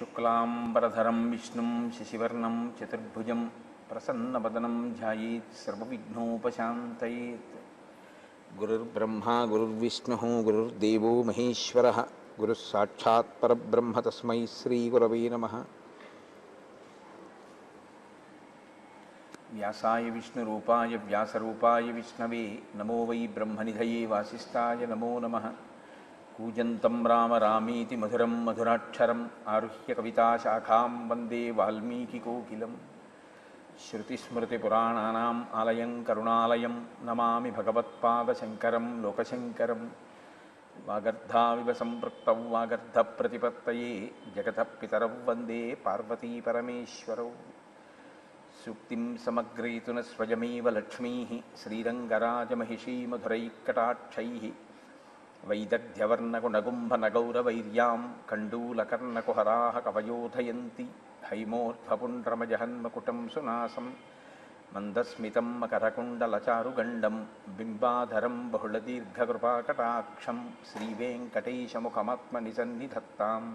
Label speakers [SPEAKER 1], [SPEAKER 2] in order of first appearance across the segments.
[SPEAKER 1] शुक्लांबरधरं विष्णुं शशिवर्णं चतुर्भुजं प्रसन्नवदनं ध्यायेत् सर्वविघ्नोपशान्तयेत्। गुरुर्ब्रह्मा गुरुर्विष्णुः गुरुर्देवो महेश्वरः गुरुः साक्षात् परब्रह्म तस्मै श्रीगुरवे नमः। व्यासाय विष्णुरूपाय व्यासरूपाय विष्णवे नमो वै ब्रह्मनिधये वासिष्ठाय नमो नमः। कूजन्तं राम रामीति मधुरं मधुराक्षरम् आरुह्य कविताशाखां वन्दे वाल्मीकिकोकिलं। श्रुतिस्मृतिपुराणानाम् आलयं करुणालयं नमामि भगवत्पादशङ्करं लोकशङ्करं। वागर्धाविव सम्पृक्तौ वागर्धप्रतिपत्तये जगतः पितरौ वन्दे पार्वतीपरमेश्वरौ। सूक्तिं समग्रयितुन स्वयमेव लक्ष्मीः श्रीरङ्गराजमहिषी मधुरैकटाक्षैः। वैदग्ध्यवर्णकुणगुम्भनगौरवैर्यां कण्डूलकर्णकुहराः कवयोधयन्ति। हैमोर्ध्वपुण्ड्रमजहन्मकुटं सुनासं मन्दस्मितं मकरकुण्डलचारुगण्डं बिम्बाधरं बहुलदीर्घकृपाकटाक्षं श्रीवेङ्कटेशमुखमात्मनिसन्निधत्ताम्।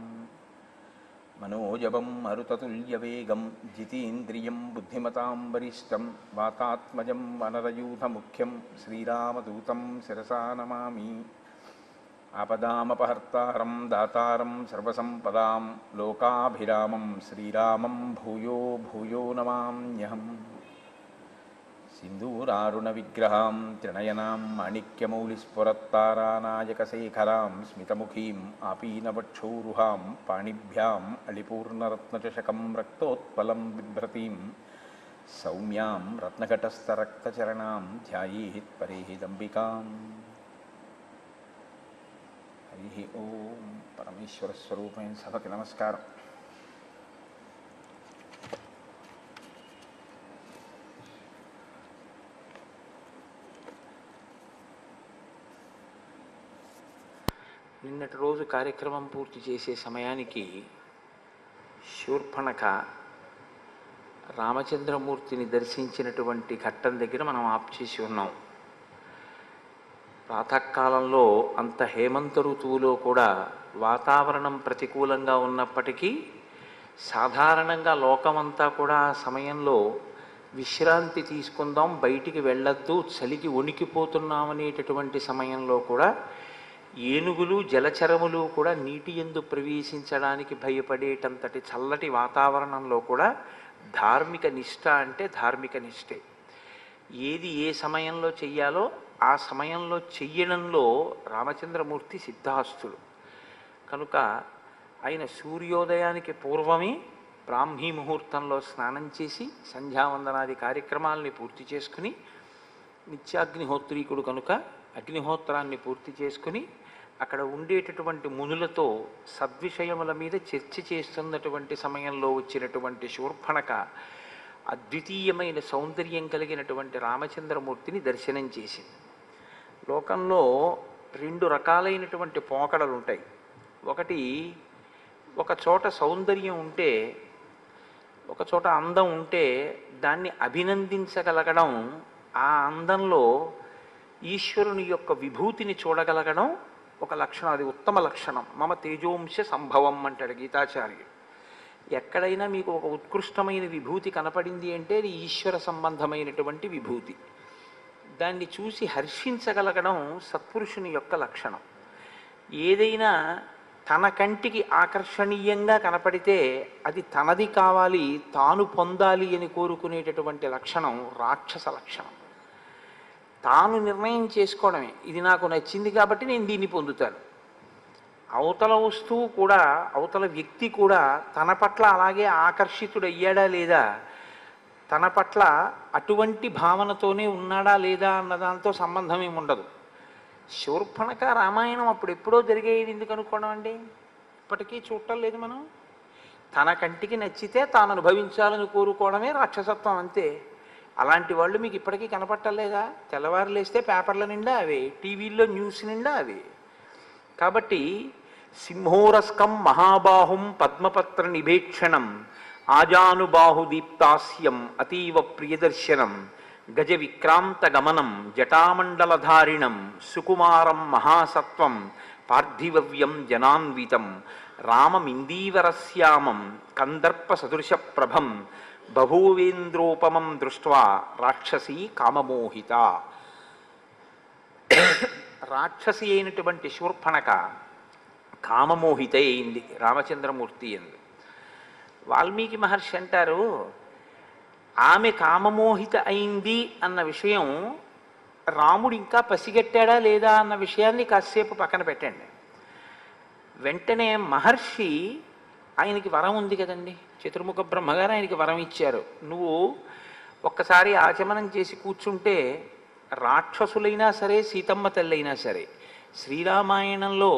[SPEAKER 1] मनोजवं मरुततुल्यवेगं जितेन्द्रियं बुद्धिमतां वरिष्ठं वातात्मजं वनरयूथमुख्यं श्रीरामदूतं शिरसा नमामि। आपदामपहर्तारं दातारं सर्वसम्पदां लोकाभिरामं श्रीरामं भूयो भूयो नमाम्यहम्। सिन्दूरारुणविग्रहां त्रिनयनां माणिक्यमौलिस्फुरत्तारानायकशेखरां स्मितमुखीम् आपीनवक्षोरुहां पाणिभ्याम् अलिपूर्णरत्नचषकं रक्तोत्पलं बिभ्रतीं सौम्यां रत्नघटस्थरक्तचरणां ध्यायेत् परेहिदम्बिकाम्। हरि ओं। परमेश्वरस्वरूपेण सभకి నమస్కారం। నిన్నటి రోజు కార్యక్రమం పూర్తి చేసే సమయానికి శూర్పణఖ రామచంద్రమూర్తిని దర్శించినటువంటి ఘట్టం దగ్గర మనం ఆప్ చేసి ఉన్నాం. ప్రాతకాలంలో అంత హేమంత ఋతువులో కూడా వాతావరణం ప్రతికూలంగా ఉన్నప్పటికీ సాధారణంగా లోకమంతా కూడా ఆ సమయంలో విశ్రాంతి తీసుకుందాం, బయటికి వెళ్ళొద్దు, చలికి వణికిపోతున్నామనేటటువంటి సమయంలో కూడా ఏనుగులు జలచరములు కూడా నీటి యందు ప్రవేశించడానికి భయపడేటంతటి చల్లటి వాతావరణంలో కూడా ధార్మిక నిష్ఠ అంటే ధార్మిక నిష్ఠే. ఏది ఏ సమయంలో చెయ్యాలో ఆ సమయంలో చెయ్యడంలో రామచంద్రమూర్తి సిద్ధాస్తుడు కనుక ఆయన సూర్యోదయానికి పూర్వమే బ్రాహ్మీ ముహూర్తంలో స్నానం చేసి సంధ్యావందనాది కార్యక్రమాలని పూర్తి చేసుకుని, నిత్యాగ్నిహోత్రీకుడు కనుక అగ్నిహోత్రాన్ని పూర్తి చేసుకుని అక్కడ ఉండేటటువంటి మునులతో సద్విషయముల మీద చర్చ చేస్తున్నటువంటి సమయంలో వచ్చినటువంటి శూర్పణఖ అద్వితీయమైన సౌందర్యం కలిగినటువంటి రామచంద్రమూర్తిని దర్శనం చేసింది. లోకంలో రెండు రకాలైనటువంటి పోకడలు ఉంటాయి. ఒకటి, ఒక చోట సౌందర్యం ఉంటే, ఒక చోట అందం ఉంటే దాన్ని అభినందించగలగడం, ఆ అందంలో ఈశ్వరుని యొక్క విభూతిని చూడగలగడం ఒక లక్షణం. అది ఉత్తమ లక్షణం. మమ తేజోంశ సంభవం అంటాడు గీతాచార్యుడు. ఎక్కడైనా మీకు ఒక ఉత్కృష్టమైన విభూతి కనపడింది అంటే అది ఈశ్వర సంబంధమైనటువంటి విభూతి. దాన్ని చూసి హర్షించగలగడం సత్పురుషుని యొక్క లక్షణం. ఏదైనా తన కంటికి ఆకర్షణీయంగా కనపడితే అది తనది కావాలి, తాను పొందాలి అని కోరుకునేటటువంటి లక్షణం రాక్షస లక్షణం. తాను నిర్ణయం చేసుకోవడమే, ఇది నాకు నచ్చింది కాబట్టి నేను దీన్ని పొందుతాను. అవతల వస్తువు కూడా, అవతల వ్యక్తి కూడా తన పట్ల అలాగే ఆకర్షితుడయ్యాడా లేదా, తన పట్ల అటువంటి భావనతోనే ఉన్నాడా లేదా అన్న దాంతో సంబంధం ఏమి ఉండదు. శూర్పణఖ రామాయణం అప్పుడు ఎప్పుడో జరిగేది ఎందుకు అనుకోవడం అండి? ఇప్పటికీ చూడటం లేదు మనం. తన కంటికి నచ్చితే తాను అనుభవించాలని కోరుకోవడమే రాక్షసత్వం, అంతే. అలాంటి వాళ్ళు మీకు ఇప్పటికీ కనపట్టలేదా? తెల్లవారు లేస్తే పేపర్ల నిండా అవే, టీవీల్లో న్యూస్ నిండా అవే. కాబట్టి సింహోరస్కం మహాబాహుం పద్మపత్ర నిభేక్షణం ఆజానుబాహుదీప్తాస్యం అతీవ ప్రియదర్శనం గజ విక్రాంత గమనం జటామండలధారిణం సుకుమారం మహాసత్వం పార్థివవ్యం జనాన్వితం రామమిందీవరశ్యామం కందర్ప సదృశ ప్రభం బభూవేంద్రోపమం దృష్ట్వా రాక్షసీ కామమోహిత. రాక్షసి అయినటువంటి శూర్పణక కామమోహిత అయింది రామచంద్రమూర్తి ఎందు. వాల్మీకి మహర్షి అంటారు, ఆమె కామమోహిత అయింది అన్న విషయం రాముడు ఇంకా పసిగట్టాడా లేదా అన్న విషయాన్ని కాసేపు పక్కన పెట్టండి. వెంటనే మహర్షి, ఆయనకి వరం ఉంది కదండి, చతుర్ముఖ బ్రహ్మగారు ఆయనకి వరం ఇచ్చారు. నువ్వు ఒక్కసారి ఆచమనం చేసి కూర్చుంటే రాక్షసులైనా సరే, సీతమ్మ తల్లైనా సరే, శ్రీరామాయణంలో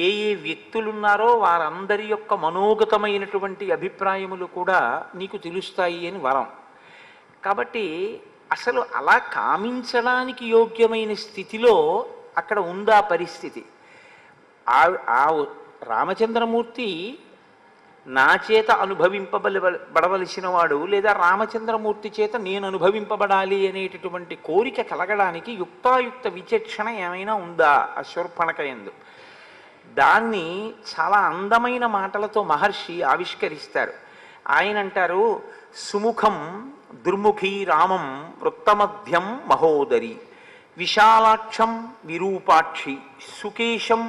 [SPEAKER 1] ఏ ఏ వ్యక్తులున్నారో వారందరి యొక్క మనోగతమైనటువంటి అభిప్రాయములు కూడా నీకు తెలుస్తాయి అని వరం. కాబట్టి అసలు అలా కామించడానికి యోగ్యమైన స్థితిలో అక్కడ ఉందా పరిస్థితి. ఆ రామచంద్రమూర్తి నా చేత అనుభవింపబడవలసిన వాడు, లేదా రామచంద్రమూర్తి చేత నేను అనుభవింపబడాలి అనేటటువంటి కోరిక కలగడానికి యుక్తాయుక్త విచక్షణ ఏమైనా ఉందా ఆ శూర్పణఖ యందు? దాన్ని చాలా అందమైన మాటలతో మహర్షి ఆవిష్కరిస్తారు. ఆయన అంటారు, సుముఖం దుర్ముఖీ రామం వృత్తమధ్యం మహోదరి విశాలాక్షం విరూపాక్షి సుకేశం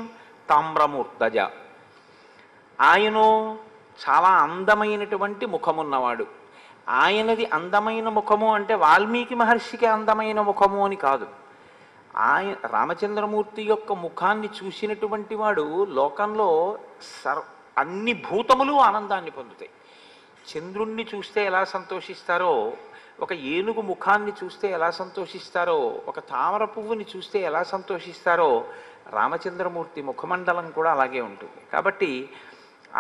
[SPEAKER 1] తామ్రమూర్ధజ. ఆయనో చాలా అందమైనటువంటి ముఖమున్నవాడు. ఆయనది అందమైన ముఖము అంటే వాల్మీకి మహర్షికి అందమైన ముఖము అని కాదు. రామచంద్రమూర్తి యొక్క ముఖాన్ని చూసినటువంటి వాడు లోకంలో అన్ని భూతములు ఆనందాన్ని పొందుతాయి. చంద్రుణ్ణి చూస్తే ఎలా సంతోషిస్తారో, ఒక ఏనుగు ముఖాన్ని చూస్తే ఎలా సంతోషిస్తారో, ఒక తామర పువ్వుని చూస్తే ఎలా సంతోషిస్తారో, రామచంద్రమూర్తి ముఖమండలం కూడా అలాగే ఉంటుంది. కాబట్టి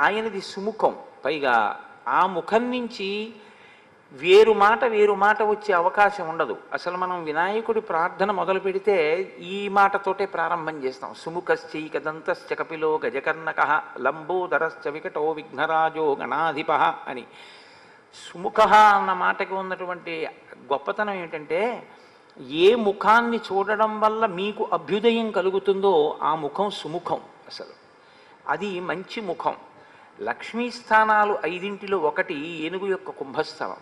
[SPEAKER 1] ఆయనది సుముఖం. పైగా ఆ ముఖం నుంచి వేరు మాట వచ్చే అవకాశం ఉండదు. అసలు మనం వినాయకుడి ప్రార్థన మొదలు పెడితే ఈ మాటతోటే ప్రారంభం చేస్తాం. సుముఖశ్చైకదంతశ్చ కపిలో గజకర్ణకః లంబోదరశ్చ వికటో విఘ్నరాజో గణాధిప అని. సుముఖ అన్న మాటకి ఉన్నటువంటి గొప్పతనం ఏమిటంటే, ఏ ముఖాన్ని చూడడం వల్ల మీకు అభ్యుదయం కలుగుతుందో ఆ ముఖం సుముఖం. అసలు అది మంచి ముఖం. లక్ష్మీ స్థానాలు 5 ఒకటి ఏనుగు యొక్క కుంభస్థలం.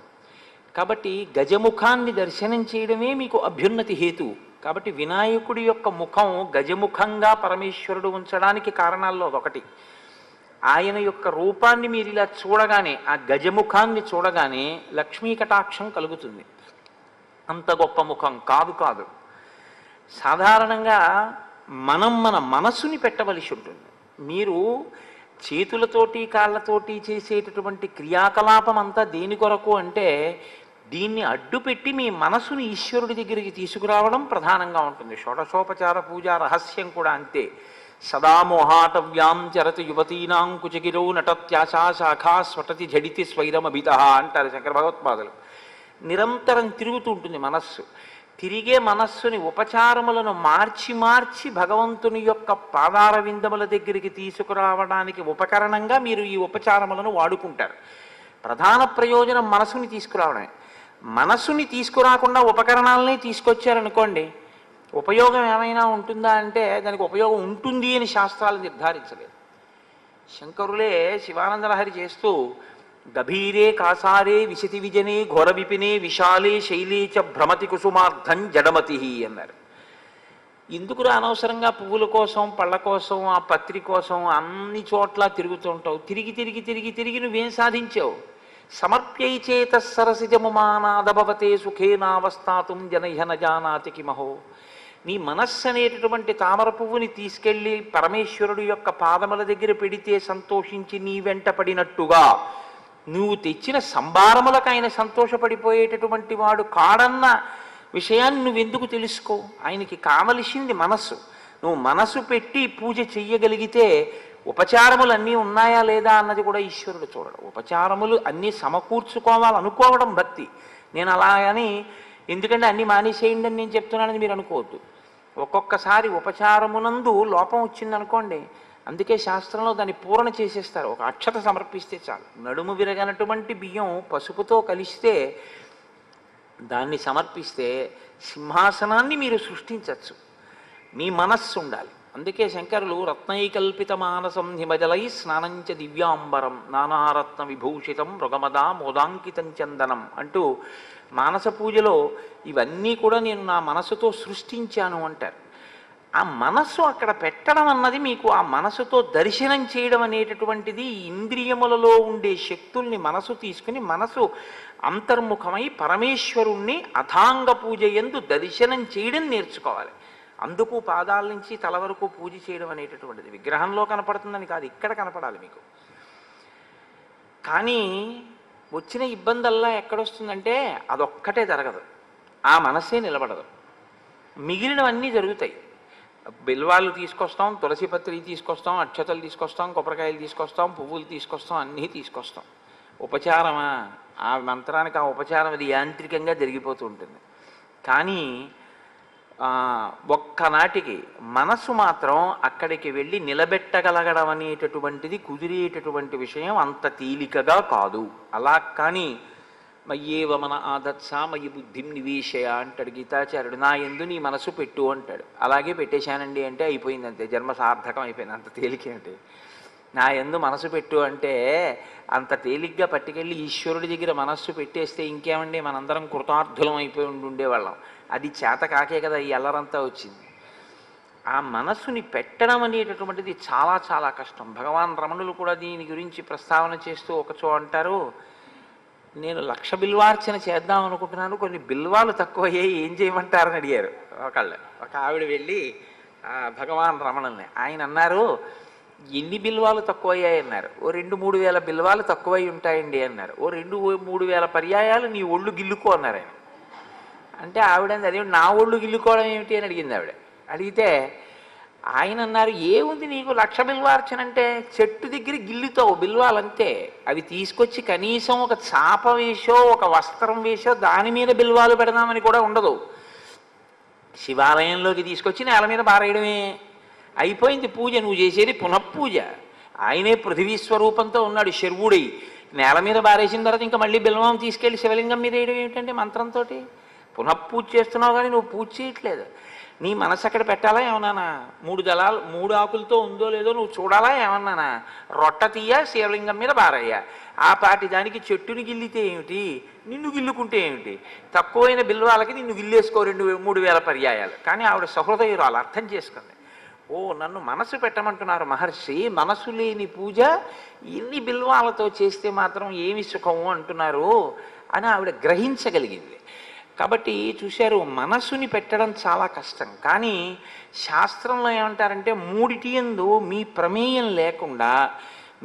[SPEAKER 1] కాబట్టి గజముఖాన్ని దర్శనం చేయడమే మీకు అభ్యున్నతి హేతు. కాబట్టి వినాయకుడి యొక్క ముఖం గజముఖంగా పరమేశ్వరుడు ఉంచడానికి కారణాల్లో ఒకటి. ఆయన యొక్క రూపాన్ని మీరు ఇలా చూడగానే, ఆ గజముఖాన్ని చూడగానే లక్ష్మీ కటాక్షం కలుగుతుంది. అంత గొప్ప ముఖం కాదు. సాధారణంగా మనం మన మనసుని పెట్టవలసి ఉంటుంది. మీరు చేతులతోటి కాళ్ళతోటి చేసేటటువంటి క్రియాకలాపం అంతా దేని కొరకు అంటే, దీన్ని అడ్డుపెట్టి మీ మనసుని ఈశ్వరుడి దగ్గరికి తీసుకురావడం ప్రధానంగా ఉంటుంది. షోడశోపచార పూజ రహస్యం కూడా అంతే. సదా మోహాటవ్యాం చరతి యువతీనాం కుచగిరో నటత్యాశా శాఖా స్వటతి జడితి స్వైరమభిత అంటారు శంకర భగవత్పాదులు. నిరంతరం తిరుగుతూ ఉంటుంది మనస్సు. తిరిగే మనస్సుని ఉపచారములను మార్చి భగవంతుని యొక్క పాదార విందముల దగ్గరికి తీసుకురావడానికి ఉపకరణంగా మీరు ఈ ఉపచారములను వాడుకుంటారు. ప్రధాన ప్రయోజనం మనసుని తీసుకురావడమే. మనసుని తీసుకురాకుండా ఉపకరణాలని తీసుకొచ్చారనుకోండి, ఉపయోగం ఏమైనా ఉంటుందా అంటే దానికి ఉపయోగం ఉంటుంది అని శాస్త్రాలు నిర్ధారించలేదు. శంకరులే శివానందలహరి చేస్తూ గభీరే కాసారే విశతి విజనే ఘోర విపినే విశాలే శైలే చ భ్రమతి కుసుమార్థం జడమతి అన్నారు. ఎందుకురా అనవసరంగా పువ్వుల కోసం, పళ్ళ కోసం, ఆ పత్రి కోసం అన్ని చోట్ల తిరుగుతుంటావు? తిరిగి నువ్వేం సాధించావు? సమర్ప్యై చేత సరసిజముమానాదభవతే సుఖేనావస్థాతుం జనహన జానాతి కిమహో. నీ మనస్సు అనేటటువంటి తామర పువ్వుని తీసుకెళ్ళి పరమేశ్వరుడు యొక్క పాదముల దగ్గర పెడితే సంతోషించి నీ వెంట పడినట్టుగా నువ్వు తెచ్చిన సంభారములకు ఆయన సంతోషపడిపోయేటటువంటి వాడు కాడన్న విషయాన్ని నువ్వెందుకు తెలుసుకో? ఆయనకి కావలసింది మనస్సు. నువ్వు మనసు పెట్టి పూజ చెయ్యగలిగితే ఉపచారములు అన్నీ ఉన్నాయా లేదా అన్నది కూడా ఈశ్వరుడు చూడడం. ఉపచారములు అన్నీ సమకూర్చుకోవాలనుకోవడం భక్తి. నేను అలాగని ఎందుకంటే అన్నీ మానేసేయండి అని నేను చెప్తున్నానని మీరు అనుకోవద్దు. ఒక్కొక్కసారి ఉపచారమునందు లోపం వచ్చిందనుకోండి, అందుకే శాస్త్రంలో దాన్ని పూరణ చేసేస్తారు. ఒక అక్షత సమర్పిస్తే చాలు. నడుము విరగనటువంటి బియ్యం పసుపుతో కలిస్తే దాన్ని సమర్పిస్తే సింహాసనాన్ని మీరు సృష్టించవచ్చు. మీ మనస్సు ఉండాలి. అందుకే శంకరులు రత్నైకల్పిత మానసం హిమజలై స్నానంచ దివ్యాంబరం నానారత్న విభూషితం మృగమదా మోదాంకితం చందనం అంటూ మానస పూజలో ఇవన్నీ కూడా నేను నా మనసుతో సృష్టించాను అంటారు. ఆ మనస్సు అక్కడ పెట్టడం అన్నది మీకు ఆ మనసుతో దర్శనం చేయడం అనేటటువంటిది ఇంద్రియములలో ఉండే శక్తుల్ని మనసు తీసుకుని మనసు అంతర్ముఖమై పరమేశ్వరుణ్ణి అథాంగ పూజ యందు దర్శనం చేయడం నేర్చుకోవాలి. అందుకు పాదాల నుంచి తల వరకు పూజ చేయడం అనేటటువంటిది విగ్రహంలో కనపడుతుందని కాదు, ఇక్కడ కనపడాలి మీకు. కానీ వచ్చిన ఇబ్బందల్లా ఎక్కడొస్తుందంటే అదొక్కటే జరగదు, ఆ మనసే నిలబడదు, మిగిలినవన్నీ జరుగుతాయి. బిల్వాలు తీసుకొస్తాం, తులసి పత్రి తీసుకొస్తాం, అక్షతలు తీసుకొస్తాం, కొబ్బరికాయలు తీసుకొస్తాం, పువ్వులు తీసుకొస్తాం, అన్నీ తీసుకొస్తాం. ఉపచారమా? ఆ మంత్రానికి ఆ ఉపచారం అది యాంత్రికంగా జరిగిపోతూ ఉంటుంది. కానీ ఒక్కనాటికి మనసు మాత్రం అక్కడికి వెళ్ళి నిలబెట్టగలగడం అనేటటువంటిది కుదిరేటటువంటి విషయం అంత తేలికగా కాదు. అలా కానీ మయ్యేవ మన ఆదత్సా మయి బుద్ధిం నివేశయ అంటాడు గీతాచార్యుడు. నా యందు నీ మనసు పెట్టు అంటాడు. అలాగే పెట్టేశానండి అంటే అయిపోయింది, అంతే, జన్మ సార్థకం అయిపోయింది. అంత తేలికేంటి? నా యందు మనసు పెట్టు అంటే అంత తేలిగ్గా పట్టుకెళ్ళి ఈశ్వరుడి దగ్గర మనస్సు పెట్టేస్తే ఇంకేమండి మనందరం కృతార్థులం అయిపోయి ఉండేవాళ్ళం. అది చేత కాకే కదా ఈ అల్లరంతా వచ్చింది. ఆ మనస్సుని పెట్టడం అనేటటువంటిది చాలా చాలా కష్టం. భగవాన్ రమణులు కూడా దీని గురించి ప్రస్తావన చేస్తూ ఒకచో అంటారు, నేను 1,00,000 బిల్వార్చన చేద్దాం అనుకుంటున్నాను, కొన్ని బిల్వాలు తక్కువయ్యాయి, ఏం చేయమంటారని అడిగారు ఒక ఆవిడ వెళ్ళి భగవాన్ రమణుల్ని. ఆయన అన్నారు, ఎన్ని బిల్వాలు తక్కువయ్యాయి అన్నారు. ఓ 2-3 వేల బిల్వాలు తక్కువై ఉంటాయండి అన్నారు. ఓ 2-3 వేల పర్యాయాలు నీ ఒళ్ళు గిల్లుకో అన్నారు ఆయన. అంటే ఆవిడ అదే నా ఒళ్ళు గిల్లుకోవడం ఏమిటి అని అడిగింది ఆవిడ. అడిగితే ఆయన అన్నారు, ఏముంది నీకు 1,00,000 బిల్వార్చన అంటే చెట్టు దగ్గర గిల్లుతావు బిల్వాలంతే, అవి తీసుకొచ్చి కనీసం ఒక చాప వేసో ఒక వస్త్రం వేసో దాని మీద బిల్వాలు పెడదామని కూడా ఉండదు. శివాలయంలోకి తీసుకొచ్చి నేల మీద బారేయడమే, అయిపోయింది పూజ. నువ్వు చేసేది పునఃపూజ. ఆయనే పృథివీ స్వరూపంతో ఉన్నాడు శర్వుడై. నేల మీద బారేసిన తర్వాత ఇంకా మళ్ళీ బిల్వం తీసుకెళ్ళి శివలింగం మీద వేయడం ఏమిటంటే మంత్రంతో పునఃపూజ చేస్తున్నావు, కానీ నువ్వు పూజ చేయట్లేదు. నీ మనసు అక్కడ పెట్టాలా ఏమన్నానా? 3 దళాలు 3 ఆకులతో ఉందో లేదో నువ్వు చూడాలా ఏమన్నానా? రొట్ట తీయ శివలింగం మీద బారయ్యా. ఆ పాటి దానికి చెట్టుని గిల్లితే ఏమిటి, నిన్ను గిల్లుకుంటే ఏమిటి? తక్కువైన బిల్వాలకి నిన్ను గిల్లేసుకో 2-3 వేల పర్యాయాలు. కానీ ఆవిడ సహృదయురాలు అర్థం చేసుకుంది. ఓ, నన్ను మనసు పెట్టమంటున్నారు మహర్షి, మనసు లేని పూజ ఇన్ని బిల్వాలతో చేస్తే మాత్రం ఏమి సుఖము అంటున్నారు అని ఆవిడ గ్రహించగలిగింది. కాబట్టి చూశారు, మనసుని పెట్టడం చాలా కష్టం. కానీ శాస్త్రంలో ఏమంటారంటే 3టి యందు మీ ప్రమేయం లేకుండా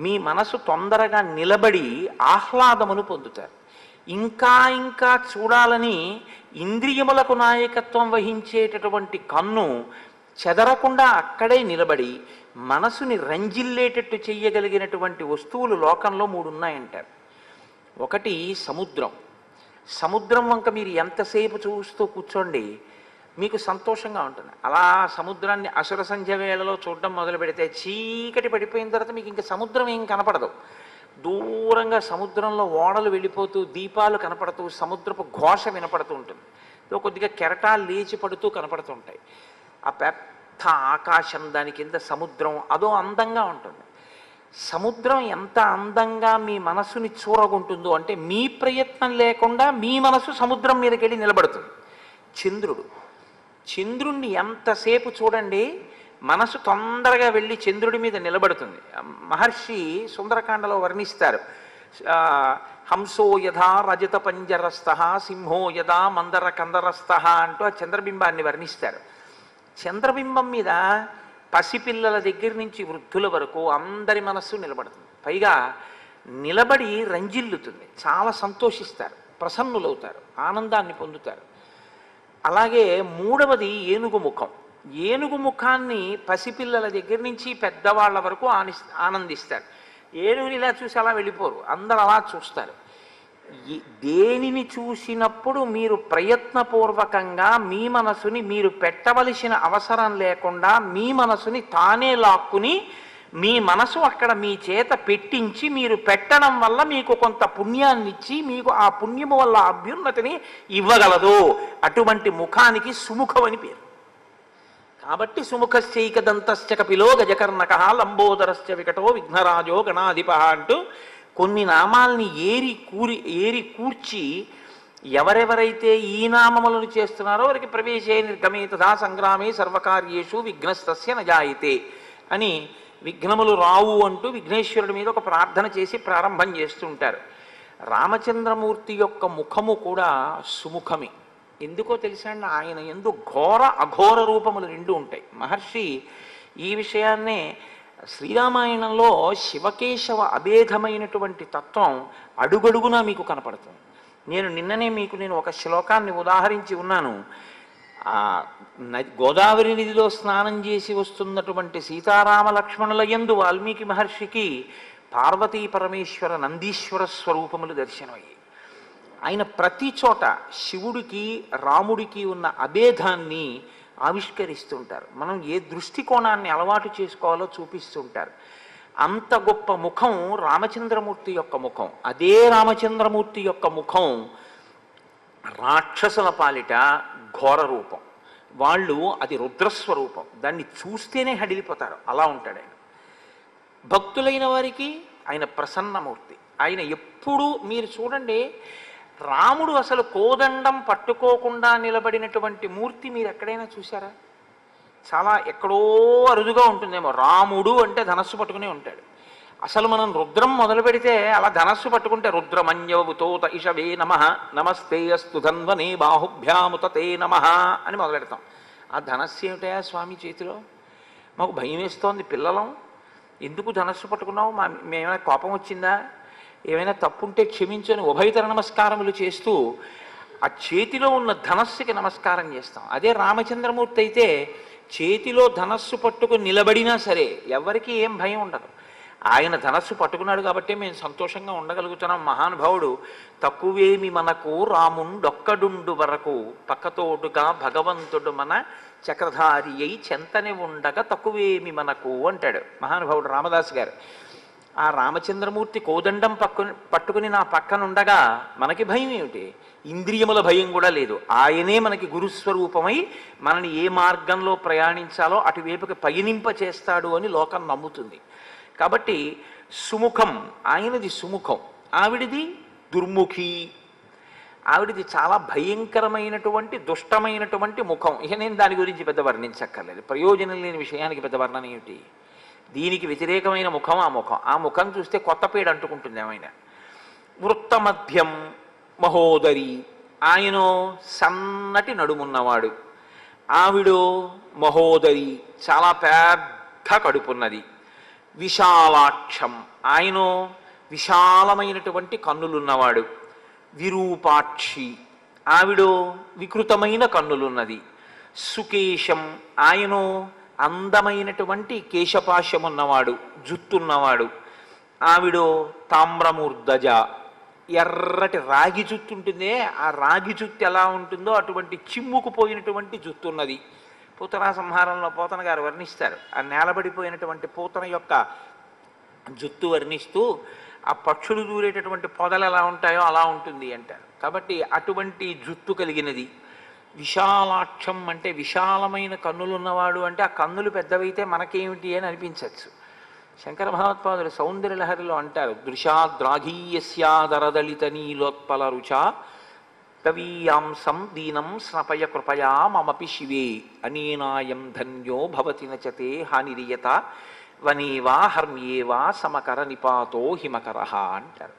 [SPEAKER 1] మీ మనసు తొందరగా నిలబడి ఆహ్లాదమును పొందుతారు. ఇంకా ఇంకా చూడాలని ఇంద్రియములకు నాయకత్వం వహించేటటువంటి కన్ను చెదరకుండా అక్కడే నిలబడి మనసుని రంజిల్లేటట్టు చెయ్యగలిగినటువంటి వస్తువులు లోకంలో 3 ఉన్నాయంటారు. ఒకటి సముద్రం. సముద్రం వంక మీరు ఎంతసేపు చూస్తూ కూర్చోండి మీకు సంతోషంగా ఉంటుంది. అలా సముద్రాన్ని అసుర సంధ్య వేళలో చూడడం మొదలు పెడితే చీకటి పడిపోయిన తర్వాత మీకు ఇంకా సముద్రం ఏం కనపడదు. దూరంగా సముద్రంలో ఓడలు వెళ్ళిపోతూ దీపాలు కనపడుతూ సముద్రపు ఘోష వినపడుతూ ఉంటుంది. కొద్దిగా కెరటాలు లేచి పడుతూ కనపడుతుంటాయి. ఆ పెద్ద ఆకాశం, దాని కింద సముద్రం, అదో అందంగా ఉంటుంది. సముద్రం ఎంత అందంగా మీ మనసుని చూరగొంటుందో అంటే మీ ప్రయత్నం లేకుండా మీ మనసు సముద్రం మీదకి వెళ్ళి నిలబడుతుంది. చంద్రుణ్ణి ఎంతసేపు చూడండి మనసు తొందరగా వెళ్ళి చంద్రుడి మీద నిలబడుతుంది. మహర్షి సుందరకాండలో వర్ణిస్తారు, హంసో యథా రజత పంజరస్థ సింహో యథా మందర కందరస్థ అంటూ ఆ చంద్రబింబాన్ని వర్ణిస్తారు. చంద్రబింబం మీద పసిపిల్లల దగ్గర నుంచి వృద్ధుల వరకు అందరి మనస్సు నిలబడుతుంది. పైగా నిలబడి రంజిల్లుతుంది, చాలా సంతోషిస్తారు, ప్రసన్నులవుతారు, ఆనందాన్ని పొందుతారు. అలాగే 3వది ఏనుగు ముఖం. ఏనుగు ముఖాన్ని పసిపిల్లల దగ్గర నుంచి పెద్దవాళ్ళ వరకు ఆనందిస్తారు. ఏనుగుని ఇలా చూసి అలా వెళ్ళిపోరు, అందరు అలా చూస్తారు. దేనిని చూసినప్పుడు మీరు ప్రయత్నపూర్వకంగా మీ మనసుని మీరు పెట్టవలసిన అవసరం లేకుండా మీ మనసుని తానే లాక్కుని మీ మనసు అక్కడ మీ చేత పెట్టించి మీరు పెట్టడం వల్ల మీకు కొంత పుణ్యాన్ని ఇచ్చి మీకు ఆ పుణ్యము వల్ల అభ్యున్నతిని ఇవ్వగలదు. అటువంటి ముఖానికి సుముఖం అని పేరు. కాబట్టి సుముఖశ్చైక దంతశ్చ కపిలో గజకర్ణక లంబోదరశ్చ వికటో విఘ్నరాజో గణాధిప అంటూ కొన్ని నామాల్ని ఏరి కూర్చి ఎవరెవరైతే ఈ నామములను చేస్తున్నారో వారికి ప్రవేశే నిర్గమే తథా సంగ్రామే సర్వకార్యేషు విఘ్నస్తస్య నజాయితే అని విఘ్నములు రావు అంటూ విఘ్నేశ్వరుడి మీద ఒక ప్రార్థన చేసి ప్రారంభం చేస్తుంటారు. రామచంద్రమూర్తి యొక్క ముఖము కూడా సుముఖమే. ఎందుకో తెలుసా అండి, ఆయన యందు ఘోర అఘోర రూపములు రెండు ఉంటాయి. మహర్షి ఈ విషయాన్నే శ్రీరామాయణంలో శివకేశవ అభేదమైనటువంటి తత్వం అడుగడుగునా మీకు కనపడుతుంది. నిన్ననే మీకు ఒక శ్లోకాన్ని ఉదాహరించి ఉన్నాను. గోదావరి నదిలో స్నానం చేసి వస్తున్నటువంటి సీతారామ లక్ష్మణుల యందు వాల్మీకి మహర్షికి పార్వతీ పరమేశ్వర నందీశ్వర స్వరూపములు దర్శనమయ్యాయి. ఆయన ప్రతి చోట శివుడికి రాముడికి ఉన్న అభేదాన్ని ఆవిష్కరిస్తుంటారు. మనం ఏ దృష్టికోణాన్ని అలవాటు చేసుకోవాలో చూపిస్తుంటారు. అంత గొప్ప ముఖం రామచంద్రమూర్తి యొక్క ముఖం. అదే రామచంద్రమూర్తి యొక్క ముఖం రాక్షసుల పాలిట ఘోర రూపం. వాళ్ళు అది రుద్రస్వరూపం. దాన్ని చూస్తేనే హడిలిపోతారు, అలా ఉంటాడు ఆయన. భక్తులైన వారికి ఆయన ప్రసన్నమూర్తి. ఆయన ఎప్పుడూ మీరు చూడండి, రాముడు అసలు కోదండం పట్టుకోకుండా నిలబడినటువంటి మూర్తి మీరు ఎక్కడైనా చూసారా? చాలా ఎక్కడో అరుదుగా ఉంటుందేమో. రాముడు అంటే ధనస్సు పట్టుకునే ఉంటాడు. అసలు మనం రుద్రం మొదలు పెడితే అలా ధనస్సు పట్టుకుంటే రుద్రమన్యవతోత ఇషవే నమః నమస్తే అస్తు ధన్వనే బాహుభ్యాముతతే నమః అని మొదలు పెడతాం. ఆ ధనస్సు ఏమిటయా స్వామి చేతిలో? మాకు భయం వేస్తోంది పిల్లలం, ఎందుకు ధనస్సు పట్టుకున్నావు? మేమైనా కోపం వచ్చిందా? ఏమైనా తప్పుంటే క్షమించని ఉభయతర నమస్కారములు చేస్తూ ఆ చేతిలో ఉన్న ధనస్సుకి నమస్కారం చేస్తాం. అదే రామచంద్రమూర్తి అయితే చేతిలో ధనస్సు పట్టుకుని నిలబడినా సరే ఎవరికి ఏం భయం ఉండదు. ఆయన ధనస్సు పట్టుకున్నాడు కాబట్టి మేము సంతోషంగా ఉండగలుగుతున్నాం. మహానుభావుడు తక్కువేమి మనకు రాముండొక్కడుండు వరకు పక్కతోటుగా భగవంతుడు మన చక్రధారి అయి చెంతనే ఉండగా తక్కువేమి మనకు అంటాడు మహానుభావుడు రామదాస్ గారు. ఆ రామచంద్రమూర్తి కోదండం పట్టుకుని నా పక్కన ఉండగా మనకి భయం ఏమిటి? ఇంద్రియముల భయం కూడా లేదు. ఆయనే మనకి గురుస్వరూపమై మనని ఏ మార్గంలో ప్రయాణించాలో అటువైపుకి పయనింప చేస్తాడు అని లోకం నమ్ముతుంది. కాబట్టి సుముఖం, ఆయనది సుముఖం, ఆవిడిది దుర్ముఖి. ఆవిడిది చాలా భయంకరమైనటువంటి దుష్టమైనటువంటి ముఖం. ఇక నేను దాని గురించి పెద్ద వర్ణించక్కర్లేదు, ప్రయోజనం లేని విషయానికి పెద్ద వర్ణన ఏమిటి? దీనికి వ్యతిరేకమైన ముఖం ఆ ముఖం. ఆ ముఖం చూస్తే కొత్త పేడ అంటుకుంటుంది ఏమైనా. వృత్తమధ్యం మహోదరి, ఆయనో సన్నటి నడుమున్నవాడు, ఆవిడో మహోదరి చాలా పెద్ద కడుపున్నది. విశాలాక్షం, ఆయనో విశాలమైనటువంటి కన్నులున్నవాడు. విరూపాక్షి, ఆవిడో వికృతమైన కన్నులున్నది. సుకేశం, ఆయనో అందమైనటువంటి కేశపాశమున్నవాడు, జుత్తున్నవాడు. ఆవిడో తామ్రమూర్ధజ, ఎర్రటి రాగి జుత్తు ఉంటుందే, ఆ రాగి జుత్తు ఎలా ఉంటుందో అటువంటి చిమ్ముకుపోయినటువంటి జుత్తున్నది. పూతనా సంహారంలో పోతన గారు వర్ణిస్తారు. ఆ నేలబడిపోయినటువంటి పూతన యొక్క జుత్తు వర్ణిస్తూ ఆ పక్షులు దూరేటటువంటి పొదలు ఎలా ఉంటాయో అలా ఉంటుంది అంటారు. కాబట్టి అటువంటి జుత్తు కలిగినది. విశాలాక్షం అంటే విశాలమైన కన్నులున్నవాడు అంటే ఆ కన్నులు పెద్దవైతే మనకేమిటి అని అనిపించవచ్చు. శంకర భగవత్పాదులు సౌందర్యలహరిలో అంటారు, దృశాద్రాఘీయస్యాదరదళిత నీలోత్పల రుచా కవీయాంసం దీనం స్నపయ కృపయా మమపి శివే అనేనాయం ధన్యో భవతి నచతే హానిరియత వనేవా హర్మ్యేవా సమకర నిపాతో హిమకర అంటారు.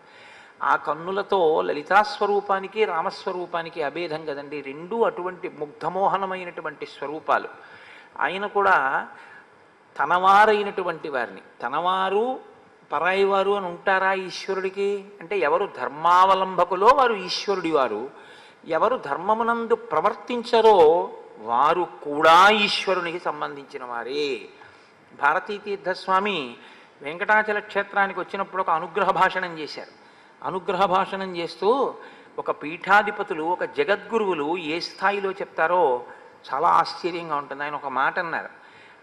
[SPEAKER 1] ఆ కన్నులతో లలితాస్వరూపానికి రామస్వరూపానికి అభేదం కదండి. రెండూ అటువంటి ముగ్ధమోహనమైనటువంటి స్వరూపాలు. ఆయన కూడా తనవారైనటువంటి వారిని, తనవారు పరాయివారు అని ఉంటారా ఈశ్వరుడికి అంటే, ఎవరు ధర్మావలంబకులో వారు ఈశ్వరుడి వారు, ఎవరు ధర్మమునందు ప్రవర్తించరో వారు కూడా ఈశ్వరునికి సంబంధించిన వారే. భారతీతీర్థస్వామి వెంకటాచల క్షేత్రానికి వచ్చినప్పుడు ఒక అనుగ్రహ భాషణం చేశారు. అనుగ్రహ భాషణం చేస్తూ ఒక పీఠాధిపతులు, ఒక జగద్గురువులు ఏ స్థాయిలో చెప్తారో చాలా ఆశ్చర్యంగా ఉంటుంది. ఆయన ఒక మాట అన్నారు,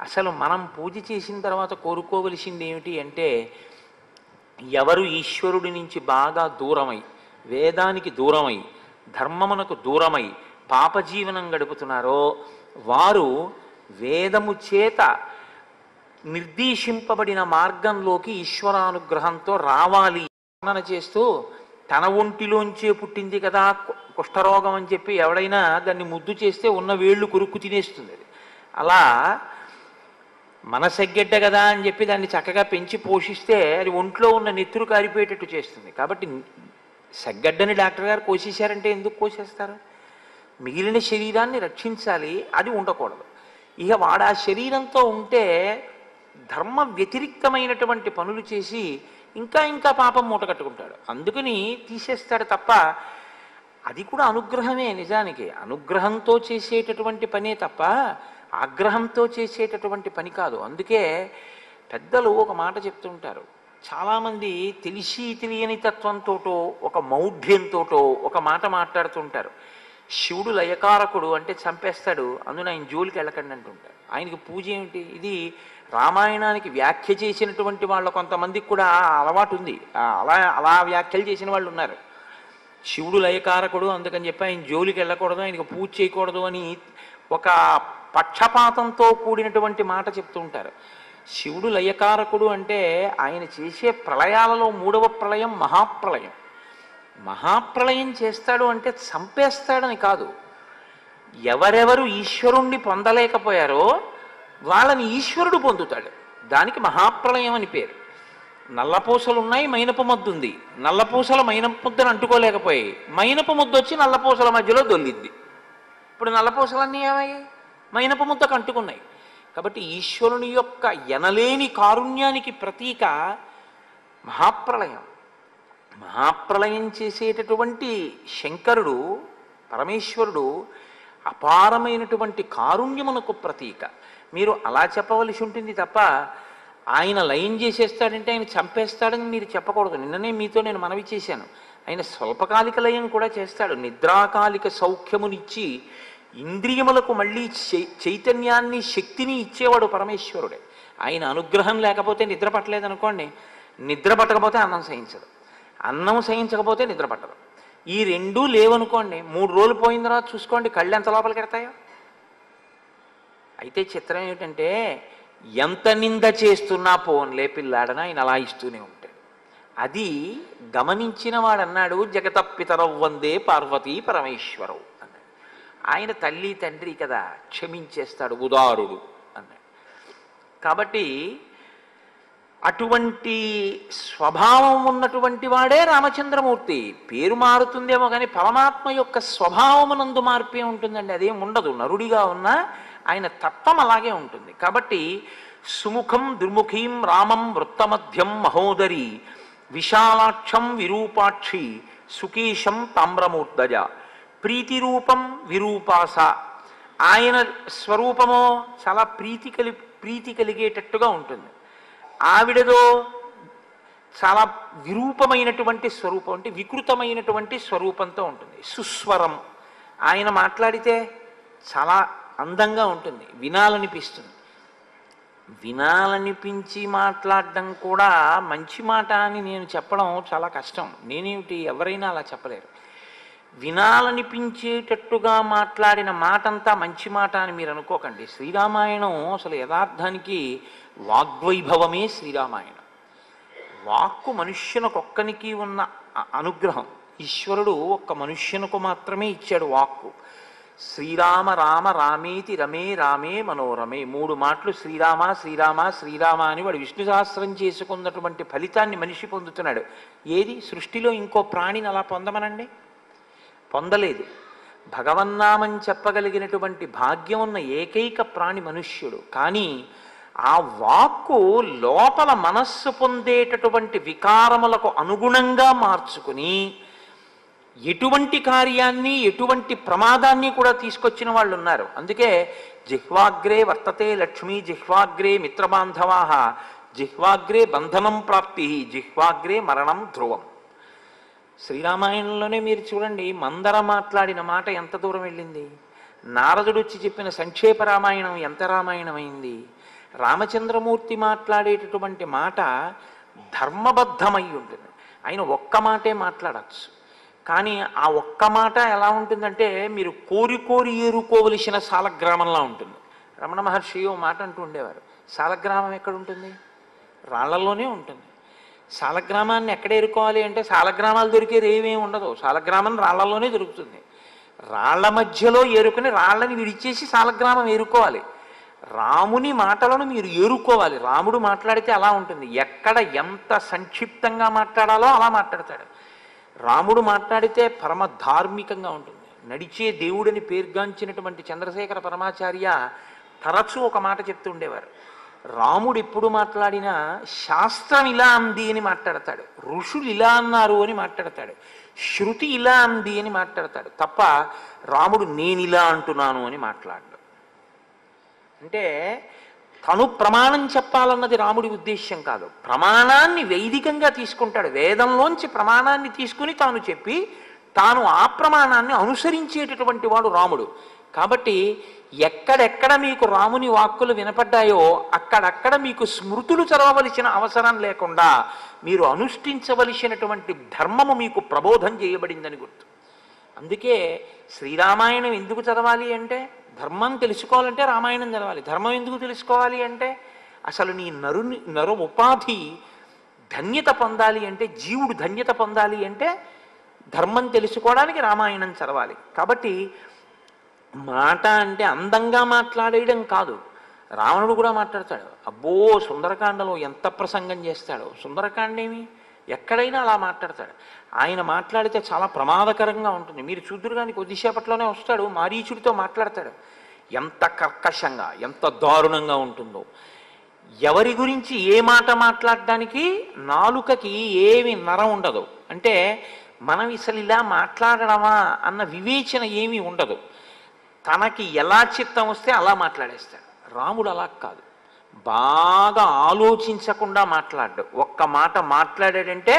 [SPEAKER 1] అసలు మనం పూజ చేసిన తర్వాత కోరుకోవలసింది ఏమిటి అంటే, ఎవరు ఈశ్వరుడి నుంచి బాగా దూరమై, వేదానికి దూరమై, ధర్మమునకు దూరమై పాపజీవనం గడుపుతున్నారో వారు వేదము చేత నిర్దేశింపబడిన మార్గంలోకి ఈశ్వరానుగ్రహంతో రావాలి వర్ణన చేస్తూ తన ఒంటిలోంచే పుట్టింది కదా కుష్ఠరోగం అని చెప్పి ఎవడైనా దాన్ని ముద్దు చేస్తే ఉన్న వేళ్ళు కొరుక్కు తినేస్తుంది అది. అలా మన సెగ్గెడ్డ కదా అని చెప్పి దాన్ని చక్కగా పెంచి పోషిస్తే అది ఒంట్లో ఉన్న నెత్తురు కారిపోయేటట్టు చేస్తుంది. కాబట్టి సెగ్గడ్డని డాక్టర్ గారు కోసేశారంటే ఎందుకు కోసేస్తారు? మిగిలిన శరీరాన్ని రక్షించాలి, అది ఉండకూడదు. ఇక వాడు ఆ శరీరంతో ఉంటే ధర్మ వ్యతిరిక్తమైనటువంటి పనులు చేసి ఇంకా ఇంకా పాపం మూట కట్టుకుంటాడు. అందుకని తీసేస్తాడు తప్ప అది కూడా అనుగ్రహమే. నిజానికి అనుగ్రహంతో చేసేటటువంటి పనే తప్ప ఆగ్రహంతో చేసేటటువంటి పని కాదు. అందుకే పెద్దలు ఒక మాట చెప్తుంటారు. చాలామంది తెలిసి తెలియని తత్వంతోటో ఒక మౌఢ్యంతోటో ఒక మాట మాట్లాడుతుంటారు. శివుడు లయకారకుడు అంటే చంపేస్తాడు, అందున ఆయన జోలికి వెళ్ళకండి అంటుంటారు. ఆయనకి పూజ ఏమిటి? ఇది రామాయణానికి వ్యాఖ్య చేసినటువంటి వాళ్ళ కొంతమందికి కూడా అలవాటు ఉంది. అలా అలా వ్యాఖ్యలు చేసిన వాళ్ళు ఉన్నారు. శివుడు లయకారకుడు అందుకని చెప్పి ఆయన జోలికి వెళ్ళకూడదు, ఆయనకు పూజ చేయకూడదు అని ఒక పక్షపాతంతో కూడినటువంటి మాట చెప్తూ ఉంటారు. శివుడు లయకారకుడు అంటే ఆయన చేసే ప్రళయాలలో 3వ ప్రళయం మహాప్రళయం. మహాప్రళయం చేస్తాడు అంటే చంపేస్తాడని కాదు. ఎవరెవరు ఈశ్వరుణ్ణి పొందలేకపోయారో వాళ్ళని ఈశ్వరుడు పొందుతాడు. దానికి మహాప్రళయం అని పేరు. నల్లపూసలు ఉన్నాయి, మైనపు ముద్దు ఉంది. నల్లపూసల మైనపు ముద్దను అంటుకోలేకపోయాయి, మైనపు ముద్దు వచ్చి నల్లపూసల మధ్యలో దొల్లిద్ది. ఇప్పుడు నల్లపూసలన్నీ ఏమయ్యాయి? మైనపు ముద్దకు అంటుకున్నాయి. కాబట్టి ఈశ్వరుని యొక్క ఎనలేని కారుణ్యానికి ప్రతీక మహాప్రళయం. మహాప్రళయం చేసేటటువంటి శంకరుడు పరమేశ్వరుడు అపారమైనటువంటి కారుణ్యమునకు ప్రతీక. మీరు అలా చెప్పవలసి ఉంటుంది తప్ప ఆయన లయం చేసేస్తాడంటే ఆయన చంపేస్తాడని మీరు చెప్పకూడదు. నిన్ననే మీతో నేను మనవి చేశాను. ఆయన స్వల్పకాలిక లయం కూడా చేస్తాడు. నిద్రాకాలిక సౌఖ్యమునిచ్చి ఇంద్రియములకు మళ్ళీ చైతన్యాన్ని శక్తిని ఇచ్చేవాడు పరమేశ్వరుడే. ఆయన అనుగ్రహం లేకపోతే నిద్ర పట్టలేదనుకోండి, నిద్ర పట్టకపోతే అన్నం సహించదు, అన్నం సహించకపోతే నిద్ర పట్టదు. ఈ రెండూ లేవనుకోండి, 3 రోజులు పోయిన తర్వాత చూసుకోండి కళ్ళు ఎంత లోపలికి ఎడతాయో. అయితే చిత్రం ఏమిటంటే ఎంత నింద చేస్తున్నా పోన్లే పిల్లాడన ఆయన అలా ఇస్తూనే ఉంటాడు. అది గమనించిన వాడన్నాడు జగతపితరవ్ వందే పార్వతీ పరమేశ్వరవు అన్నాడు. ఆయన తల్లి తండ్రి కదా, క్షమించేస్తాడు, ఉదారుడు అన్నాడు. కాబట్టి అటువంటి స్వభావం ఉన్నటువంటి వాడే రామచంద్రమూర్తి. పేరు మారుతుందేమో కానీ పరమాత్మ యొక్క స్వభావమునందు మార్పే ఉంటుందండి, అదేం ఉండదు. నరుడిగా ఉన్నా ఆయన తత్వం అలాగే ఉంటుంది. కాబట్టి సుముఖం దుర్ముఖీం రామం వృత్తమధ్యం మహోదరి విశాలాక్షం విరూపాక్షి సుకేశం తామ్రమూర్ధజ ప్రీతిరూపం విరూపాస. ఆయన స్వరూపమో చాలా ప్రీతి కలిగేటట్టుగా ఉంటుంది. ఆవిడదో చాలా విరూపమైనటువంటి స్వరూపం, అంటే వికృతమైనటువంటి స్వరూపంతో ఉంటుంది. సుస్వరం, ఆయన మాట్లాడితే చాలా అందంగా ఉంటుంది, వినాలనిపిస్తుంది. వినాలనిపించి మాట్లాడడం కూడా మంచి మాట అని నేను చెప్పడం చాలా కష్టం. నేనేమిటి, ఎవరైనా అలా చెప్పలేరు. వినాలనిపించేటట్టుగా మాట్లాడిన మాటంతా మంచి మాట అని మీరు అనుకోకండి. శ్రీరామాయణం అసలు యథార్థానికి వాగ్వైభవమే శ్రీరామాయణం. వాక్కు మనుష్యునకొక్కనికి ఉన్న అనుగ్రహం. ఈశ్వరుడు ఒక్క మనుష్యునకు మాత్రమే ఇచ్చాడు వాక్కు. శ్రీరామ రామ రామేతి రమే రామే మనోరమే 3 మాటలు శ్రీరామ శ్రీరామ శ్రీరామ అని వాడు విష్ణు సహస్రం చేసుకున్నటువంటి ఫలితాన్ని మనిషి పొందుతున్నాడు. ఏది సృష్టిలో ఇంకో ప్రాణిని అలా పొందమనండి? పొందలేదు. భగవన్నామం చెప్పగలిగినటువంటి భాగ్యం ఉన్న ఏకైక ప్రాణి మనుష్యుడు. కానీ ఆ వాక్కు లోపల మనస్సు పొందేటటువంటి వికారములకు అనుగుణంగా మార్చుకుని ఎటువంటి కార్యాన్ని ఎటువంటి ప్రమాదాన్ని కూడా తీసుకొచ్చిన వాళ్ళు ఉన్నారు. అందుకే జిహ్వాగ్రే వర్తతే లక్ష్మీ జిహ్వాగ్రే మిత్రబాంధవాః జిహ్వాగ్రే బంధనం ప్రాప్తి జిహ్వాగ్రే మరణం ధ్రువం. శ్రీరామాయణంలోనే మీరు చూడండి, మందర మాట్లాడిన మాట ఎంత దూరం వెళ్ళింది. నారదుడు వచ్చి చెప్పిన సంక్షేప రామాయణం ఎంత రామాయణమైంది. రామచంద్రమూర్తి మాట్లాడేటటువంటి మాట ధర్మబద్ధమై ఉంటుంది. ఆయన ఒక్క మాటే మాట్లాడచ్చు, కానీ ఆ ఒక్క మాట ఎలా ఉంటుందంటే మీరు కోరి కోరి ఏరుకోవలసిన సాలగ్రామంలా ఉంటుంది. రమణ మహర్షి ఓ మాట అంటూ ఉండేవారు, సాలగ్రామం ఎక్కడ ఉంటుంది? రాళ్లలోనే ఉంటుంది. సాలగ్రామాన్ని ఎక్కడ ఏరుకోవాలి అంటే సాలగ్రామాలు దొరికేది ఏమీ ఉండదు, సాలగ్రామం రాళ్లలోనే దొరుకుతుంది. రాళ్ల మధ్యలో ఏరుకుని రాళ్ళని విడిచేసి సాలగ్రామం ఏరుకోవాలి. రాముని మాటలను మీరు ఏరుకోవాలి. రాముడు మాట్లాడితే అలా ఉంటుంది, ఎక్కడ ఎంత సంక్షిప్తంగా మాట్లాడాలో అలా మాట్లాడతాడు. రాముడు మాట్లాడితే పరమ ధార్మికంగా ఉంటుంది. నడిచే దేవుడిని పేర్గాంచినటువంటి చంద్రశేఖర పరమాచార్య తరచూ ఒక మాట చెప్తూ ఉండేవారు, రాముడు ఎప్పుడు మాట్లాడినా శాస్త్రం ఇలా అంది అని మాట్లాడతాడు, ఋషులు ఇలా అన్నారు అని మాట్లాడతాడు, శృతి ఇలా అంది అని మాట్లాడతాడు తప్ప రాముడు నేను ఇలా అంటున్నాను అని మాట్లాడు. అంటే తను ప్రమాణం చెప్పాలన్నది రాముడి ఉద్దేశ్యం కాదు, ప్రమాణాన్ని వైదికంగా తీసుకుంటాడు. వేదంలోంచి ప్రమాణాన్ని తీసుకుని తాను చెప్పి తాను ఆ ప్రమాణాన్ని అనుసరించేటటువంటి వాడు రాముడు. కాబట్టి ఎక్కడెక్కడ మీకు రాముని వాక్కులు వినపడ్డాయో అక్కడక్కడ మీకు స్మృతులు చదవవలసిన అవసరం లేకుండా మీరు అనుష్ఠించవలసినటువంటి ధర్మము మీకు ప్రబోధం చేయబడిందని గుర్తు. అందుకే శ్రీరామాయణం ఎందుకు చదవాలి అంటే, ధర్మం తెలుసుకోవాలంటే రామాయణం చదవాలి. ధర్మం ఎందుకు తెలుసుకోవాలి అంటే, అసలు నీ నర ఉపాధి ధన్యత పొందాలి అంటే, జీవుడు ధన్యత పొందాలి అంటే ధర్మం తెలుసుకోవడానికి రామాయణం చదవాలి. కాబట్టి మాట అంటే అందంగా మాట్లాడేయడం కాదు. రావణుడు కూడా మాట్లాడతాడు, అబ్బో సుందరకాండలో ఎంత ప్రసంగం చేస్తాడో. సుందరకాండేమి ఎక్కడైనా అలా మాట్లాడతాడు. ఆయన మాట్లాడితే చాలా ప్రమాదకరంగా ఉంటుంది. మీరు చూద్దురు కానీ కొద్దిసేపట్లోనే వస్తాడు, మారీచుడితో మాట్లాడతాడు. ఎంత కర్కశంగా, ఎంత దారుణంగా ఉంటుందో. ఎవరి గురించి ఏ మాట మాట్లాడడానికి నాలుకకి ఏమి నరం ఉండదు. అంటే మనం అసలు ఇలా మాట్లాడడమా అన్న వివేచన ఏమీ ఉండదు. తనకి ఎలా చిత్తం వస్తే అలా మాట్లాడేస్తాడు. రాముడు అలా కాదు, బాగా ఆలోచించకుండా మాట్లాడు. ఒక్క మాట మాట్లాడాడంటే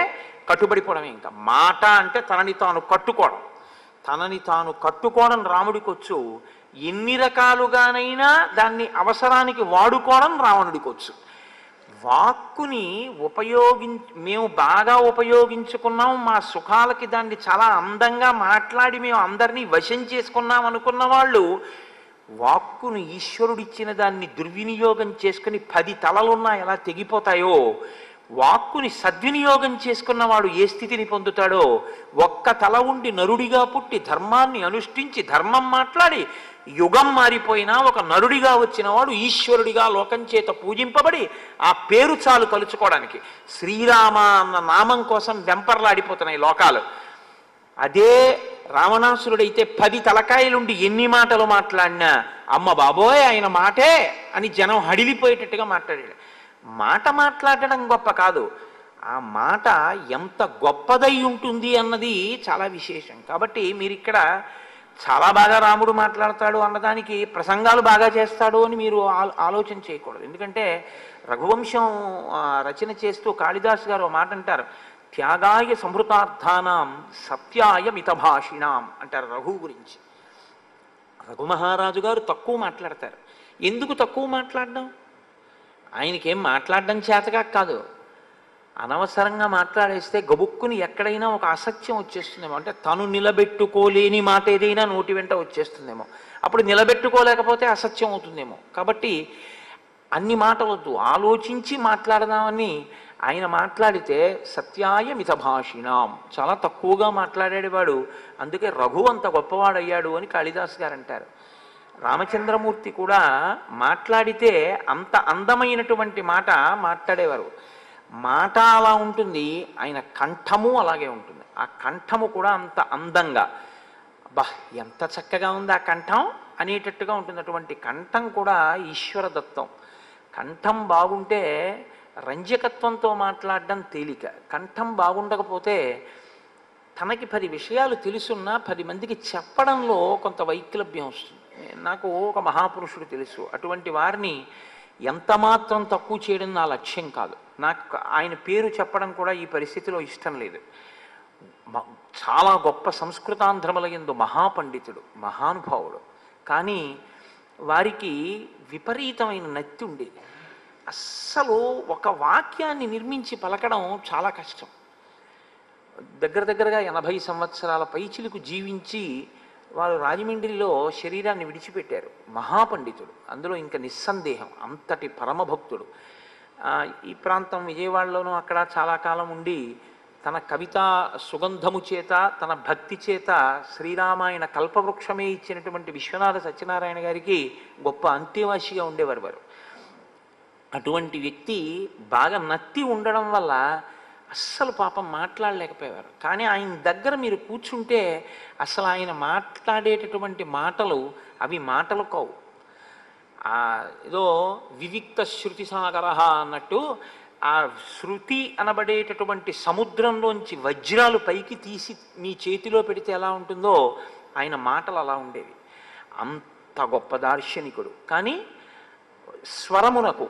[SPEAKER 1] కట్టుబడిపోవడమే. ఇంకా మాట అంటే తనని తాను కట్టుకోవడం. తనని తాను కట్టుకోవడం రాముడికి వచ్చు. ఎన్ని రకాలుగానైనా దాన్ని అవసరానికి వాడుకోవడం రావణుడికి వచ్చు. వాక్కుని మేము బాగా ఉపయోగించుకున్నాం, మా సుఖాలకి దాన్ని చాలా అందంగా మాట్లాడి మేము అందరినీ వశం చేసుకున్నాం అనుకున్న వాళ్ళు వాక్కును ఈశ్వరుడిచ్చిన దాన్ని దుర్వినియోగం చేసుకుని 10 తలలున్నా ఎలా తెగిపోతాయో, వాక్కుని సద్వినియోగం చేసుకున్నవాడు ఏ స్థితిని పొందుతాడో, ఒక్క తల ఉండి నరుడిగా పుట్టి ధర్మాన్ని అనుష్ఠించి ధర్మం మాట్లాడి యుగం మారిపోయినా ఒక నరుడిగా వచ్చినవాడు ఈశ్వరుడిగా లోకం చేత పూజింపబడి ఆ పేరు చాలు తలుచుకోవడానికి. శ్రీరామ అన్న నామం కోసం వెంపర్లాడిపోతున్నాయి లోకాలు. అదే రావణాసురుడైతే 10 తలకాయలుండి ఎన్ని మాటలు మాట్లాడినా అమ్మ బాబోయ్ ఆయన మాటే అని జనం హడిలిపోయేటట్టుగా మాట్లాడాడు. మాట మాట్లాడడం గొప్ప కాదు, ఆ మాట ఎంత గొప్పదై ఉంటుంది అన్నది చాలా విశేషం. కాబట్టి మీరు ఇక్కడ చాలా బాగా రాముడు మాట్లాడతాడు అన్నదానికి ప్రసంగాలు బాగా చేస్తాడు అని మీరు ఆలోచన చేయకూడదు. ఎందుకంటే రఘువంశం రచన చేస్తూ కాళిదాసు గారు మాట అంటారు, త్యాగాయ సంహృతార్థానాం సత్యాయ మితభాషిణాం అంటారు రఘువు గురించి. రఘుమహారాజు గారు తక్కువ మాట్లాడతారు. ఎందుకు తక్కువ మాట్లాడడం? ఆయనకేం మాట్లాడడం చేతగా కాదు, అనవసరంగా మాట్లాడేస్తే గబుక్కుని ఎక్కడైనా ఒక అసత్యం వచ్చేస్తుందేమో. అంటే తను నిలబెట్టుకోలేని మాట ఏదైనా నోటి వెంట వచ్చేస్తుందేమో, అప్పుడు నిలబెట్టుకోలేకపోతే అసత్యం అవుతుందేమో. కాబట్టి అన్ని మాటలొద్దు, ఆలోచించి మాట్లాడదామని ఆయన మాట్లాడితే సత్యాయ మితభాషిణాం, చాలా తక్కువగా మాట్లాడేవాడు. అందుకే రఘు అంత గొప్పవాడయ్యాడు అని కాళిదాస్ గారు అంటారు. రామచంద్రమూర్తి కూడా మాట్లాడితే అంత అందమైనటువంటి మాట మాట్లాడేవారు. మాట అలా ఉంటుంది, ఆయన కంఠము అలాగే ఉంటుంది. ఆ కంఠము కూడా అంత అందంగా, బా ఎంత చక్కగా ఉంది ఆ కంఠం అనేటట్టుగా ఉంటుంది. అటువంటి కంఠం కూడా ఈశ్వర దత్తం. కంఠం బాగుంటే రంజకత్వంతో మాట్లాడడం తేలిక. కంఠం బాగుండకపోతే తనకి 10 విషయాలు తెలుసున్నా 10 మందికి చెప్పడంలో కొంత వైక్లభ్యం వస్తుంది. నాకు ఒక మహాపురుషుడు తెలుసు, అటువంటి వారిని ఎంత మాత్రం తక్కువ చేయడం నా లక్ష్యం కాదు. నాకు ఆయన పేరు చెప్పడం కూడా ఈ పరిస్థితిలో ఇష్టం లేదు. చాలా గొప్ప సంస్కృతాంధ్రముల యందు మహాపండితుడు, మహానుభావుడు. కానీ వారికి విపరీతమైన నత్తి ఉండేది. అస్సలు ఒక వాక్యాన్ని నిర్మించి పలకడం చాలా కష్టం. దగ్గరగా 80 సంవత్సరాల పైచిలకు జీవించి వారు రాజమండ్రిలో శరీరాన్ని విడిచిపెట్టారు. మహాపండితుడు, అందులో ఇంకా నిస్సందేహం, అంతటి పరమభక్తుడు. ఈ ప్రాంతం విజయవాడలోనూ అక్కడ చాలా కాలం ఉండి తన కవితా సుగంధము చేత, తన భక్తి చేత శ్రీరామాయణ కల్పవృక్షమే ఇచ్చినటువంటి విశ్వనాథ సత్యనారాయణ గారికి గొప్ప అంత్యవాసిగా ఉండేవారు వారు. అటువంటి వ్యక్తి బాగా నత్తి ఉండడం వల్ల అస్సలు పాపం మాట్లాడలేకపోయేవారు. కానీ ఆయన దగ్గర మీరు కూర్చుంటే అసలు ఆయన మాట్లాడేటటువంటి మాటలు అవి మాటలు కావు. ఏదో వివిక్త శృతి సాగర అన్నట్టు ఆ శృతి అనబడేటటువంటి సముద్రంలోంచి వజ్రాలు పైకి తీసి మీ చేతిలో పెడితే ఎలా ఉంటుందో ఆయన మాటలు అలా ఉండేవి. అంత గొప్ప దార్శనికుడు. కానీ స్వరమునకు,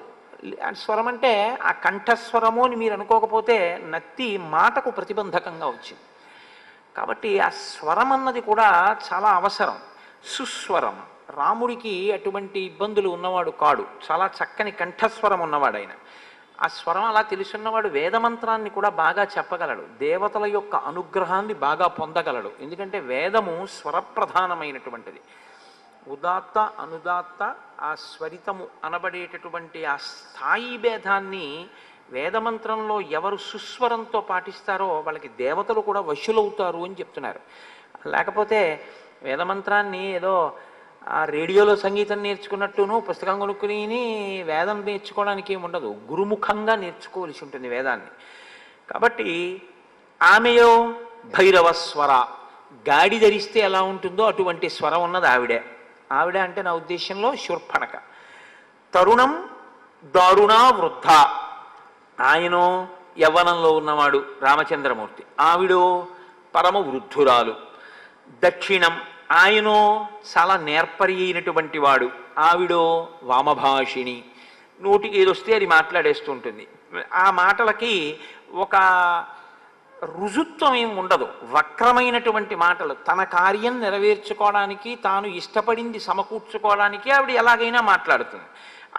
[SPEAKER 1] స్వరం అంటే ఆ కంఠస్వరము అని మీరు అనుకోకపోతే నత్తి మాటకు ప్రతిబంధకంగా వచ్చింది. కాబట్టి ఆ స్వరం అన్నది కూడా చాలా అవసరం. సుస్వరం. రాముడికి అటువంటి ఇబ్బందులు ఉన్నవాడు కాడు, చాలా చక్కని కంఠస్వరం ఉన్నవాడు ఆయన. ఆ స్వరం అలా తెలుసున్నవాడు వేదమంత్రాన్ని కూడా బాగా చెప్పగలడు, దేవతల యొక్క అనుగ్రహాన్ని బాగా పొందగలడు. ఎందుకంటే వేదము స్వరప్రధానమైనటువంటిది. ఉదాత్త అనుదాత్త ఆ స్వరితము అనబడేటటువంటి ఆ స్థాయి భేదాన్ని వేదమంత్రంలో ఎవరు సుస్వరంతో పాటిస్తారో వాళ్ళకి దేవతలు కూడా వశులవుతారు అని చెప్తున్నారు. లేకపోతే వేదమంత్రాన్ని ఏదో ఆ రేడియోలో సంగీతం నేర్చుకున్నట్టును పుస్తకం కొనుక్కుని వేదం నేర్చుకోవడానికి ఏమి ఉండదు, గురుముఖంగా నేర్చుకోవలసి ఉంటుంది వేదాన్ని. కాబట్టి ఆమెయో భైరవ స్వర, గాడి ధరిస్తే ఎలా ఉంటుందో అటువంటి స్వరం ఉన్నది ఆవిడే. ఆవిడ అంటే నా ఉద్దేశంలో శూర్పణఖ. తరుణం దారుణ వృద్ధ, ఆయనో యవ్వనంలో ఉన్నవాడు రామచంద్రమూర్తి, ఆవిడో పరమ వృద్ధురాలు. దక్షిణం, ఆయనో చాలా నేర్పరి అయినటువంటి వాడు, ఆవిడో వామభాషిణి, నోటికి ఏదొస్తే అది మాట్లాడేస్తూ ఉంటుంది. ఆ మాటలకి ఒక రుజుత్వం ఏం ఉండదు, వక్రమైనటువంటి మాటలు. తన కార్యం నెరవేర్చుకోవడానికి, తాను ఇష్టపడింది సమకూర్చుకోవడానికి ఆవిడ ఎలాగైనా మాట్లాడుతుంది.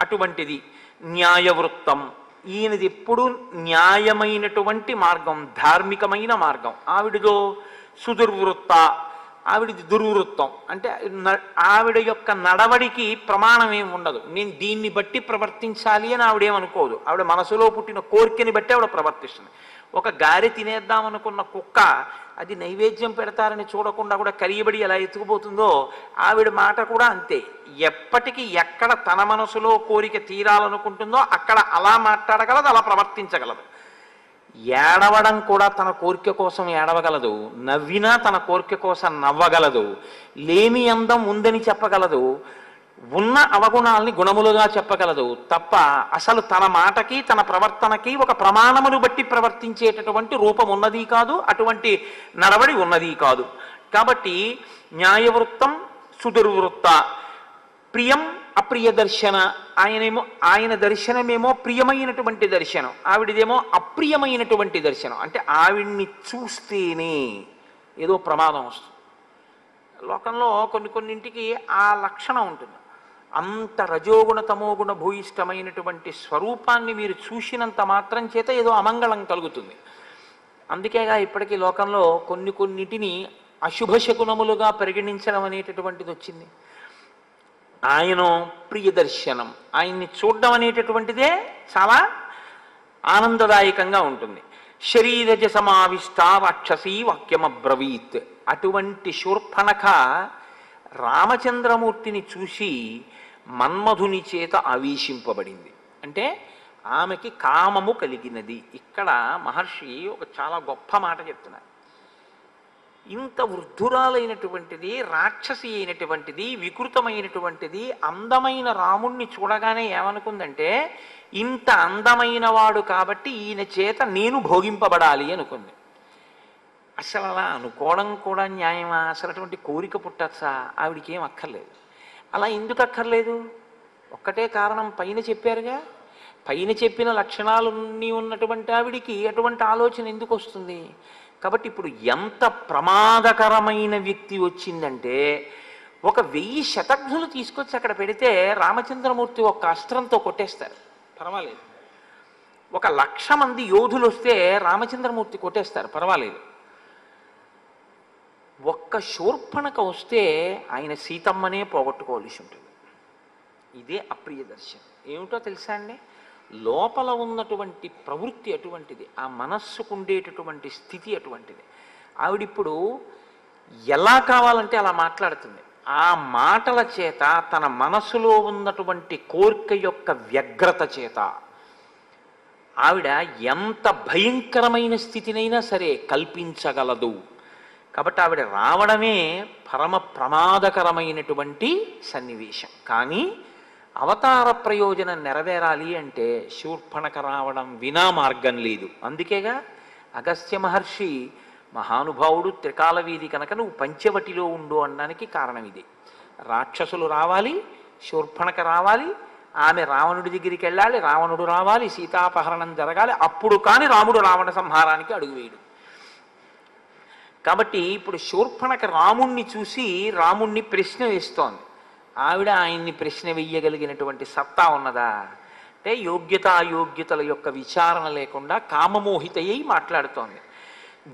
[SPEAKER 1] అటువంటిది న్యాయవృత్తం, ఈయనది ఎప్పుడూ న్యాయమైనటువంటి మార్గం, ధార్మికమైన మార్గం. ఆవిడదో సుదుర్వృత్త, ఆవిడది దుర్వృత్తం. అంటే ఆవిడ యొక్క నడవడికి ప్రమాణం ఏమి ఉండదు, నేను దీన్ని బట్టి ప్రవర్తించాలి అని ఆవిడేమనుకోదు. ఆవిడ మనసులో పుట్టిన కోరికని బట్టి ఆవిడ ప్రవర్తిస్తుంది. ఒక గారె తినేద్దామనుకున్న కుక్క అది నైవేద్యం పెడతారని చూడకుండా కూడా కరియబడి ఎలా ఎత్తుకుపోతుందో ఆవిడ మాట కూడా అంతే. ఎప్పటికీ ఎక్కడ తన మనసులో కోరిక తీరాలనుకుంటుందో అక్కడ అలా మాట్లాడగలదు, అలా ప్రవర్తించగలదు. ఏడవడం కూడా తన కోరిక కోసం ఏడవగలదు, నవ్వినా తన కోరిక కోసం నవ్వగలదు, లేని అందం ఉందని చెప్పగలదు, ఉన్న అవగుణాలని గుణములుగా చెప్పగలదు. తప్ప అసలు తన మాటకి తన ప్రవర్తనకి ఒక ప్రమాణమును బట్టి ప్రవర్తించేటటువంటి రూపం ఉన్నది కాదు, అటువంటి నడవడి ఉన్నది కాదు. కాబట్టి న్యాయవృత్తం సుదుర్వృత్త. ప్రియం అప్రియ దర్శన, ఆయన దర్శనమేమో ప్రియమైనటువంటి దర్శనం, ఆవిడదేమో అప్రియమైనటువంటి దర్శనం. అంటే ఆవిడ్ని చూస్తేనే ఏదో ప్రమాదం వస్తుంది. లోకంలో కొన్నింటికి ఆ లక్షణం ఉంటుంది. అంత రజోగుణ తమోగుణ భూయిష్టమైనటువంటి స్వరూపాన్ని మీరు చూసినంత మాత్రం చేత ఏదో అమంగళం కలుగుతుంది. అందుకేగా ఇప్పటికీ లోకంలో కొన్నిటిని అశుభశకునములుగా పరిగణించడం అనేటటువంటిది వచ్చింది. ఆయన ప్రియదర్శనం, ఆయన్ని చూడడం అనేటటువంటిదే చాలా ఆనందదాయకంగా ఉంటుంది. శరీరజ సమావిష్ట రాక్షసీ వాక్యమబ్రవీత్. అటువంటి శూర్పణఖ రామచంద్రమూర్తిని చూసి మన్మధుని చేత ఆవేశింపబడింది. అంటే ఆమెకి కామము కలిగినది. ఇక్కడ మహర్షి ఒక చాలా గొప్ప మాట చెప్తున్నారు. ఇంత వృద్ధురాలైనటువంటిది, రాక్షసి అయినటువంటిది, వికృతమైనటువంటిది అందమైన రాముణ్ణి చూడగానే ఏమనుకుందంటే ఇంత అందమైన వాడు కాబట్టి ఈయన చేత నేను భోగింపబడాలి అనుకుంది. అసలు అలా అనుకోవడం కూడా న్యాయమా? అసలు అటువంటి కోరిక పుట్టచ్చా? ఆవిడికి ఏం అక్కర్లేదు. అలా ఎందుకు అక్కర్లేదు? ఒక్కటే కారణం, పైన చెప్పారుగా. పైన చెప్పిన లక్షణాలన్నీ ఉన్నటువంటి ఆవిడికి అటువంటి ఆలోచన ఎందుకు వస్తుంది? కాబట్టి ఇప్పుడు ఎంత ప్రమాదకరమైన వ్యక్తి వచ్చిందంటే, ఒక 1000 శతఘ్నులు తీసుకొచ్చి అక్కడ పెడితే రామచంద్రమూర్తి ఒక్క అస్త్రంతో కొట్టేస్తారు, పర్వాలేదు. 1,00,000 మంది యోధులు వస్తే రామచంద్రమూర్తి కొట్టేస్తారు, పర్వాలేదు. ఒక్క శూర్పణక వస్తే ఆయన సీతమ్మనే పోగొట్టుకోవలసి ఉంటుంది. ఇదే అప్రియ దర్శనం. ఏమిటో తెలుసా అండి, లోపల ఉన్నటువంటి ప్రవృత్తి అటువంటిది, ఆ మనస్సుకు ఉండేటటువంటి స్థితి అటువంటిది. ఆవిడిప్పుడు ఎలా కావాలంటే అలా మాట్లాడుతుంది. ఆ మాటల చేత తన మనసులో ఉన్నటువంటి కోరిక యొక్క వ్యగ్రత చేత ఆవిడ ఎంత భయంకరమైన స్థితినైనా సరే కల్పించగలదు. కాబట్టి ఆవిడ రావడమే పరమ ప్రమాదకరమైనటువంటి సన్నివేశం. కానీ అవతార ప్రయోజనం నెరవేరాలి అంటే శూర్పణక రావడం వినా మార్గం లేదు. అందుకేగా అగస్త్య మహర్షి మహానుభావుడు, త్రికాల వీధి కనుక నువ్వు పంచవటిలో ఉండు అనడానికి కారణం ఇది. రాక్షసులు రావాలి, శూర్పణక రావాలి, ఆమె రావణుడి దగ్గరికి వెళ్ళాలి, రావణుడు రావాలి, సీతాపహరణం జరగాలి, అప్పుడు కానీ రాముడు రావణ సంహారానికి అడుగువేయడు. కాబట్టి ఇప్పుడు శూర్పణక రాముణ్ణి చూసి రాముణ్ణి ప్రశ్న వేస్తోంది. ఆవిడ ఆయన్ని ప్రశ్న వెయ్యగలిగినటువంటి సత్తా ఉన్నదా అంటే యోగ్యతాయోగ్యతల యొక్క విచారణ లేకుండా కామమోహితయ్యి మాట్లాడుతోంది.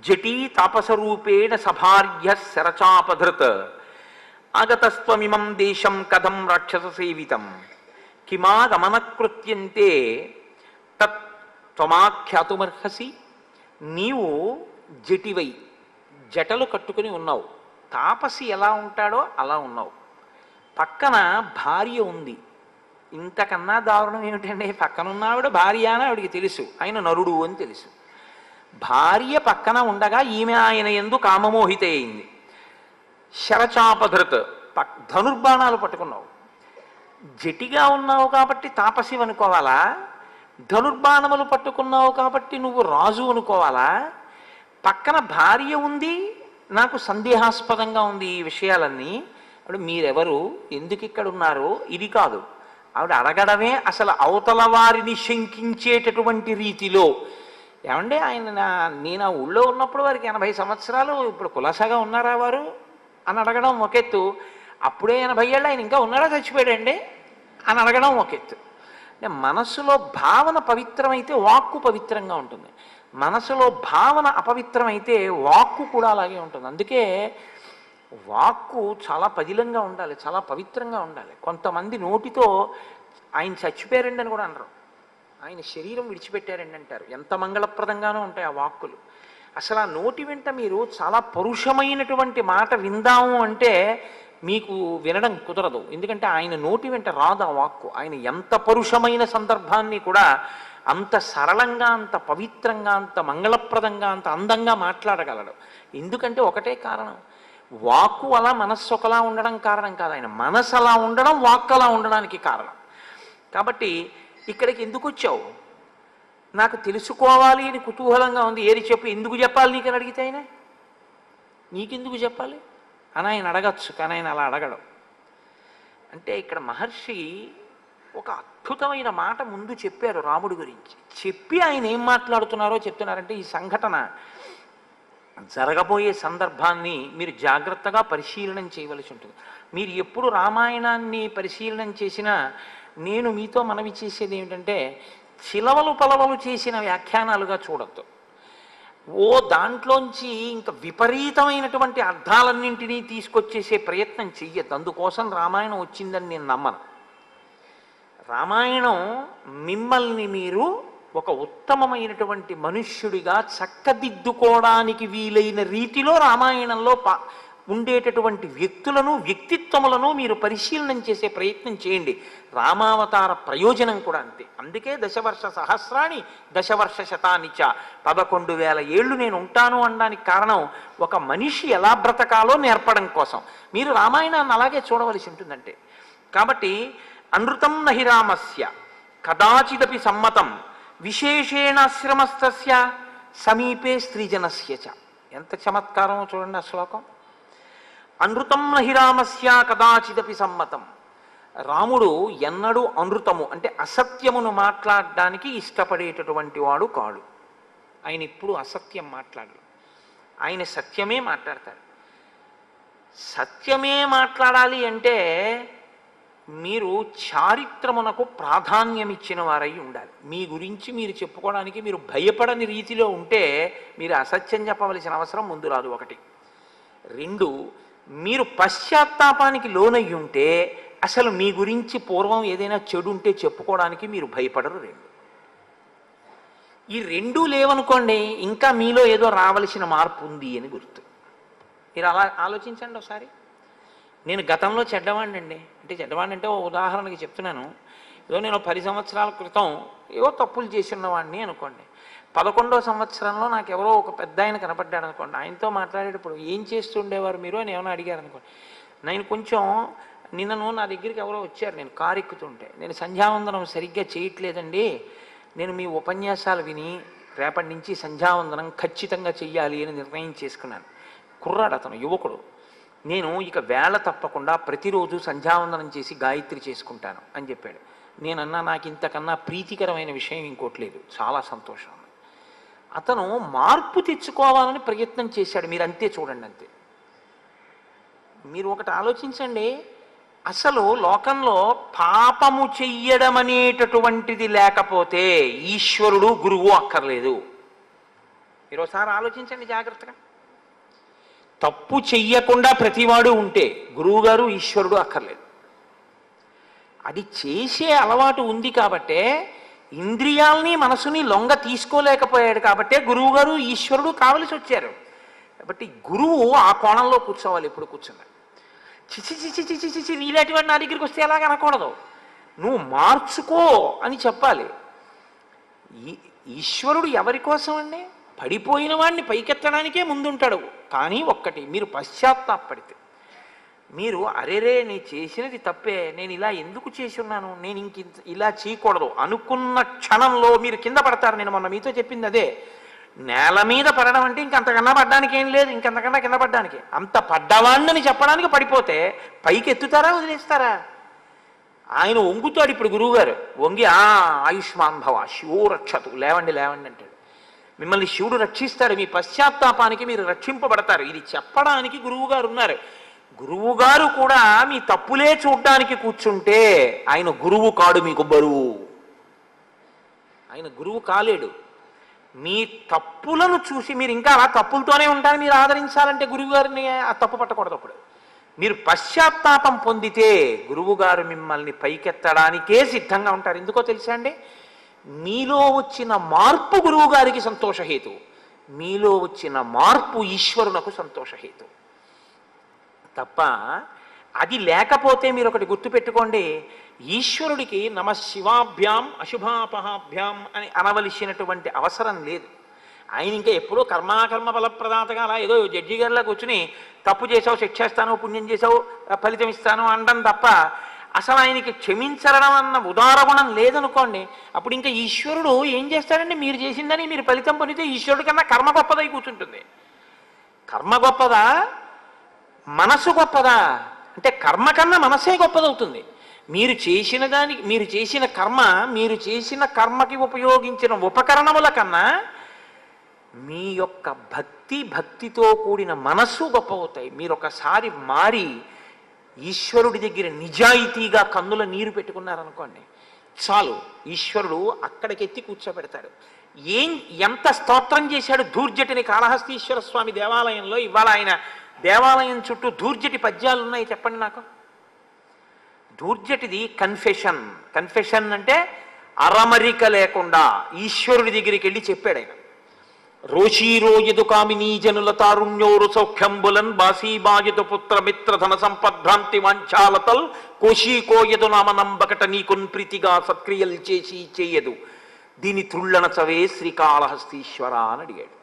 [SPEAKER 1] జటీ తాపసరూపేణ సభార్య శరచాపధృత్ ఆగతస్త్వమిమం దేశం కథం రాక్షస సేవితం కిమాగమనకృత్యంతే తత్ త్వమాఖ్యాతుమర్హసి. నీవు జటివై జటలు కట్టుకుని ఉన్నావు, తాపసి ఎలా ఉంటాడో అలా ఉన్నావు, పక్కన భార్య ఉంది. ఇంతకన్నా దారుణం ఏమిటండి, పక్కనున్న ఆవిడ భార్య అని ఆవిడికి తెలుసు, ఆయన నరుడు అని తెలుసు. భార్య పక్కన ఉండగా ఈమె ఆయన యందు కామమోహిత అయింది. శరచాపధృత్ ధనుర్బాణాలు పట్టుకున్నావు. జటిగా ఉన్నావు కాబట్టి తాపసి అనుకోవాలా, ధనుర్బాణములు పట్టుకున్నావు కాబట్టి నువ్వు రాజు అనుకోవాలా? పక్కన భార్య ఉంది, నాకు సందేహాస్పదంగా ఉంది ఈ విషయాలన్నీ. అప్పుడు మీరెవరు, ఎందుకు ఇక్కడ ఉన్నారో ఇది కాదు. ఆవిడ అడగడమే అసలు అవతల వారిని శంకించేటటువంటి రీతిలో. ఏమంటే ఆయన నేను ఆ ఊళ్ళో ఉన్నప్పుడు వారికి 80 సంవత్సరాలు, ఇప్పుడు కులాసాగా ఉన్నారా వారు అని అడగడం ఒక ఎత్తు. అప్పుడే 80 ఏళ్ళు, ఆయన ఇంకా ఉన్నారా చచ్చిపోయాడండి అని అడగడం ఒక ఎత్తు. మనస్సులో భావన పవిత్రమైతే వాక్కు పవిత్రంగా ఉంటుంది, మనసులో భావన అపవిత్రమైతే వాక్కు కూడా అలాగే ఉంటుంది. అందుకే వాక్కు చాలా పదిలంగా ఉండాలి, చాలా పవిత్రంగా ఉండాలి. కొంతమంది నోటితో ఆయన చచ్చిపోయారండి అని కూడా అనరు, ఆయన శరీరం విడిచిపెట్టారండి అంటారు. ఎంత మంగళప్రదంగానూ ఉంటాయి ఆ వాక్కులు. అసలు ఆ నోటి వెంట మీరు చాలా పరుషమైనటువంటి మాట విందాము అంటే మీకు వినడం కుదరదు. ఎందుకంటే ఆయన నోటి వెంట రాదు ఆ వాక్కు. ఆయన ఎంత పరుషమైన సందర్భాన్ని కూడా అంత సరళంగా, అంత పవిత్రంగా, అంత మంగళప్రదంగా, అంత అందంగా మాట్లాడగలడు. ఎందుకంటే ఒకటే కారణం, వాక్కు అలా మనస్సు ఒకలా ఉండడం కారణం కాదు, ఆయన మనసు అలా ఉండడం వాక్కు అలా ఉండడానికి కారణం. కాబట్టి ఇక్కడికి ఎందుకు వచ్చావు, నాకు తెలుసుకోవాలి అని కుతూహలంగా ఉంది, ఏది చెప్పు, ఎందుకు చెప్పాలి నీకని అడిగితే ఆయన నీకెందుకు చెప్పాలి అని ఆయన అడగచ్చు, కానీ ఆయన అలా అడగడం. అంటే ఇక్కడ మహర్షి ఒక అద్భుతమైన మాట ముందు చెప్పారు రాముడి గురించి. చెప్పి ఆయన ఏం మాట్లాడుతున్నారో చెప్తున్నారంటే, ఈ సంఘటన జరగబోయే సందర్భాన్ని మీరు జాగ్రత్తగా పరిశీలనం చేయవలసి ఉంటుంది. మీరు ఎప్పుడు రామాయణాన్ని పరిశీలనం చేసినా నేను మీతో మనవి చేసేది ఏమిటంటే, చిలవలు పలవలు చేసిన వ్యాఖ్యానాలుగా చూడొద్దు. ఓ దాంట్లోంచి ఇంకా విపరీతమైనటువంటి అర్థాలన్నింటినీ తీసుకొచ్చేసే ప్రయత్నం చెయ్యొద్దు. అందుకోసం రామాయణం వచ్చిందని నేను నమ్మను. రామాయణం మిమ్మల్ని మీరు ఒక ఉత్తమమైనటువంటి మనుష్యుడిగా చక్కదిద్దుకోవడానికి వీలైన రీతిలో రామాయణంలో ఉండేటటువంటి వ్యక్తులను, వ్యక్తిత్వములను మీరు పరిశీలనం చేసే ప్రయత్నం చేయండి. రామావతార ప్రయోజనం కూడా అంతే. అందుకే దశవర్ష సహస్రాణి దశవర్ష శతానిచ, 11,000 ఏళ్ళు నేను ఉంటాను అనడానికి కారణం ఒక మనిషి ఎలా బ్రతకాలో నేర్పడం కోసం. మీరు రామాయణాన్ని అలాగే చూడవలసి ఉంటుందంటే. కాబట్టి అనృతం నహి రామస్య కదాచిదపి సమ్మతం విశేషేణాశ్రమస్తస్య సమీపే స్త్రీజనస్య చ. ఎంత చమత్కారమో చూడండి ఆ శ్లోకం. అనృతం నహి రామస్య కదాచిదపి సమ్మతం. రాముడు ఎన్నడూ అనృతము అంటే అసత్యమును మాట్లాడడానికి ఇష్టపడేటటువంటి వాడు కాడు. ఆయన ఇప్పుడు అసత్యం మాట్లాడరు, ఆయన సత్యమే మాట్లాడతారు. సత్యమే మాట్లాడాలి అంటే మీరు చారిత్రమునకు ప్రాధాన్యం ఇచ్చిన వారై ఉండాలి. మీ గురించి మీరు చెప్పుకోవడానికి మీరు భయపడని రీతిలో ఉంటే మీరు అసత్యం చెప్పవలసిన అవసరం ముందు రాదు. ఒకటి రెండు, మీరు పశ్చాత్తాపానికి లోనయ్యి ఉంటే అసలు మీ గురించి పూర్వం ఏదైనా చెడు ఉంటే చెప్పుకోవడానికి మీరు భయపడరు. రెండు, ఈ రెండూ లేవనుకోండి ఇంకా మీలో ఏదో రావలసిన మార్పు ఉంది అని గుర్తు. మీరు అలా ఆలోచించండి ఒకసారి. నేను గతంలో చెడ్డవాడిని అండి, అంటే చెడ్డవాడిని అంటే ఓ ఉదాహరణకి చెప్తున్నాను. ఏదో నేను 10 సంవత్సరాల క్రితం ఏవో తప్పులు చేసి ఉన్నవాడిని అనుకోండి. 11వ సంవత్సరంలో నాకు ఎవరో ఒక పెద్ద ఆయన కనపడ్డాడు అనుకోండి. ఆయనతో మాట్లాడేటప్పుడు ఏం చేస్తుండేవారు మీరు అని ఏమైనా అడిగారు అనుకోండి. నేను కొంచెం నిన్నను నా దగ్గరికి ఎవరో వచ్చారు, నేను కారు ఎక్కుతుంటే, నేను సంధ్యావందనం సరిగ్గా చేయట్లేదండి, నేను మీ ఉపన్యాసాలు విని రేపటి నుంచి సంధ్యావందనం ఖచ్చితంగా చెయ్యాలి అని నిర్ణయం చేసుకున్నాను. కుర్రాడు అతను, యువకుడు. నేను ఇక వేళ తప్పకుండా ప్రతిరోజు సంధ్యావందనం చేసి గాయత్రి చేసుకుంటాను అని చెప్పాడు. నేనన్నా నాకు ఇంతకన్నా ప్రీతికరమైన విషయం ఇంకోటి లేదు, చాలా సంతోషం. అతను మార్పు తెచ్చుకోవాలని ప్రయత్నం చేశాడు. మీరు అంతే చూడండి, అంతే. మీరు ఒకటి ఆలోచించండి, అసలు లోకంలో పాపము చెయ్యడం అనేటటువంటిది లేకపోతే ఈశ్వరుడు గురువు అక్కర్లేదు. మీరు ఒకసారి ఆలోచించండి జాగ్రత్తగా. తప్పు చెయ్యకుండా ప్రతివాడు ఉంటే గురువుగారు ఈశ్వరుడు అక్కర్లేదు. అది చేసే అలవాటు ఉంది కాబట్టే ఇంద్రియాల్ని మనసుని లొంగ తీసుకోలేకపోయాడు కాబట్టే గురువుగారు ఈశ్వరుడు కావలసి వచ్చారు. కాబట్టి గురువు ఆ కోణంలో కూర్చోవాలి. ఎప్పుడు కూర్చున్నాడు చిచి చిచి చిచి చిచి నీలాంటి వాడు నా దగ్గరికి వస్తే ఎలాగ అనకూడదు, నువ్వు మార్చుకో అని చెప్పాలి. ఈశ్వరుడు ఎవరి కోసం అండి? పడిపోయిన వాడిని పైకెత్తడానికే ముందుంటాడు. కానీ ఒక్కటి, మీరు పశ్చాత్తాపడితే, మీరు అరేరే నేను చేసినది తప్పే, నేను ఇలా ఎందుకు చేసి ఉన్నాను, నేను ఇలా చేయకూడదు అనుకున్న క్షణంలో మీరు కింద పడతారు. నేను మొన్న మీతో చెప్పింది అదే. నేల మీద పడడం అంటే ఇంకంతకన్నా పడ్డానికి ఏం లేదు, ఇంకంతకన్నా కింద పడ్డానికి. అంత పడ్డవాణ్ణని చెప్పడానికి పడిపోతే పైకి ఎత్తుతారా వదిలేస్తారా? ఆయన వంగుతాడు. ఇప్పుడు గురువుగారు వంగి ఆయుష్మాన్ భవ శివో రక్షతు, లేవండి లేవండి అంటాడు. మిమ్మల్ని శివుడు రక్షిస్తాడు. మీ పశ్చాత్తాపానికి మీరు రక్షింపబడతారు. ఇది చెప్పడానికి గురువుగారు ఉన్నారు. గురువుగారు కూడా మీ తప్పులే చూడ్డానికి కూర్చుంటే ఆయన గురువు కాడు, మీకు బరువు. ఆయన గురువు కాలేడు. మీ తప్పులను చూసి మీరు ఇంకా అలా తప్పులతోనే ఉంటారు, మీరు ఆదరించాలంటే గురువుగారిని ఆ తప్పు పట్టకూడదు. అప్పుడు మీరు పశ్చాత్తాపం పొందితే గురువుగారు మిమ్మల్ని పైకెత్తడానికే సిద్ధంగా ఉంటారు. ఎందుకో తెలుసా అండి? మీలో వచ్చిన మార్పు గురువుగారికి సంతోషహేతు, మీలో వచ్చిన మార్పు ఈశ్వరునకు సంతోషహేతు తప్ప అది లేకపోతే మీరు ఒకటి గుర్తుపెట్టుకోండి, ఈశ్వరుడికి నమ శివాభ్యాం అశుభాపహాభ్యాం అని అనవలసినటువంటి అవసరం లేదు. ఆయన ఇంకా ఎప్పుడూ కర్మాకర్మ ఫలప్రదాతగా అలా ఏదో జడ్జి గారిలా కూర్చుని తప్పు చేసావు శిక్షేస్తాను, పుణ్యం చేసావు ఫలితం ఇస్తాను అనడం తప్ప అసలు ఆయనకి క్షమించడం అన్న ఉదారగుణం లేదనుకోండి. అప్పుడు ఇంకా ఈశ్వరుడు ఏం చేస్తాడండి? మీరు చేసిందని మీరు ఫలితం పొందితే ఈశ్వరుడి కన్నా కర్మ గొప్పదై కూర్చుంటుంది. కర్మ గొప్పదా, మనసు గొప్పదా అంటే కర్మ కన్నా మనసే గొప్పదవుతుంది. మీరు చేసిన దానికి, మీరు చేసిన కర్మ, మీరు చేసిన కర్మకి ఉపయోగించిన ఉపకరణముల కన్నా మీ యొక్క భక్తితో కూడిన మనస్సు గొప్ప అవుతాయి. మీరు ఒకసారి మారి ఈశ్వరుడి దగ్గర నిజాయితీగా కన్నుల నీరు పెట్టుకున్నారనుకోండి, చాలు, ఈశ్వరుడు అక్కడికెత్తి కూర్చోబెడతాడు. ఎంత స్తోత్రం చేశాడు ధూర్జటిని కాళహస్తీశ్వర స్వామి దేవాలయంలో. ఇవాళ ఆయన దేవాలయం చుట్టూ ధూర్జటి పద్యాలు ఉన్నాయి, చెప్పండి నాకు. ధూర్జటిది కన్ఫెషన్ అంటే అరమరిక లేకుండా ఈశ్వరుడి దగ్గరికి వెళ్ళి చెప్పాడు ఆయన. రోషీరోయదు కామినీ జనుల తారుణ్యోరు సౌఖ్యంబులన్ బాసీబాయదు పుత్ర మిత్ర ధన సంపద్భ్రాంతి వాంఛాలతల్ కోశీకోయదు నామనంబకట నీకున్ ప్రీతిగా సత్క్రియలు చేసి చేయదు దీని త్రుళ్ళన చవే శ్రీకాళహస్తీశ్వర అని అడిగాడు.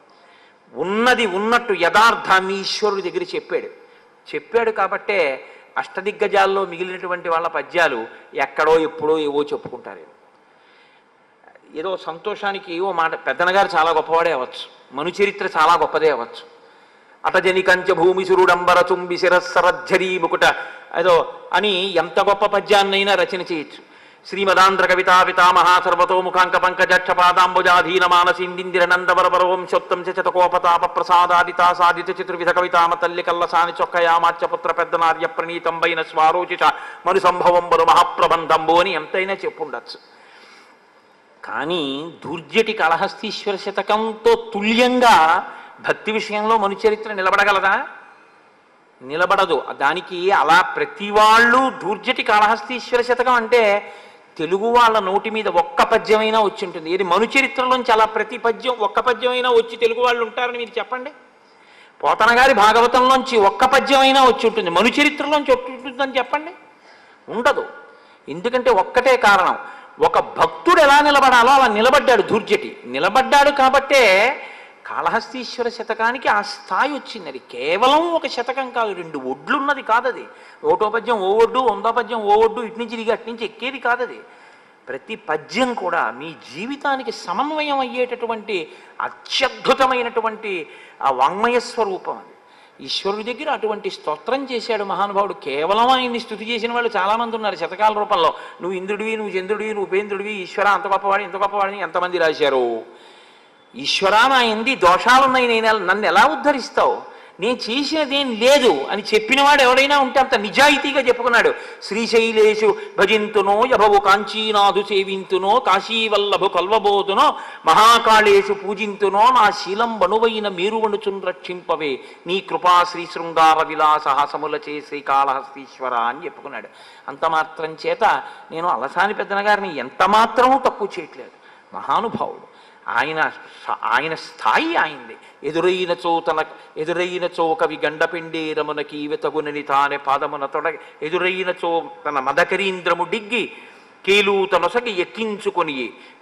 [SPEAKER 1] ఉన్నది ఉన్నట్టు యథార్థాన్ని ఈశ్వరుడి దగ్గర చెప్పాడు కాబట్టే అష్టదిగ్గజాల్లో మిగిలినటువంటి వాళ్ళ పద్యాలు ఎక్కడో ఎప్పుడో ఏవో చెప్పుకుంటారు. ఏదో సంతోషానికి ఏవో మాట, పెద్దనగారు చాలా గొప్పవాడే అవ్వచ్చు, మనుచరిత్ర చాలా గొప్పదే అవ్వచ్చు. అటజని కంచ భూమి సురుడంబర తుంబి శిరస్సరజ్జరీ ముకుట ఏదో అని ఎంత గొప్ప పద్యాన్నైనా రచన చేయొచ్చు. శ్రీమదాంధ్ర కవితా పితామహా సర్వతోముఖాంక పంకజక్ష పాదాంబుజాధీన మానసిందిందిర నందవరవర వంశోత్తం చతకోపతాప ప్రసాదాదితా సాధిత చతుర్విధ కవితామ తల్లి కల్లసాని చొక్కయామాచ్యపుత్ర పెద్దనార్య ప్రణీతంబైన స్వారోచిత మను సంభవంబరు మహాప్రబంధంబు అని ఎంతైనా చెప్పుండొచ్చు. కానీ దుర్జటి కాళహస్తీశ్వర శతకంతో తుల్యంగా భక్తి విషయంలో మనుచరిత్ర నిలబడగలదా? నిలబడదు. దానికి అలా ప్రతి వాళ్ళు దూర్జటి కాళహస్తీశ్వర శతకం అంటే తెలుగు వాళ్ళ నోటి మీద ఒక్క పద్యమైనా వచ్చి ఉంటుంది. ఇది మను చరిత్రలోంచి అలా ప్రతి పద్యం ఒక్క పద్యమైనా వచ్చి తెలుగు వాళ్ళు ఉంటారని మీరు చెప్పండి. పోతన గారి భాగవతంలోంచి ఒక్క పద్యమైనా వచ్చి ఉంటుంది, మను చరిత్రలోంచి వచ్చి ఉంటుందని చెప్పండి. ఉండదు. ఎందుకంటే ఒక్కటే కారణం, ఒక భక్తుడు ఎలా నిలబడాలో అలా నిలబడ్డాడు దూర్జటి. నిలబడ్డాడు కాబట్టే కాళహస్తీశ్వర శతకానికి ఆ స్థాయి వచ్చింది. అది కేవలం ఒక శతకం కాదు, 2 ఒడ్లున్నది కాదది. ఒకటో పద్యం ఓ ఒడ్డు, 100వ పద్యం ఓ ఒడ్డు, ఇటు నుంచి దిగి అటు నుంచి ఎక్కేది కాదది. ప్రతి పద్యం కూడా మీ జీవితానికి సమన్వయం అయ్యేటటువంటి అత్యద్భుతమైనటువంటి ఆ వాంగ్మయ స్వరూపం అది. ఈశ్వరుడి దగ్గర అటువంటి స్తోత్రం చేశాడు మహానుభావుడు. కేవలం ఆయన్ని స్తుతి చేసిన వాళ్ళు చాలామంది ఉన్నారు శతకాల రూపంలో. నువ్వు ఇంద్రుడివి, నువ్వు చంద్రుడివి, నువ్వు ఉపేంద్రుడివి, ఈశ్వర అంత గొప్పవాడి, ఇంత గొప్పవాడిని ఎంతమంది రాశారు. ఈశ్వరా నా ఎంది దోషాలున్నాయి, నన్ను ఎలా ఉద్ధరిస్తావు, నేను చేసినదేం లేదు అని చెప్పినవాడు ఎవడైనా ఉంటే అంత నిజాయితీగా చెప్పుకున్నాడు. శ్రీశైలేషు భజింతునో యభవు కాంచీనాథు సేవింతునో కాశీవల్లభు కల్వబోతునో మహాకాళేషు పూజింతునో నా శీలం బణువైన మీరువణుచున్ రక్షింపవే నీ కృపా శ్రీ శృంగార విలాసహాసములచే శ్రీకాళహస్తీశ్వర అని చెప్పుకున్నాడు. అంత మాత్రం చేత నేను అలసాని పెద్దన గారిని ఎంత మాత్రమూ తక్కువ చేయట్లేదు. మహానుభావుడు. ఆయన స్థాయి ఆయనది. ఎదురైన చోకవి గండపిండేరమునకి వెతగునని తానే పాదమున తొడగ ఎదురైన చో తన మదకరీంద్రము డిగ్గి కేలూత నొసగి ఎక్కించుకొని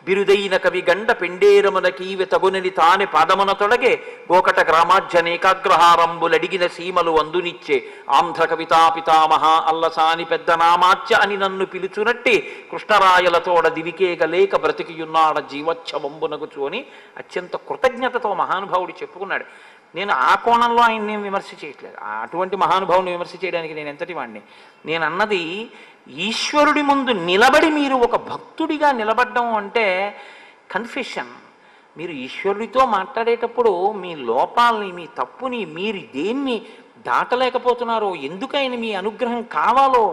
[SPEAKER 1] బిరుదైన కవి గండ పెండేరమునకి వెతగునని తానే పాదమున తొడగే గోకట గ్రామాజ్యనేకాగ్రహారంబులడిగిన సీమలు అందునిచ్చే ఆంధ్ర కవితా పితామహ అల్లసాని పెద్ద నామాచ్య అని నన్ను పిలుచునట్టి కృష్ణరాయలతోడ దివికేగలేక బ్రతికియున్నాడ జీవచ్ఛవంబునగుచు అని అత్యంత కృతజ్ఞతతో మహానుభావుడు చెప్పుకున్నాడు. నేను ఆ కోణంలో ఆయన్ని విమర్శ చేయట్లేదు. అటువంటి మహానుభావుని విమర్శ చేయడానికి నేను ఎంతటి వాడిని. నేను అన్నది ఈశ్వరుడి ముందు నిలబడి మీరు ఒక భక్తుడిగా నిలబడ్డం అంటే కన్ఫెషన్. మీరు ఈశ్వరుడితో మాట్లాడేటప్పుడు మీ లోపాలని, మీ తప్పుని, మీరు దేన్ని దాటలేకపోతున్నారో, ఎందుకైనా మీ అనుగ్రహం కావాలో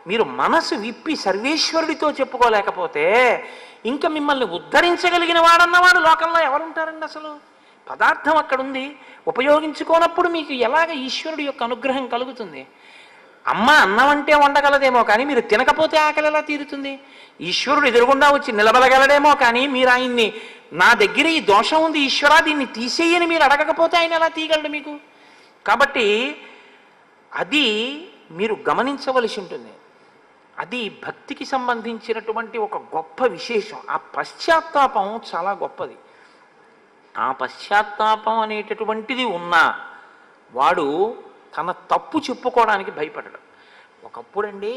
[SPEAKER 1] మీరు మనసు విప్పి సర్వేశ్వరుడితో చెప్పుకోలేకపోతే ఇంకా మిమ్మల్ని ఉద్ధరించగలిగిన వాడన్నవాడు లోకంలో ఎవరుంటారండి అసలు? పదార్థం అక్కడుంది, ఉపయోగించుకోనప్పుడు మీకు ఎలాగ ఈశ్వరుడి యొక్క అనుగ్రహం కలుగుతుంది? అమ్మ అన్నం అంటే వండగలదేమో కానీ మీరు తినకపోతే ఆకలి ఎలా తీరుతుంది? ఈశ్వరుడు ఎదురుగుండా వచ్చి నిలబడగలడేమో కానీ మీరు ఆయన్ని నా దగ్గర ఈ దోషం ఉంది ఈశ్వరా దీన్ని తీసేయని మీరు అడగకపోతే ఆయన ఎలా తీయగలడు మీకు? కాబట్టి అది మీరు గమనించవలసి ఉంటుంది. అది భక్తికి సంబంధించినటువంటి ఒక గొప్ప విశేషం. ఆ పశ్చాత్తాపం చాలా గొప్పది. ఆ పశ్చాత్తాపం అనేటటువంటిది ఉన్నా వాడు తన తప్పు చెప్పుకోవడానికి భయపడడు. ఒకప్పుడండి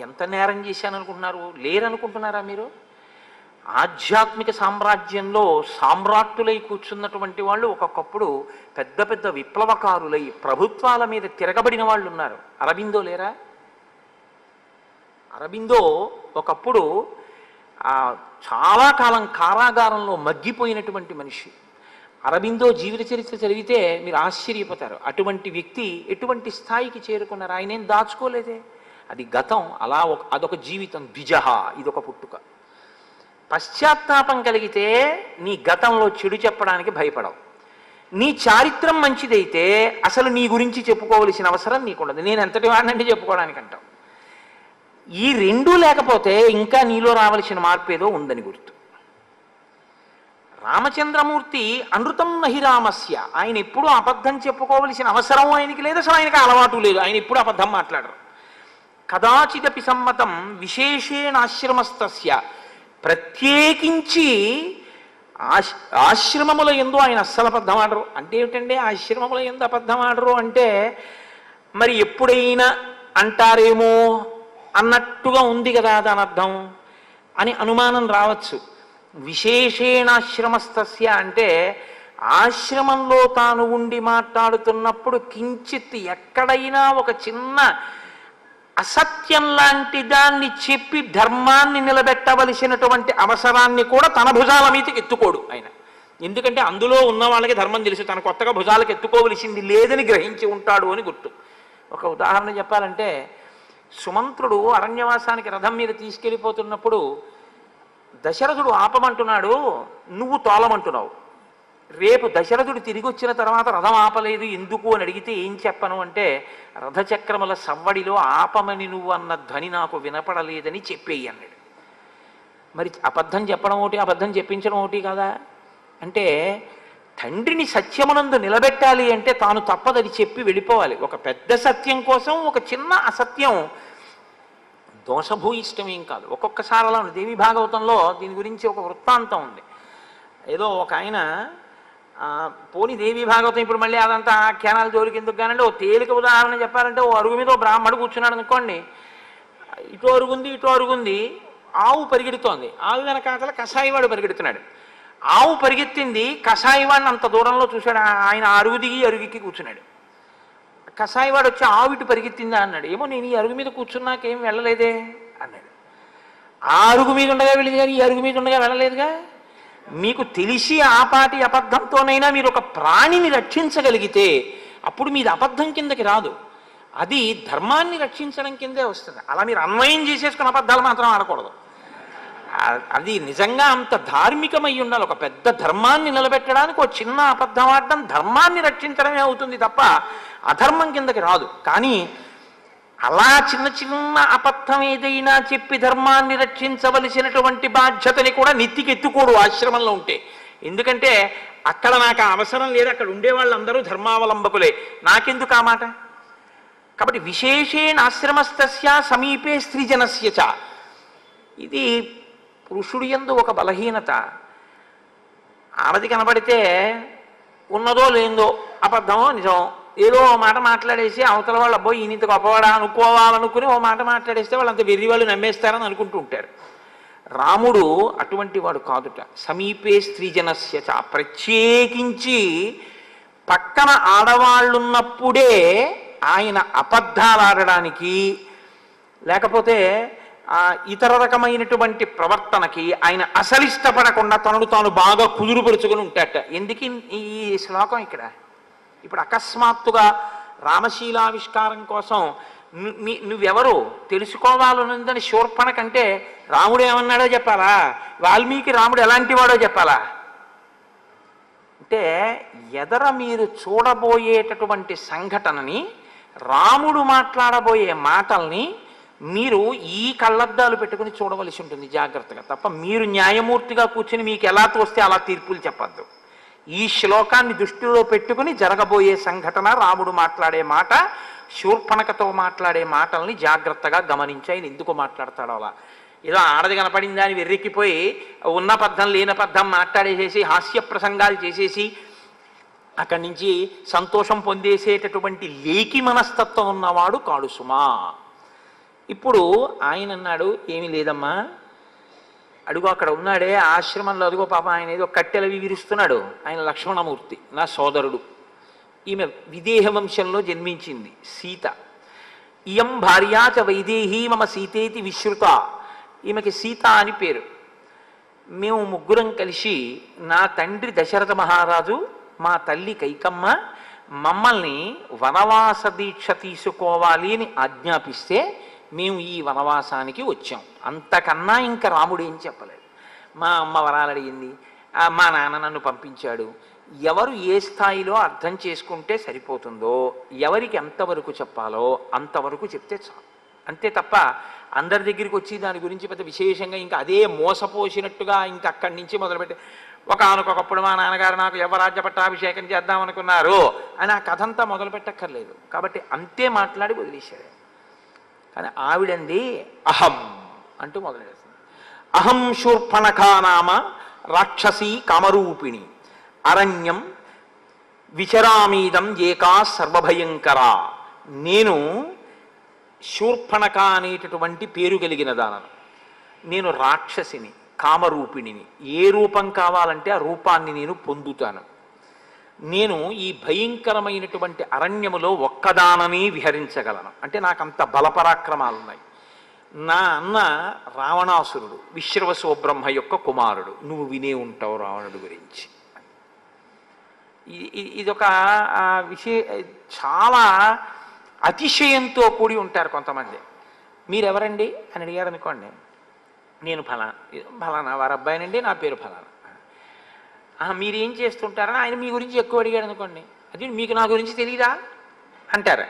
[SPEAKER 1] ఎంత నేరం చేశాననుకుంటున్నారు? లేరనుకుంటున్నారా మీరు? ఆధ్యాత్మిక సామ్రాజ్యంలో సామ్రాట్టులై కూర్చున్నటువంటి వాళ్ళు ఒక్కొక్కప్పుడు పెద్ద పెద్ద విప్లవకారులై ప్రభుత్వాల మీద తిరగబడిన వాళ్ళు ఉన్నారు. అరబిందో లేరా? అరబిందో ఒకప్పుడు చాలా కాలం కారాగారంలో మగ్గిపోయినటువంటి మనిషి. అరబిందో జీవిత చరిత్ర చదివితే మీరు ఆశ్చర్యపోతారు. అటువంటి వ్యక్తి ఎటువంటి స్థాయికి చేరుకున్నారు? ఆయన ఏం దాచుకోలేదే. అది గతం, అలా అదొక జీవితం. ద్విజహ, ఇదొక పుట్టుక. పశ్చాత్తాపం కలిగితే నీ గతంలో చెడు చెప్పడానికి భయపడవు. నీ చారిత్రం మంచిదైతే అసలు నీ గురించి చెప్పుకోవలసిన అవసరం నీకుండదు. నేను ఎంతటి వాడినంటే చెప్పుకోవడానికి అంటావు. ఈ రెండూ లేకపోతే ఇంకా నీలో రావలసిన మార్పు ఏదో ఉందని గుర్తు. రామచంద్రమూర్తి అనృతం నహి రామస్య. ఆయన ఎప్పుడూ అబద్ధం చెప్పుకోవలసిన అవసరం ఆయనకి లేదు, అసలు ఆయనకి అలవాటు లేదు. ఆయన ఎప్పుడు అబద్ధం మాట్లాడరు. కదాచిదపి సమ్మతం విశేషేణ ఆశ్రమస్తస్య. ప్రత్యేకించి ఆశ్రమముల యందు ఆయన అస్సలు అబద్ధం ఆడరు. అంటే ఏమిటండి ఆశ్రమముల యందు అబద్ధం ఆడరు అంటే? మరి ఎప్పుడైనా అంటారేమో అన్నట్టుగా ఉంది కదా దాని అర్థం అని అనుమానం రావచ్చు. విశేషేణాశ్రమస్తస్య అంటే ఆశ్రమంలో తాను ఉండి మాట్లాడుతున్నప్పుడు కించిత్ ఎక్కడైనా ఒక చిన్న అసత్యం లాంటి దాన్ని చెప్పి ధర్మాన్ని నిలబెట్టవలసినటువంటి అవసరాన్ని కూడా తన భుజాల మీదకి ఎత్తుకోడు ఆయన. ఎందుకంటే అందులో ఉన్న వాళ్ళకి ధర్మం తెలుసు, తన కొత్తగా భుజాలకు ఎత్తుకోవలసింది లేదని గ్రహించి ఉంటాడు అని గుర్తు. ఒక ఉదాహరణ చెప్పాలంటే, సుమంత్రుడు అరణ్యవాసానికి రథం మీద తీసుకెళ్ళిపోతున్నప్పుడు దశరథుడు ఆపమంటున్నాడు, నువ్వు తోలమంటున్నావు. రేపు దశరథుడు తిరిగి వచ్చిన తర్వాత రథం ఆపలేదు ఎందుకు అని అడిగితే ఏం చెప్పను అంటే, రథచక్రముల సవ్వడిలో ఆపమని నువ్వు అన్న ధ్వని నాకు వినపడలేదని చెప్పేయి అన్నాడు. మరి అబద్ధం చెప్పడం ఒకటి, అబద్ధం చెప్పించడం ఒకటి కదా. అంటే తండ్రిని సత్యమునందు నిలబెట్టాలి అంటే తాను తప్పదని చెప్పి వెళ్ళిపోవాలి. ఒక పెద్ద సత్యం కోసం ఒక చిన్న అసత్యం దోషభూయిష్టమేం కాదు. ఒక్కొక్కసారి అలా దేవి భాగవతంలో దీని గురించి ఒక వృత్తాంతం ఉంది. ఏదో ఒక ఆయన పోని దేవి భాగవతం ఇప్పుడు మళ్ళీ అదంతా ఆఖ్యానాల జోలికి ఎందుకు కానండి, ఓ తేలిక ఉదాహరణ చెప్పాలంటే, ఓ అరుగు మీద ఓ బ్రాహ్మడు కూర్చున్నాడు అనుకోండి, ఇటు అరుగుంది ఇటు అరుగుంది, ఆవు పరిగెడుతోంది, ఆవు వెనకాతల కషాయివాడు పరిగెడుతున్నాడు. ఆవు పరిగెత్తింది, కషాయివాడిని అంత దూరంలో చూశాడు. ఆయన అరుగు దిగి అరుగుకి కూర్చున్నాడు. కషాయివాడు వచ్చి ఆవు ఇటు పరిగెత్తిందా అన్నాడు. ఏమో నేను ఈ అరుగు మీద కూర్చున్నాకేం వెళ్ళలేదే అన్నాడు. ఆ అరుగు మీద ఉండగా వెళ్ళింది కానీ ఈ అరుగు మీద ఉండగా వెళ్ళలేదుగా. మీకు తెలిసి ఆపాటి అబద్ధంతోనైనా మీరు ఒక ప్రాణిని రక్షించగలిగితే అప్పుడు మీది అబద్ధం కిందకి రాదు, అది ధర్మాన్ని రక్షించడం కిందే వస్తుంది. అలా మీరు అన్వయం చేసేసుకున్న అబద్ధాలు మాత్రం ఆడకూడదు. అది నిజంగా అంత ధార్మికమై ఉండాలి. ఒక పెద్ద ధర్మాన్ని నిలబెట్టడానికి ఒక చిన్న అబద్ధం ఆడడం ధర్మాన్ని రక్షించడమే అవుతుంది తప్ప అధర్మం కిందకి రాదు. కానీ అలా చిన్న చిన్న అబద్ధం ఏదైనా చెప్పి ధర్మాన్ని రక్షించవలసినటువంటి బాధ్యతని కూడా నెత్తికెత్తుకోడు ఆశ్రమంలో ఉంటే. ఎందుకంటే అక్కడ నాకు అవసరం లేదు, అక్కడ ఉండే వాళ్ళందరూ ధర్మావలంబకులే, నాకెందుకు ఆ మాట. కాబట్టి విశేషేణ ఆశ్రమస్తస్య సమీపే స్త్రీజనస్య చ. ఇది పురుషుడి యందు ఒక బలహీనత. ఆడది కనబడితే ఉన్నదో లేదో, అబద్ధమో నిజమో, ఏదో ఓ మాట మాట్లాడేసి అవతల వాళ్ళు అబ్బోయి ఈయనంత గొప్పవాడా అనుకోవాలనుకుని ఓ మాట మాట్లాడేస్తే వాళ్ళంత వెర్రి వాళ్ళు నమ్మేస్తారని అనుకుంటూ ఉంటారు. రాముడు అటువంటి వాడు కాదుట. సమీపే స్త్రీజనస్య చ. ప్రత్యేకించి పక్కన ఆడవాళ్ళున్నప్పుడే ఆయన అబద్ధాలాడడానికి లేకపోతే ఇతర రకమైనటువంటి ప్రవర్తనకి ఆయన అసలు ఇష్టపడకుండా తనను తాను బాగా కుదురుపరుచుకుని ఉంటాట. ఎందుకు ఈ శ్లోకం ఇక్కడ? ఇప్పుడు అకస్మాత్తుగా రామశీలావిష్కారం కోసం నువ్వెవరు తెలుసుకోవాలనుందని శూర్పణ కంటే రాముడు ఏమన్నాడో చెప్పాలా, వాల్మీకి రాముడు ఎలాంటి వాడో చెప్పాలా? అంటే ఎదర మీరు చూడబోయేటటువంటి సంఘటనని, రాముడు మాట్లాడబోయే మాటల్ని మీరు ఈ కళ్ళద్దాలు పెట్టుకుని చూడవలసి ఉంటుంది జాగ్రత్తగా. తప్ప మీరు న్యాయమూర్తిగా కూర్చుని మీకు ఎలా తోస్తే అలా తీర్పులు చెప్పద్దు. ఈ శ్లోకాన్ని దృష్టిలో పెట్టుకుని జరగబోయే సంఘటన, రాముడు మాట్లాడే మాట, శూర్పణకతో మాట్లాడే మాటల్ని జాగ్రత్తగా గమనించి ఆయన ఎందుకు మాట్లాడతాడో అలా. ఏదో ఆడది కనపడిందా అని వెర్రెక్కిపోయి ఉన్న పద్ధం లేని పద్ధం మాట్లాడేసేసి హాస్య ప్రసంగాలు చేసేసి అక్కడి నుంచి సంతోషం పొందేసేటటువంటి లేకి మనస్తత్వం ఉన్నవాడు కాడు సుమా. ఇప్పుడు ఆయన అన్నాడు, ఏమీ లేదమ్మా, అడుగు అక్కడ ఉన్నాడే ఆశ్రమంలో, అదిగో పాప ఆయన ఏదో కట్టెలవి విరుస్తున్నాడు, ఆయన లక్ష్మణమూర్తి, నా సోదరుడు. ఈమె విదేహ వంశంలో జన్మించింది సీత. ఇయం భార్యాచ వైదేహీ మమ సీతేతి విశ్రుత. ఈమెకి సీత అని పేరు. మేము ముగ్గురం కలిసి నా తండ్రి దశరథ మహారాజు, మా తల్లి కైకమ్మ మమ్మల్ని వనవాస దీక్ష తీసుకోవాలి అని ఆజ్ఞాపిస్తే మేము ఈ వనవాసానికి వచ్చాం. అంతకన్నా ఇంకా రాముడు ఏం చెప్పలేదు. మా అమ్మ వరాలు అడిగింది, మా నాన్న నన్ను పంపించాడు. ఎవరు ఏ స్థాయిలో అర్థం చేసుకుంటే సరిపోతుందో, ఎవరికి ఎంతవరకు చెప్పాలో అంతవరకు చెప్తే చాలు. అంతే తప్ప అందరి దగ్గరికి వచ్చి దాని గురించి పెద్ద విశేషంగా ఇంకా అదే మోసపోసినట్టుగా ఇంకా అక్కడి నుంచి మొదలుపెట్టి ఒకనకొకప్పుడు మా నాన్నగారు నాకు యవరాజ్య పట్టాభిషేకం చేద్దామనుకున్నారు అని ఆ కథంతా మొదలు పెట్టక్కర్లేదు. కాబట్టి అంతే మాట్లాడి వదిలేశాడు. కానీ ఆవిడంది అహం అంటూ మొదలెడుతుంది. అహం శూర్పణఖా నామ రాక్షసీ కామరూపిణి అరణ్యం విచరామీదం ఏకా సర్వభయంకర. నేను శూర్పణఖ అనేటటువంటి పేరు కలిగిన దానను. నేను రాక్షసిని, కామరూపిణిని. ఏ రూపం కావాలంటే ఆ రూపాన్ని నేను పొందుతాను. నేను ఈ భయంకరమైనటువంటి అరణ్యములో ఒక్కదానని విహరించగలను. అంటే నాకు అంత బలపరాక్రమాలు ఉన్నాయి. నా అన్న రావణాసురుడు, విశ్రవసోబ్రహ్మ యొక్క కుమారుడు. నువ్వు వినే ఉంటావు రావణుడు గురించి. ఇదొక చాలా అతిశయంతో కూడి ఉంటారు కొంతమంది. మీరెవరండి అని అడిగారు అనుకోండి, నేను ఫలానా వారి అబ్బాయినండి, నా పేరు ఫలానా. మీరేం చేస్తుంటారని ఆయన మీ గురించి ఎక్కువ అడిగాడు అనుకోండి, అది మీకు నా గురించి తెలీదా అంటారు.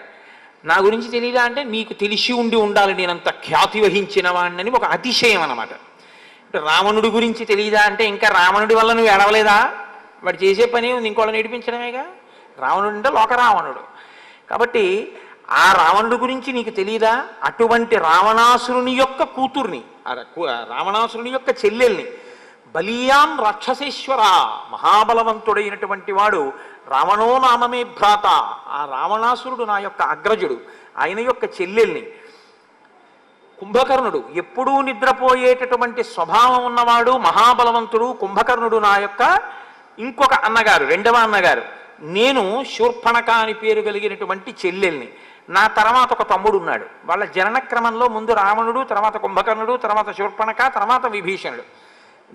[SPEAKER 1] నా గురించి తెలీదా అంటే మీకు తెలిసి ఉండి ఉండాలి నేనంత ఖ్యాతి వహించిన వాడిని ఒక అతిశయం అన్నమాట. అంటే రావణుడి గురించి తెలీదా అంటే ఇంకా రావణుడి వల్ల నువ్వు ఎడవలేదా, వాడు చేసే పని ఉంది ఇంకోళ్ళని నేర్పించడమేగా. రావణుడు అంటే లోకరావణుడు. కాబట్టి ఆ రావణుడి గురించి నీకు తెలీదా, అటువంటి రావణాసురుని యొక్క కూతుర్ని, రావణాసురుని యొక్క చెల్లెల్ని, బలీయాం రాక్షసేశ్వర, మహాబలవంతుడైనటువంటి వాడు రావణో నామమే భ్రాత, ఆ రావణాసురుడు నా యొక్క అగ్రజుడు, ఆయన యొక్క చెల్లెల్ని, కుంభకర్ణుడు ఎప్పుడూ నిద్రపోయేటటువంటి స్వభావం ఉన్నవాడు మహాబలవంతుడు కుంభకర్ణుడు నా యొక్క ఇంకొక అన్నగారు, రెండవ అన్నగారు. నేను శూర్పణఖ అని పేరు కలిగినటువంటి చెల్లెల్ని. నా తర్వాత ఒక తమ్ముడు ఉన్నాడు. వాళ్ళ జనన క్రమంలో ముందు రావణుడు, తర్వాత కుంభకర్ణుడు, తర్వాత శూర్పణఖ, తర్వాత విభీషణుడు.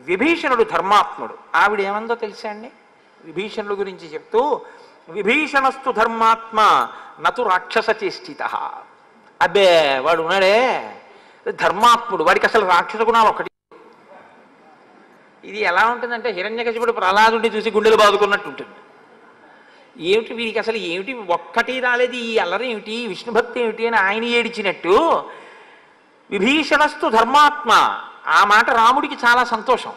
[SPEAKER 1] విభీషణుడు ధర్మాత్ముడు. ఆవిడ ఏమందో తెలుసా అండి విభీషణుడు గురించి చెప్తూ, విభీషణస్తు ధర్మాత్మ నతు రాక్షస చేష్టిత. అబ్బే వాడు ఉన్నాడే ధర్మాత్ముడు, వాడికి అసలు రాక్షస గుణాలు ఒకటి. ఇది ఎలా ఉంటుందంటే హిరణ్యకశిపుడు ప్రహ్లాదుడిని చూసి గుండెలు బాదుకున్నట్టు ఉంటుంది. ఏమిటి వీరికి అసలు ఏమిటి ఒక్కటి రాలేదు, ఈ అల్లరి ఏమిటి, విష్ణుభక్తి ఏమిటి అని ఆయన ఏడిచినట్టు విభీషణస్తు ధర్మాత్మ. ఆ మాట రాముడికి చాలా సంతోషం.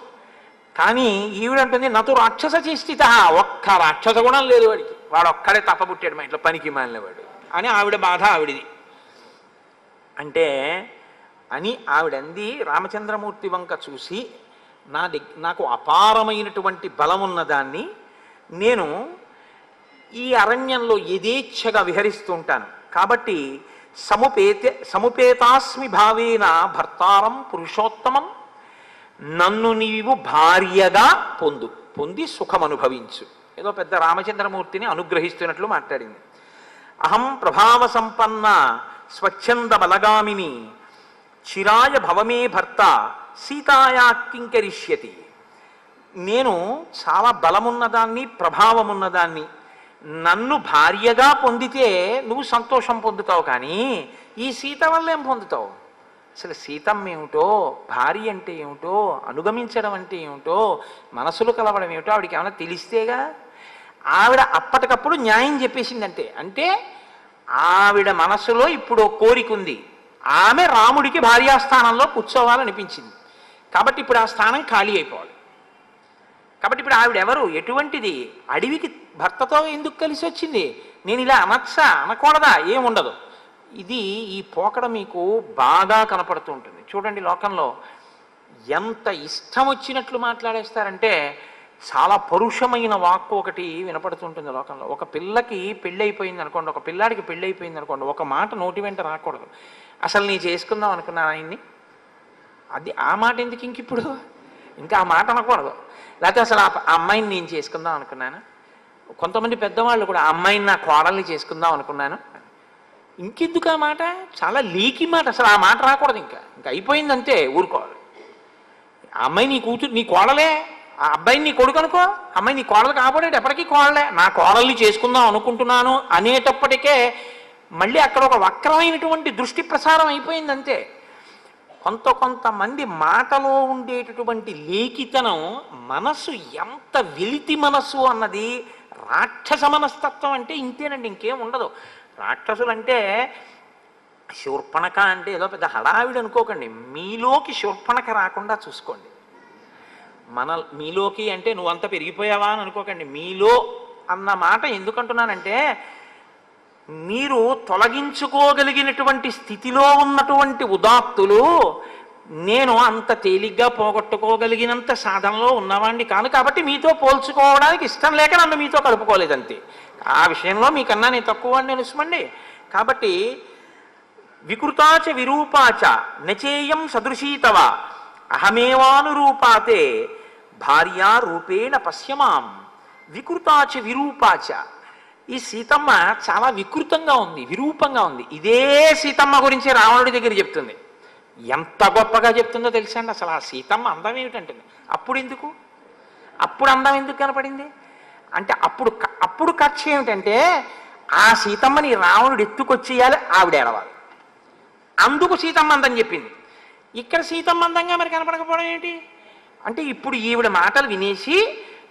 [SPEAKER 1] కానీ ఈవిడంటుంది నతు రాక్షస చేష్టిత, ఒక్క రాక్షస గుణం లేదు వాడికి, వాడు ఒక్కడే తప్పబుట్టాడు మా ఇంట్లో పనికి మాలినవాడు అని ఆవిడ బాధ ఆవిడిది. అంటే అని ఆవిడంది. రామచంద్రమూర్తి వంక చూసి నాకు అపారమైనటువంటి బలం ఉన్నదాన్ని, నేను ఈ అరణ్యంలో యథేచ్ఛగా విహరిస్తూ ఉంటాను కాబట్టి సముపేతాస్మి భావేన భర్తారం పురుషోత్తమం, నన్ను నీవు భార్యగా పొంది సుఖం అనుభవించు. ఏదో పెద్ద రామచంద్రమూర్తిని అనుగ్రహిస్తున్నట్లు మాట్లాడింది. అహం ప్రభావ సంపన్న స్వచ్ఛంద బలగామిని చిరాయ భవమే భర్త సీతాయా కింకరిష్యతి. నేను చాలా బలమున్నదాన్ని, ప్రభావమున్నదాన్ని, నన్ను భార్యగా పొందితే నువ్వు సంతోషం పొందుతావు, కానీ ఈ సీత వల్ల ఏం పొందుతావు? అసలు సీతమ్మ ఏమిటో, భార్య అంటే ఏమిటో, అనుగమించడం అంటే ఏమిటో, మనసులు కలవడం ఏమిటో ఆవిడికి ఏమైనా తెలిస్తేగా. ఆవిడ అప్పటికప్పుడు న్యాయం చెప్పేసిందంటే, అంటే ఆవిడ మనసులో ఇప్పుడు కోరిక ఉంది, ఆమె రాముడికి భార్యాస్థానంలో కూర్చోవాలనిపించింది కాబట్టి ఇప్పుడు ఆ స్థానం ఖాళీ అయిపోవాలి. కాబట్టి ఇప్పుడు ఆవిడెవరు, ఎటువంటిది, అడవికి భర్తతో ఎందుకు కలిసి వచ్చింది, నేను ఇలా అనొచ్చా అనకూడదా, ఏముండదు. ఇది ఈ పోకడ మీకు బాగా కనపడుతూ ఉంటుంది. చూడండి లోకంలో ఎంత ఇష్టం వచ్చినట్లు మాట్లాడేస్తారంటే, చాలా పరుషమైన వాక్కు ఒకటి వినపడుతుంటుంది లోకంలో. ఒక పిల్లకి పెళ్ళి అయిపోయింది అనుకోండి, ఒక పిల్లాడికి పెళ్ళి అయిపోయింది అనుకోండి, ఒక మాట నోటి వెంట రాకూడదు, అసలు నీ చేసుకుందాం అనుకున్నాను ఆయన్ని, అది ఆ మాట ఎందుకు ఇంక ఇప్పుడు ఇంకా ఆ మాట అనకూడదు. లేకపోతే అసలు ఆ అమ్మాయిని నేను చేసుకుందాం అనుకున్నాను. కొంతమంది పెద్దవాళ్ళు కూడా ఆ అమ్మాయిని నా కోడల్ని చేసుకుందాం అనుకున్నాను, ఇంకెందుకు ఆ మాట, చాలా లీకి మాట, అసలు ఆ మాట రాకూడదు. ఇంకా అయిపోయిందంతే, ఊరుకోవాలి. ఆ అమ్మాయి నీ కూతురు, నీ కోడలే, ఆ అబ్బాయిని నీ కొడుకు అనుకో, అమ్మాయి నీ కోడలు కాబోడేటి ఎప్పటికీ కోడలే, నా కోడల్ని చేసుకుందాం అనుకుంటున్నాను అనేటప్పటికే మళ్ళీ అక్కడ ఒక వక్రమైనటువంటి దృష్టి ప్రసారం అయిపోయిందంతే. కొంతమంది మాటలో ఉండేటటువంటి లేఖితనం, మనసు ఎంత వెలితి మనసు అన్నది, రాక్షస మనస్తత్వం అంటే ఇంతేనండి, ఇంకేం ఉండదు. రాక్షసులంటే శూర్పణఖ అంటే ఏదో పెద్ద హడావిడి అనుకోకండి, మీలోకి శూర్పణఖ రాకుండా చూసుకోండి. మీలోకి అంటే నువ్వంత పెరిగిపోయావా అని అనుకోకండి. మీలో అన్న మాట ఎందుకంటున్నానంటే, మీరు తొలగించుకోగలిగినటువంటి స్థితిలో ఉన్నటువంటి ఉదాత్తులు నేను అంత తేలిగ్గా పోగొట్టుకోగలిగినంత సాధనలో ఉన్నవాడిని కాను, కాబట్టి మీతో పోల్చుకోవడానికి ఇష్టం లేక నన్ను మీతో కలుపుకోలేదంతే. ఆ విషయంలో మీకన్నా నేను తక్కువ అని తెలుసుమండి. కాబట్టి వికృతాచ విరూపాచ నచేయం సదృశీతవ అహమేవానురూపాతే భార్యా రూపేణ పశ్యమాం. వికృతాచ విరూపాచ, ఈ సీతమ్మ చాలా వికృతంగా ఉంది, విరూపంగా ఉంది. ఇదే సీతమ్మ గురించి రావణుడి దగ్గర చెప్తుంది. ఎంత గొప్పగా చెప్తుందో తెలుసా అండి. అసలు ఆ సీతమ్మ అందం ఏమిటంటుంది, అప్పుడు అందం ఎందుకు కనపడింది అంటే, అప్పుడు కక్ష ఏమిటంటే, ఆ సీతమ్మని రావణుడు ఎత్తుకొచ్చేయాలి, ఆవిడ ఏడవాలి, అందుకు సీతమ్మ అందం చెప్పింది. ఇక్కడ సీతమ్మ అందంగా మరి కనపడకపోవడం ఏంటి అంటే, ఇప్పుడు ఈవిడ మాటలు వినేసి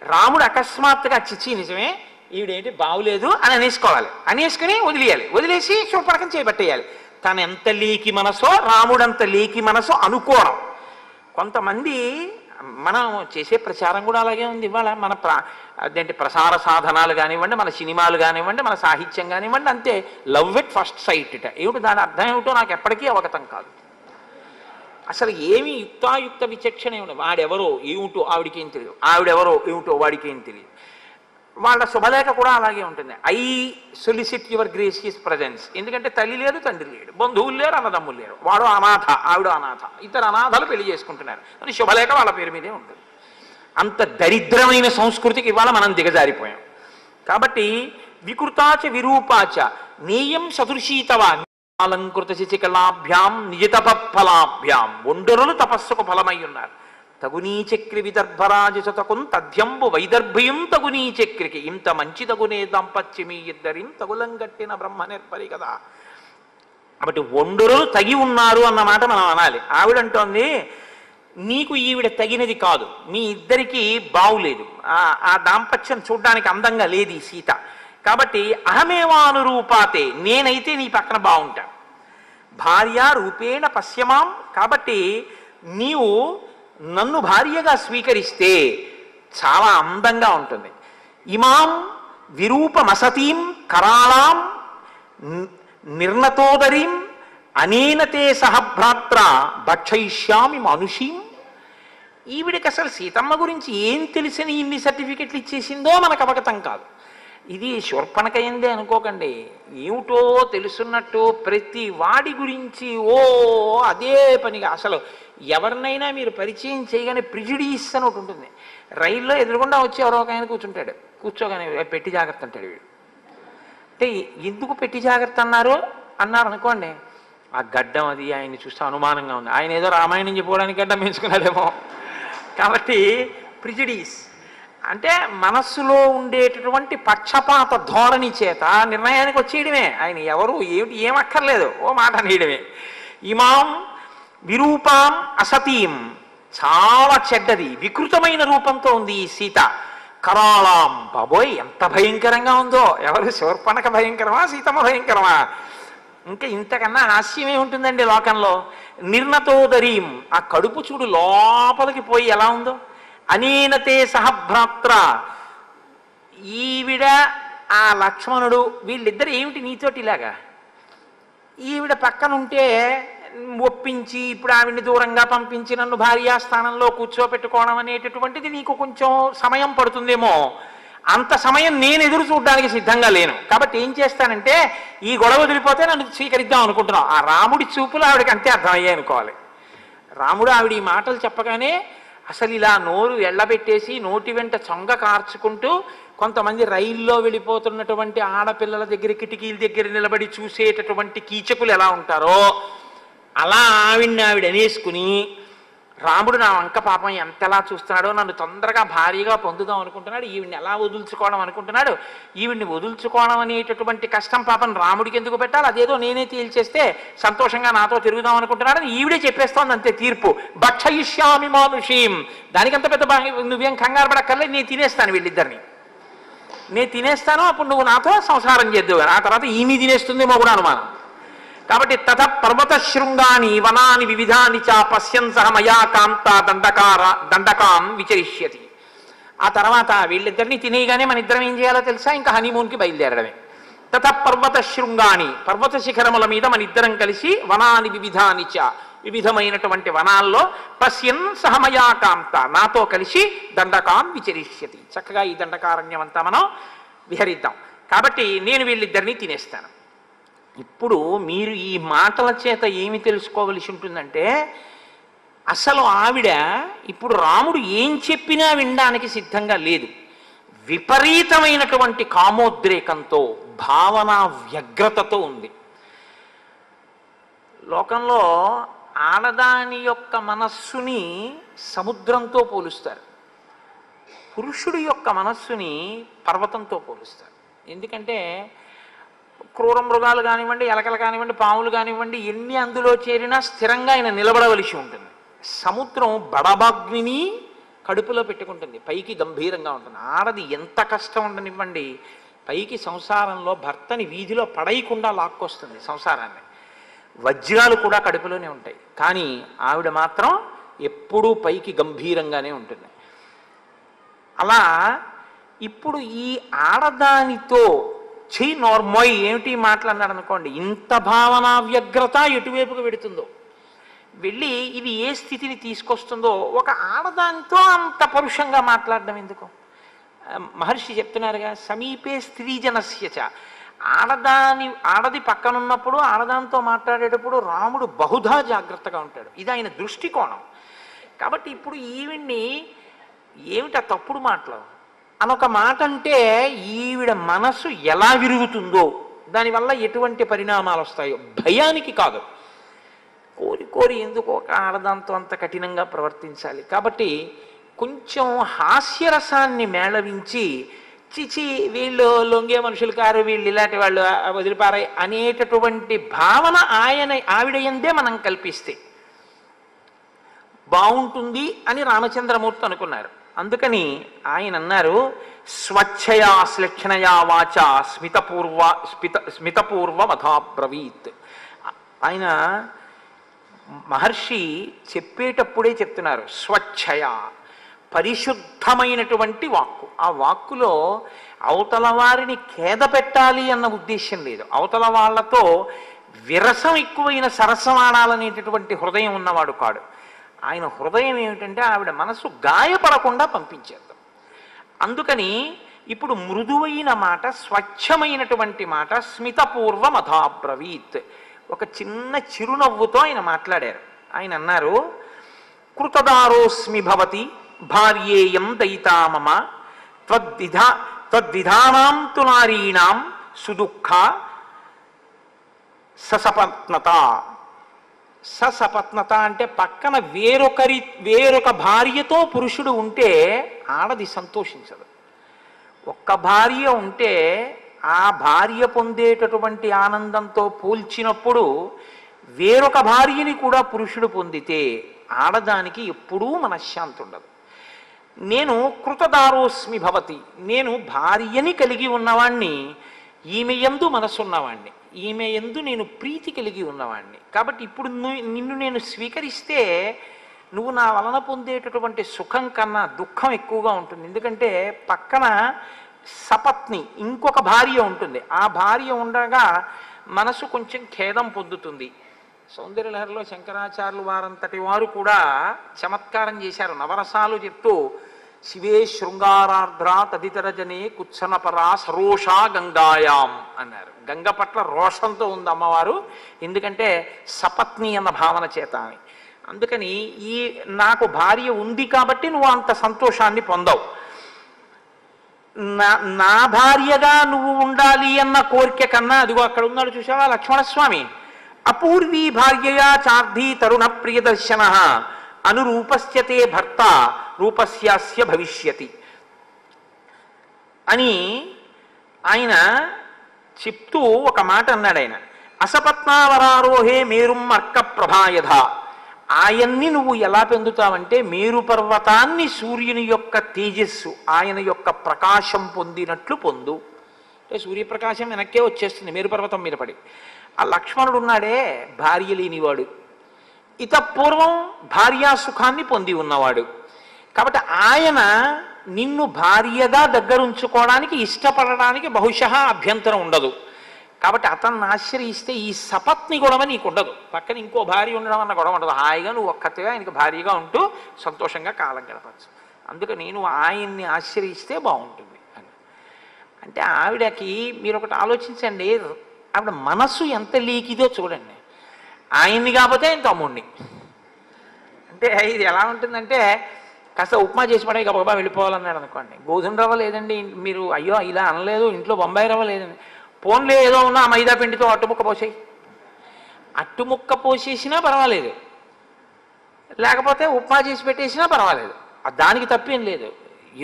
[SPEAKER 1] రాముడు అకస్మాత్తుగా చిచ్చి నిజమే ఈవిడేంటి బాగులేదు అని అనేసుకోవాలి, అనేసుకుని వదిలేయాలి, వదిలేసి శూర్పణఖం చేపట్టేయాలి. తను ఎంత లీకి మనసో రాముడంత లీకి మనసో అనుకోవడం. కొంతమంది మనం చేసే ప్రచారం కూడా అలాగే ఉంది ఇవాళ. మన అదేంటి ప్రసార సాధనాలు కానివ్వండి, మన సినిమాలు కానివ్వండి, మన సాహిత్యం కానివ్వండి, అంతే లవ్ ఎట్ ఫస్ట్ సైట్ ఇట. ఏమిటి దాని అర్థం ఏమిటో నాకు ఎప్పటికీ అవగతం కాదు. అసలు ఏమి యుక్తాయుక్త విచక్షణ ఏమిటి? వాడెవరో ఏమిటో ఆవిడికేం తెలియదు, ఆవిడెవరో ఏమిటో వాడికేం తెలియదు. వాళ్ళ శుభలేఖ కూడా అలాగే ఉంటుంది. I solicit your gracious presence. ఎందుకంటే తల్లి లేదు, తండ్రి లేడు, బంధువులు లేరు, అన్నదమ్ములు లేరు, వాడు అనాథ, ఆవిడ అనాథ, ఇద్దరు అనాథలు పెళ్లి చేసుకుంటున్నారు అని శుభలేఖ వాళ్ళ పేరు మీదే ఉంటుంది. అంత దరిద్రమైన సంస్కృతికి ఇవాళ మనం దిగజారిపోయాం. కాబట్టి వికృతాచ విరూపాచ నేయం సదృశీతవా అలంకృత శిశికళాభ్యాం నిజతప ఫలాభ్యాం. ఒండరులు తపస్సుకు ఫలమై ఉన్నారు. తగునీచక్రి విదర్భరాజసతకుం తథ్యంబు వైదర్భయం తగునీచక్రికి ఇంత మంచి తగునే దాంపత్యమీ ఇద్దరిం తగులంగట్టిన బ్రహ్మ నిర్పరి కదా. కాబట్టి ఒండరులు తగి ఉన్నారు అన్నమాట మనం అనాలి. ఆవిడంటోంది నీకు ఈవిడ తగినది కాదు, మీ ఇద్దరికీ బావులేదు, ఆ దాంపత్యం చూడ్డానికి అందంగా లేదు ఈ సీత. కాబట్టి అహమేవానురూపాతే, నేనైతే నీ పక్కన బాగుంటాను. భార్య రూపేణ పశ్యమాం, కాబట్టి నీవు నన్ను భార్యగా స్వీకరిస్తే చాలా అందంగా ఉంటుంది. ఇమాం విరూపమసతీం కరాళాం నిర్ణతోదరీం అనేనతే సహభ్రాత్ర భక్షయిష్యామి మనుషీం. ఈవిడికి అసలు సీతమ్మ గురించి ఏం తెలిసిన ఇన్ని సర్టిఫికెట్లు ఇచ్చేసిందో మనకు అవగతం కాదు. ఇది శూర్పణఖయందే అనుకోకండి. ఏమిటో తెలుసున్నట్టు ప్రతి వాడి గురించి అదే పనిగా అసలు ఎవరినైనా మీరు పరిచయం చేయగానే ప్రిజుడీస్ అని ఒకటి ఉంటుంది. రైల్లో ఎదురుగుండా వచ్చి ఎవరో ఒక ఆయన కూర్చుంటాడు, కూర్చోగానే పెట్టి జాగ్రత్త అంటాడు వీడు. అంటే ఎందుకు పెట్టి జాగ్రత్త అన్నారు అనుకోండి, ఆ గడ్డం అది ఆయన్ని చూస్తే అనుమానంగా ఉంది, ఆయన ఏదో రామాయణం చెప్పుకోవడానికి గడ్డం పెంచుకున్నాడేమో. కాబట్టి ప్రిజుడీస్ అంటే మనస్సులో ఉండేటటువంటి పక్షపాత ధోరణి చేత నిర్ణయానికి వచ్చేయడమే. ఆయన ఎవరు ఏమిటి ఏమక్కర్లేదు, ఓ మాట అనేయడమే. ఇమాం విరూపాం అసతీం, చాలా చెడ్డది వికృతమైన రూపంతో ఉంది ఈ సీత. కరాళాం, బాబోయ్ ఎంత భయంకరంగా ఉందో. ఎవరు శూర్పణఖ భయంకరమా, సీతమ్మ భయంకరమా? ఇంకా ఇంతకన్నా హాస్యమే ఉంటుందండి లోకంలో. నిర్ణతోదరీం, ఆ కడుపు చూడు లోపలికి పోయి ఎలా ఉందో. అనేనతే సహభ్రాత్ర, ఈవిడ ఆ లక్ష్మణుడు వీళ్ళిద్దరు ఏమిటి నీతోటి ఇలాగా? ఈవిడ పక్కనుంటే ఒప్పించి ఇప్పుడు ఆవిడ్ని దూరంగా పంపించి నన్ను భార్యాస్థానంలో కూర్చోపెట్టుకోవడం అనేటటువంటిది నీకు కొంచెం సమయం పడుతుందేమో. అంత సమయం నేను ఎదురు చూడడానికి సిద్ధంగా లేను. కాబట్టి ఏం చేస్తానంటే ఈ గొడవ వదిలిపోతే నన్ను స్వీకరిద్దాం అనుకుంటున్నాం. ఆ రాముడి చూపులు ఆవిడకి అంతే అర్థమయ్యాయి అనుకోవాలి. రాముడు ఆవిడ ఈ మాటలు చెప్పగానే అసలు ఇలా నోరు ఎళ్ళబెట్టేసి నోటి వెంట చొంగ కార్చుకుంటూ, కొంతమంది రైల్లో వెళ్ళిపోతున్నటువంటి ఆడపిల్లల దగ్గర కిటికీల దగ్గర నిలబడి చూసేటటువంటి కీచకులు ఎలా ఉంటారో అలా ఆవిడ అనేసుకుని, రాముడు నా వంక పాపం ఎంతలా చూస్తున్నాడో, నన్ను తొందరగా భారీగా పొందుదాం అనుకుంటున్నాడు, ఈవిడ్ని ఎలా వదులుచుకోవడం అనుకుంటున్నాడు, ఈవిడ్ని వదులుచుకోవడం అనేటటువంటి కష్టం పాపం రాముడికి ఎందుకు పెట్టాలి, అదేదో నేనే తేల్చేస్తే సంతోషంగా నాతో తిరుగుదాం అనుకుంటున్నాడు అని ఈవిడే చెప్పేస్తోంది అంతే తీర్పు. భక్షయిష్యామి మానుషీం, దానికంత పెద్ద నువ్వేం కంగారు పడక్కర్లేదు, నేను తినేస్తాను వీళ్ళిద్దరిని, నేను తినేస్తాను, అప్పుడు నువ్వు నాతో సంసారం చేద్దావు, ఆ తర్వాత ఈమె తినేస్తుందేమో కూడా అనుమానం. కాబట్టి తథ పర్వత శృంగాని వనాని వివిధాని చ పశ్యన్ సహ మయా కాంత దండకాన్ విచరిష్యతి. ఆ తర్వాత వీళ్ళిద్దరిని తినేయగానే మన ఇద్దరం ఏం చేయాలో తెలుసా? ఇంకా హనీమూన్కి బయలుదేరడమే. తథ పర్వత శృంగాని, పర్వత శిఖరముల మీద మన ఇద్దరం కలిసి వనాని వివిధాని చ, వివిధమైనటువంటి వనాల్లో పశ్యన్ సహ మయా కాంత, నాతో కలిసి దండకాన్ విచరిష్యతి, చక్కగా ఈ దండకారణ్యం అంతా మనం విహరిద్దాం. కాబట్టి నేను వీళ్ళిద్దరినీ తినేస్తాను. ఇప్పుడు మీరు ఈ మాటల చేత ఏమి తెలుసుకోవలసి ఉంటుందంటే, అసలు ఆవిడ ఇప్పుడు రాముడు ఏం చెప్పినా వినడానికి సిద్ధంగా లేదు. విపరీతమైనటువంటి కామోద్రేకంతో, భావన వ్యగ్రతతో ఉంది. లోకంలో ఆడదాని యొక్క మనస్సుని సముద్రంతో పోలుస్తారు, పురుషుడి యొక్క మనస్సుని పర్వతంతో పోలుస్తారు. ఎందుకంటే క్రూర మృగాలు కానివ్వండి, ఎలకలు కానివ్వండి, పాములు కానివ్వండి, ఎన్ని అందులో చేరినా స్థిరంగా ఆయన నిలబడవలసి ఉంటుంది. సముద్రం బడబాగ్నిని కడుపులో పెట్టుకుంటుంది, పైకి గంభీరంగా ఉంటుంది. ఆడది ఎంత కష్టం ఉండనివ్వండి, పైకి సంసారంలో భర్తని వీధిలో పడేయకుండా లాక్కొస్తుంది సంసారాన్ని. వజ్రాలు కూడా కడుపులోనే ఉంటాయి, కానీ ఆవిడ మాత్రం ఎప్పుడూ పైకి గంభీరంగానే ఉంటుంది. అలా ఇప్పుడు ఈ ఆడదానితో చెయ్యి నోర్మోయ్ ఏమిటి మాట్లాడినాడు అనుకోండి, ఇంత భావన వ్యగ్రత ఎటువైపుకు వెడుతుందో, వెళ్ళి ఇది ఏ స్థితిని తీసుకొస్తుందో. ఒక ఆడదానితో అంత పరుషంగా మాట్లాడడం ఎందుకు? మహర్షి చెప్తున్నారుగా, సమీపే స్త్రీజనస్యచ. ఆడది పక్కనున్నప్పుడు ఆడదానితో మాట్లాడేటప్పుడు రాముడు బహుధా జాగ్రత్తగా ఉంటాడు. ఇది ఆయన దృష్టికోణం. కాబట్టి ఇప్పుడు ఈవిడ్ని ఏమిటా తప్పుడు మాటలు అనొక మాట అంటే ఈవిడ మనసు ఎలా విరుగుతుందో, దానివల్ల ఎటువంటి పరిణామాలు వస్తాయో భయానికి కాదు. కోరి కోరి ఎందుకు ఒక ఆడదాంతో అంత కఠినంగా ప్రవర్తించాలి? కాబట్టి కొంచెం హాస్యరసాన్ని మేళవించి, చిచి వీళ్ళు లొంగే మనుషులు కారు, వీళ్ళు ఇలాంటి వాళ్ళు వదిలిపారాయి అనేటటువంటి భావన ఆవిడ ఎందే మనం కల్పిస్తే బాగుంటుంది అని రామచంద్రమూర్తి అనుకున్నారు. అందుకని ఆయన అన్నారు, స్వచ్ఛయా శ్లక్షణయా వాచ స్మితపూర్వమథాబ్రవీత్. ఆయన మహర్షి చెప్పేటప్పుడే చెప్తున్నారు, స్వచ్ఛయ, పరిశుద్ధమైనటువంటి వాక్కు. ఆ వాక్కులో అవతల వారిని ఖేద పెట్టాలి అన్న ఉద్దేశం లేదు. అవతల వాళ్లతో విరసం ఎక్కువైన సరసమాడాలనేటటువంటి హృదయం ఉన్నవాడు కాడు. ఆయన హృదయం ఏమిటంటే ఆవిడ మనసు గాయపడకుండా పంపించేద్దాం. అందుకని ఇప్పుడు మృదువైన మాట, స్వచ్ఛమైనటువంటి మాట, స్మితపూర్వమథాబ్రవీత్. ఒక చిన్న చిరునవ్వుతో ఆయన మాట్లాడారు. ఆయన అన్నారు, కృతదారోస్మి భవతి భార్యేయం దయితా మమ త్వద్విధానాం తు నారీణాం సుదుఃఖ ససపత్నత. ససపత్నత అంటే పక్కన వేరొక భార్యతో పురుషుడు ఉంటే ఆడది సంతోషించదు. ఒక్క భార్య ఉంటే ఆ భార్య పొందేటటువంటి ఆనందంతో పోల్చినప్పుడు వేరొక భార్యని కూడా పురుషుడు పొందితే ఆడదానికి ఎప్పుడూ మనశ్శాంతి ఉండదు. నేను కృతదారోస్మి భవతి, నేను భార్యని కలిగి ఉన్నవాణ్ణి, ఈమె యందు మనసున్నవాణ్ణి, ఈమె యందు నేను ప్రీతి కలిగి ఉన్నవాణ్ణి. కాబట్టి ఇప్పుడు నిన్ను నేను స్వీకరిస్తే నువ్వు నా వలన పొందేటటువంటి సుఖం కన్నా దుఃఖం ఎక్కువగా ఉంటుంది. ఎందుకంటే పక్కన సపత్ని ఇంకొక భార్య ఉంటుంది. ఆ భార్య ఉండగా మనసు కొంచెం ఖేదం పొందుతుంది. సౌందర్యలహరిలో శంకరాచార్యులు వారంతటి వారు కూడా చమత్కారం చేశారు. నవరసాలు చెప్తూ, శివే శృంగారార్ధ్ర తదితర జనే కుత్సనపరా సరోషా గంగాయాం అన్నారు. గంగ పట్ల రోషంతో ఉంది అమ్మవారు, ఎందుకంటే సపత్ని అన్న భావన చేత. అందుకని నాకు భార్య ఉంది కాబట్టి నువ్వు అంత సంతోషాన్ని పొందవు. నా భార్యగా నువ్వు ఉండాలి అన్న కోరిక కన్నా, అదిగో అక్కడ ఉన్నాడు చూసావా లక్ష్మణస్వామి, అపూర్వీ భార్యయా చార్ధీ తరుణ ప్రియదర్శన అనురూపస్యతే భర్త రూపస్యాస్య భవిష్యతి అని ఆయన చెప్తూ ఒక మాట అన్నాడు. ఆయన అసపత్నావరారోహే మేరుం అర్క ప్రభాయధ. ఆయన్ని నువ్వు ఎలా పొందుతావంటే మేరు పర్వతాన్ని సూర్యుని యొక్క తేజస్సు, ఆయన యొక్క ప్రకాశం పొందినట్లు పొందు. అంటే సూర్యప్రకాశం వెనక్కే వచ్చేస్తుంది మేరు పర్వతం మీద పడి. ఆ లక్ష్మణుడు ఉన్నాడే భార్య లేనివాడు, ఇతపూర్వం భార్యా సుఖాన్ని పొంది ఉన్నవాడు. కాబట్టి ఆయన నిన్ను భార్యగా దగ్గరుంచుకోవడానికి ఇష్టపడడానికి బహుశः అభ్యంతరం ఉండదు. కాబట్టి అతన్ని ఆశ్రయిస్తే ఈ సపత్ని గొడవ నీకు ఉండదు. పక్కన ఇంకో భార్య ఉండడం అన్న గొడవ ఉండదు. హాయిగా నువ్వు ఒక్కతిగా ఆయనకి భార్యగా ఉంటూ సంతోషంగా కాలం గడపచ్చు. అందుకని నేను ఆయన్ని ఆశ్రయిస్తే బాగుంటుంది అని. అంటే ఆవిడకి మీరు ఒకటి ఆలోచించండి, ఆవిడ మనసు ఎంత లీకిదో చూడండి. ఆయన్ని కాకపోతే ఆయన తమ్ముడిని. అంటే ఇది ఎలా ఉంటుందంటే, కాస్త ఉప్మా చేసి పడే గబగబా వెళ్ళిపోవాలన్నాడు అనుకోండి. గోధుమ రవ్వ లేదండి మీరు, అయ్యో ఇలా అనలేదు, ఇంట్లో బొంబాయి రవ్వ లేదండి, పోన్లే ఏదో ఉన్నా మైదా పిండితో అట్టుముక్క పోసేయి. అట్టుముక్క పోసేసినా పర్వాలేదు, లేకపోతే ఉప్మా చేసి పెట్టేసినా పర్వాలేదు, దానికి తప్పేం లేదు.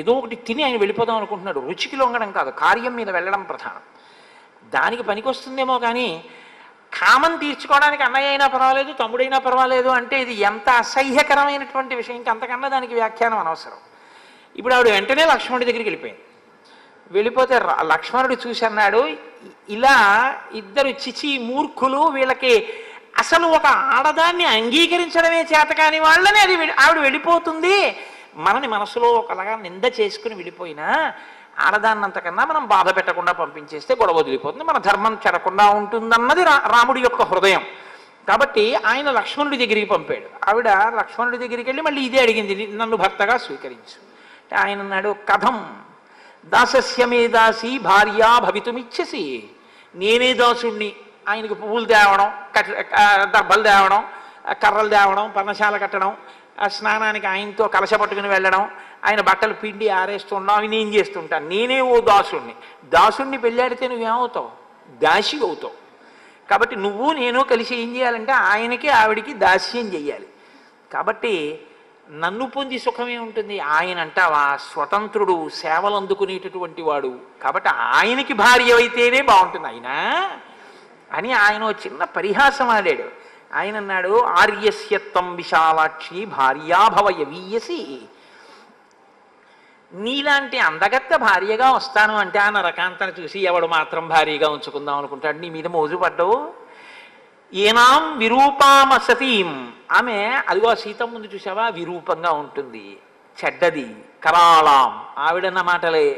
[SPEAKER 1] ఏదో ఒకటి తిని ఆయన వెళ్ళిపోదాం అనుకుంటున్నాడు. రుచికి లొంగడం కాదు, కార్యం మీద వెళ్ళడం ప్రధానం. దానికి పనికొస్తుందేమో కానీ కామం తీర్చుకోవడానికి అన్నయ్య అయినా పర్వాలేదు, తమ్ముడైనా పర్వాలేదు అంటే ఇది ఎంత అసహ్యకరమైనటువంటి విషయం. ఇంకంతకన్నా దానికి వ్యాఖ్యానం అనవసరం. ఇప్పుడు ఆవిడ వెంటనే లక్ష్మణుడి దగ్గరికి వెళ్ళిపోయింది. వెళ్ళిపోతే లక్ష్మణుడు చూసి అన్నాడు, ఇలా ఇద్దరు చిచి మూర్ఖులు, వీళ్ళకి అసలు ఒక ఆడదాన్ని అంగీకరించడమే చేత కాని వాళ్ళని అది ఆవిడ వెళ్ళిపోతుంది. మనని మనసులో ఒకలాగా నింద చేసుకుని వెళ్ళిపోయినా ఆడదాన్ని అంతకన్నా మనం బాధ పెట్టకుండా పంపించేస్తే గొడవ వదిలిపోతుంది, మన ధర్మం చెరకుండా ఉంటుందన్నది రాముడి యొక్క హృదయం. కాబట్టి ఆయన లక్ష్మణుడి దగ్గరికి పంపాడు. ఆవిడ లక్ష్మణుడి దగ్గరికి వెళ్ళి మళ్ళీ ఇదే అడిగింది, నన్ను భర్తగా స్వీకరించు. ఆయన అన్నాడు, కథం దాసస్య మే దాసి భార్యా భవితుమిచ్చసి. నేనే దాసుణ్ణి, ఆయనకు పువ్వులు తేవడం, దర్భలు తేవడం, కర్రలు తేవడం, పర్ణశాల కట్టడం, స్నానానికి ఆయనతో కలశ పట్టుకుని వెళ్ళడం, ఆయన బట్టలు పిండి ఆరేస్తుండడం, అవి నేను చేస్తుంటాను. నేనే ఓ దాసుణ్ణి. దాసుణ్ణి పెళ్ళాడితే నువ్వేమవుతావు? దాసి అవుతావు. కాబట్టి నువ్వు నేను కలిసి ఏం చేయాలంటే ఆయనకి ఆవిడికి దాస్యం చెయ్యాలి. కాబట్టి నన్ను పొంది సుఖమే ఉంటుంది. ఆయన అంటావా స్వతంత్రుడు, సేవలు అందుకునేటటువంటి వాడు, కాబట్టి ఆయనకి భార్య అయితేనే బాగుంటుంది అయినా అని ఆయన చిన్న పరిహాసం ఆడాడు. ఆయన అన్నాడు, ఆర్యస్యత్వం విశాలాక్షి భార్యాభవయ వీయసి. నీలాంటి అందగత్త భార్యగా వస్తాను అంటే ఆ నరకాంతను చూసి ఎవడు మాత్రం భార్యగా ఉంచుకుందాం అనుకుంటాడు? నీ మీద మోజు పడ్డావు. ఏనాం విరూపామసతీం, ఆమె అదిగో సీతమ్మ ముందు చూసావా విరూపంగా ఉంటుంది, చెడ్డది. కరాళాం, ఆవిడన్న మాటలే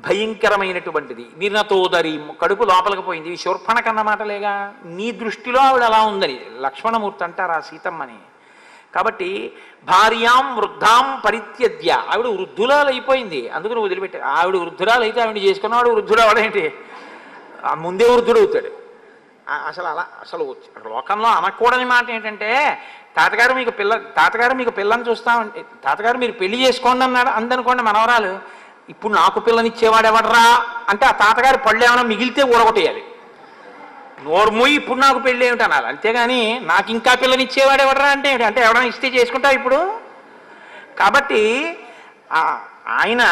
[SPEAKER 1] భయంకరమైనటువంటిది. నిర్ణతోదరి, కడుపు లోపలికి పోయింది. శూర్పణకన్న మాటలేగా. నీ దృష్టిలో ఆవిడ అలా ఉందని లక్ష్మణమూర్తి అంటారు ఆ సీతమ్మని. కాబట్టి భార్యాం వృద్ధాం పరిత్యజ్య, ఆవిడ వృద్ధురాలు అయిపోయింది, అందుకని వదిలిపెట్టారు. ఆవిడ వృద్ధురాలు అయితే ఆవిడ చేసుకున్నవాడు వృద్ధుడు అవడేంటి, ముందే వృద్ధుడు అవుతాడు. అసలు లోకంలో అనకూడని మాట ఏంటంటే, తాతగారు మీకు పిల్లని చూస్తామంటే, తాతగారు మీరు పెళ్లి చేసుకోండి అన్నాడు అందనుకోండి మనవరాలు, ఇప్పుడు నాకు పిల్లనిచ్చేవాడు ఎవడరా అంటే ఆ తాతగారి పళ్ళు ఏమైనా మిగిలితే ఊడగొట్టేయాలి. నోర్మూయి ఇప్పుడు నాకు పెళ్ళి ఏమిటి అనాలి, అంతేగాని నాకు ఇంకా పిల్లనిచ్చేవాడు ఎవడరా అంటే ఏమిటి, అంటే ఎవడన్నా ఇస్తే చేసుకుంటావు ఇప్పుడు. కాబట్టి ఆయన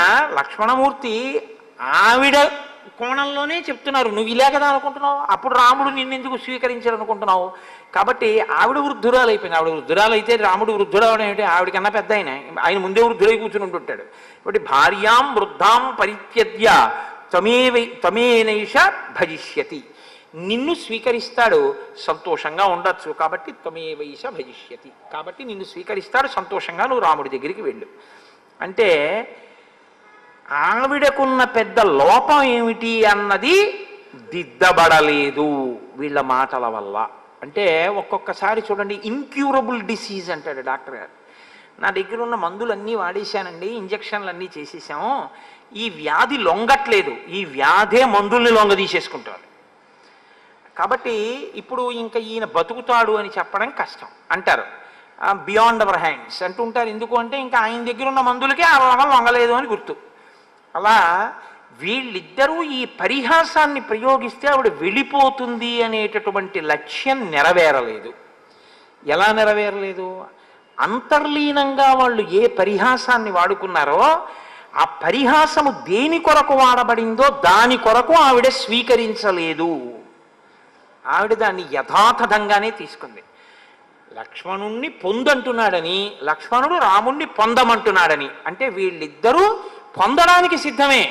[SPEAKER 1] లక్ష్మణమూర్తి ఆవిడ కోణంలోనే చెప్తున్నారు, నువ్వు ఇలా కదా అనుకుంటున్నావు, అప్పుడు రాముడు నిన్నెందుకు స్వీకరించాలనుకుంటున్నావు. కాబట్టి ఆవిడ వృద్ధురాలు అయిపోయింది. ఆవిడ వృద్ధురాలు అయితే రాముడు వృద్ధుడు అవడం ఏమిటి, ఆవిడకన్నా పెద్ద ఆయన ముందే వృద్ధుడై కూర్చుని ఉంటుంటాడు. కాబట్టి భార్యాం వృద్ధాం పరిత్యజ్య త్వమేనైష భజిష్యతి, నిన్ను స్వీకరిస్తాడు, సంతోషంగా ఉండొచ్చు. కాబట్టి త్వమేవైష భజిష్యతి, కాబట్టి నిన్ను స్వీకరిస్తాడు, సంతోషంగా నువ్వు రాముడి దగ్గరికి వెళ్ళు అంటే ఆవిడకున్న పెద్ద లోపం ఏమిటి అన్నది దిద్దబడలేదు వీళ్ళ మాటల వల్ల. అంటే ఒక్కొక్కసారి చూడండి, ఇన్క్యూరబుల్ డిసీజ్ అంటాడు డాక్టర్ గారు. నా దగ్గర ఉన్న మందులన్నీ వాడేశానండి, ఇంజక్షన్లు అన్నీ చేసేసాము, ఈ వ్యాధి లొంగట్లేదు, ఈ వ్యాధే మందుల్ని లొంగ తీసేసుకుంటారు. కాబట్టి ఇప్పుడు ఇంకా ఈయన బతుకుతాడు అని చెప్పడం కష్టం అంటారు. బియాండ్ అవర్ హ్యాండ్స్ అంటుంటారు. ఎందుకు అంటే ఇంకా ఆయన దగ్గర ఉన్న మందులకే ఆ రోగం లొంగలేదు అని గుర్తు. అలా వీళ్ళిద్దరూ ఈ పరిహాసాన్ని ప్రయోగిస్తే ఆవిడ వెళ్ళిపోతుంది అనేటటువంటి లక్ష్యం నెరవేరలేదు. ఎలా నెరవేరలేదు? అంతర్లీనంగా వాళ్ళు ఏ పరిహాసాన్ని వాడుకున్నారో ఆ పరిహాసము దేని కొరకు వాడబడిందో దాని కొరకు ఆవిడ స్వీకరించలేదు. ఆవిడ దాన్ని యథాతథంగానే తీసుకుంది. లక్ష్మణుణ్ణి పొందంటున్నాడని, లక్ష్మణుడు రాముణ్ణి పొందమంటున్నాడని, అంటే వీళ్ళిద్దరూ పొందడానికి సిద్ధమే.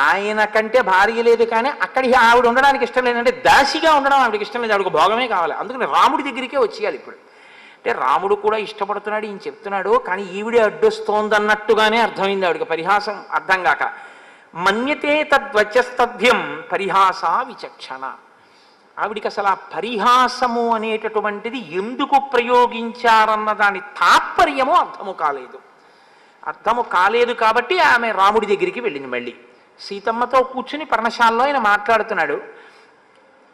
[SPEAKER 1] ఆయన కంటే భార్య లేదు, కానీ అక్కడికి ఆవిడ ఉండడానికి ఇష్టం లేదంటే దాసిగా ఉండడం ఆవిడకి ఇష్టం లేదు, ఆవిడకు భోగమే కావాలి. అందుకని రాముడి దగ్గరికే వచ్చేయాలి ఇప్పుడు. అంటే రాముడు కూడా ఇష్టపడుతున్నాడు, ఈయన చెప్తున్నాడు, కానీ ఈవిడే అడ్డొస్తోందన్నట్టుగానే అర్థమైంది ఆవిడకి. పరిహాసం అర్థం కాక మన్యతే తద్వచస్తభ్యం పరిహాస విచక్షణ. ఆవిడికి అసలు ఆ పరిహాసము అనేటటువంటిది ఎందుకు ప్రయోగించారన్న దాని తాత్పర్యము అర్థము కాలేదు. కాబట్టి ఆమె రాముడి దగ్గరికి వెళ్ళింది. మళ్ళీ సీతమ్మతో కూర్చుని పర్ణశాలలో ఆయన మాట్లాడుతున్నాడు.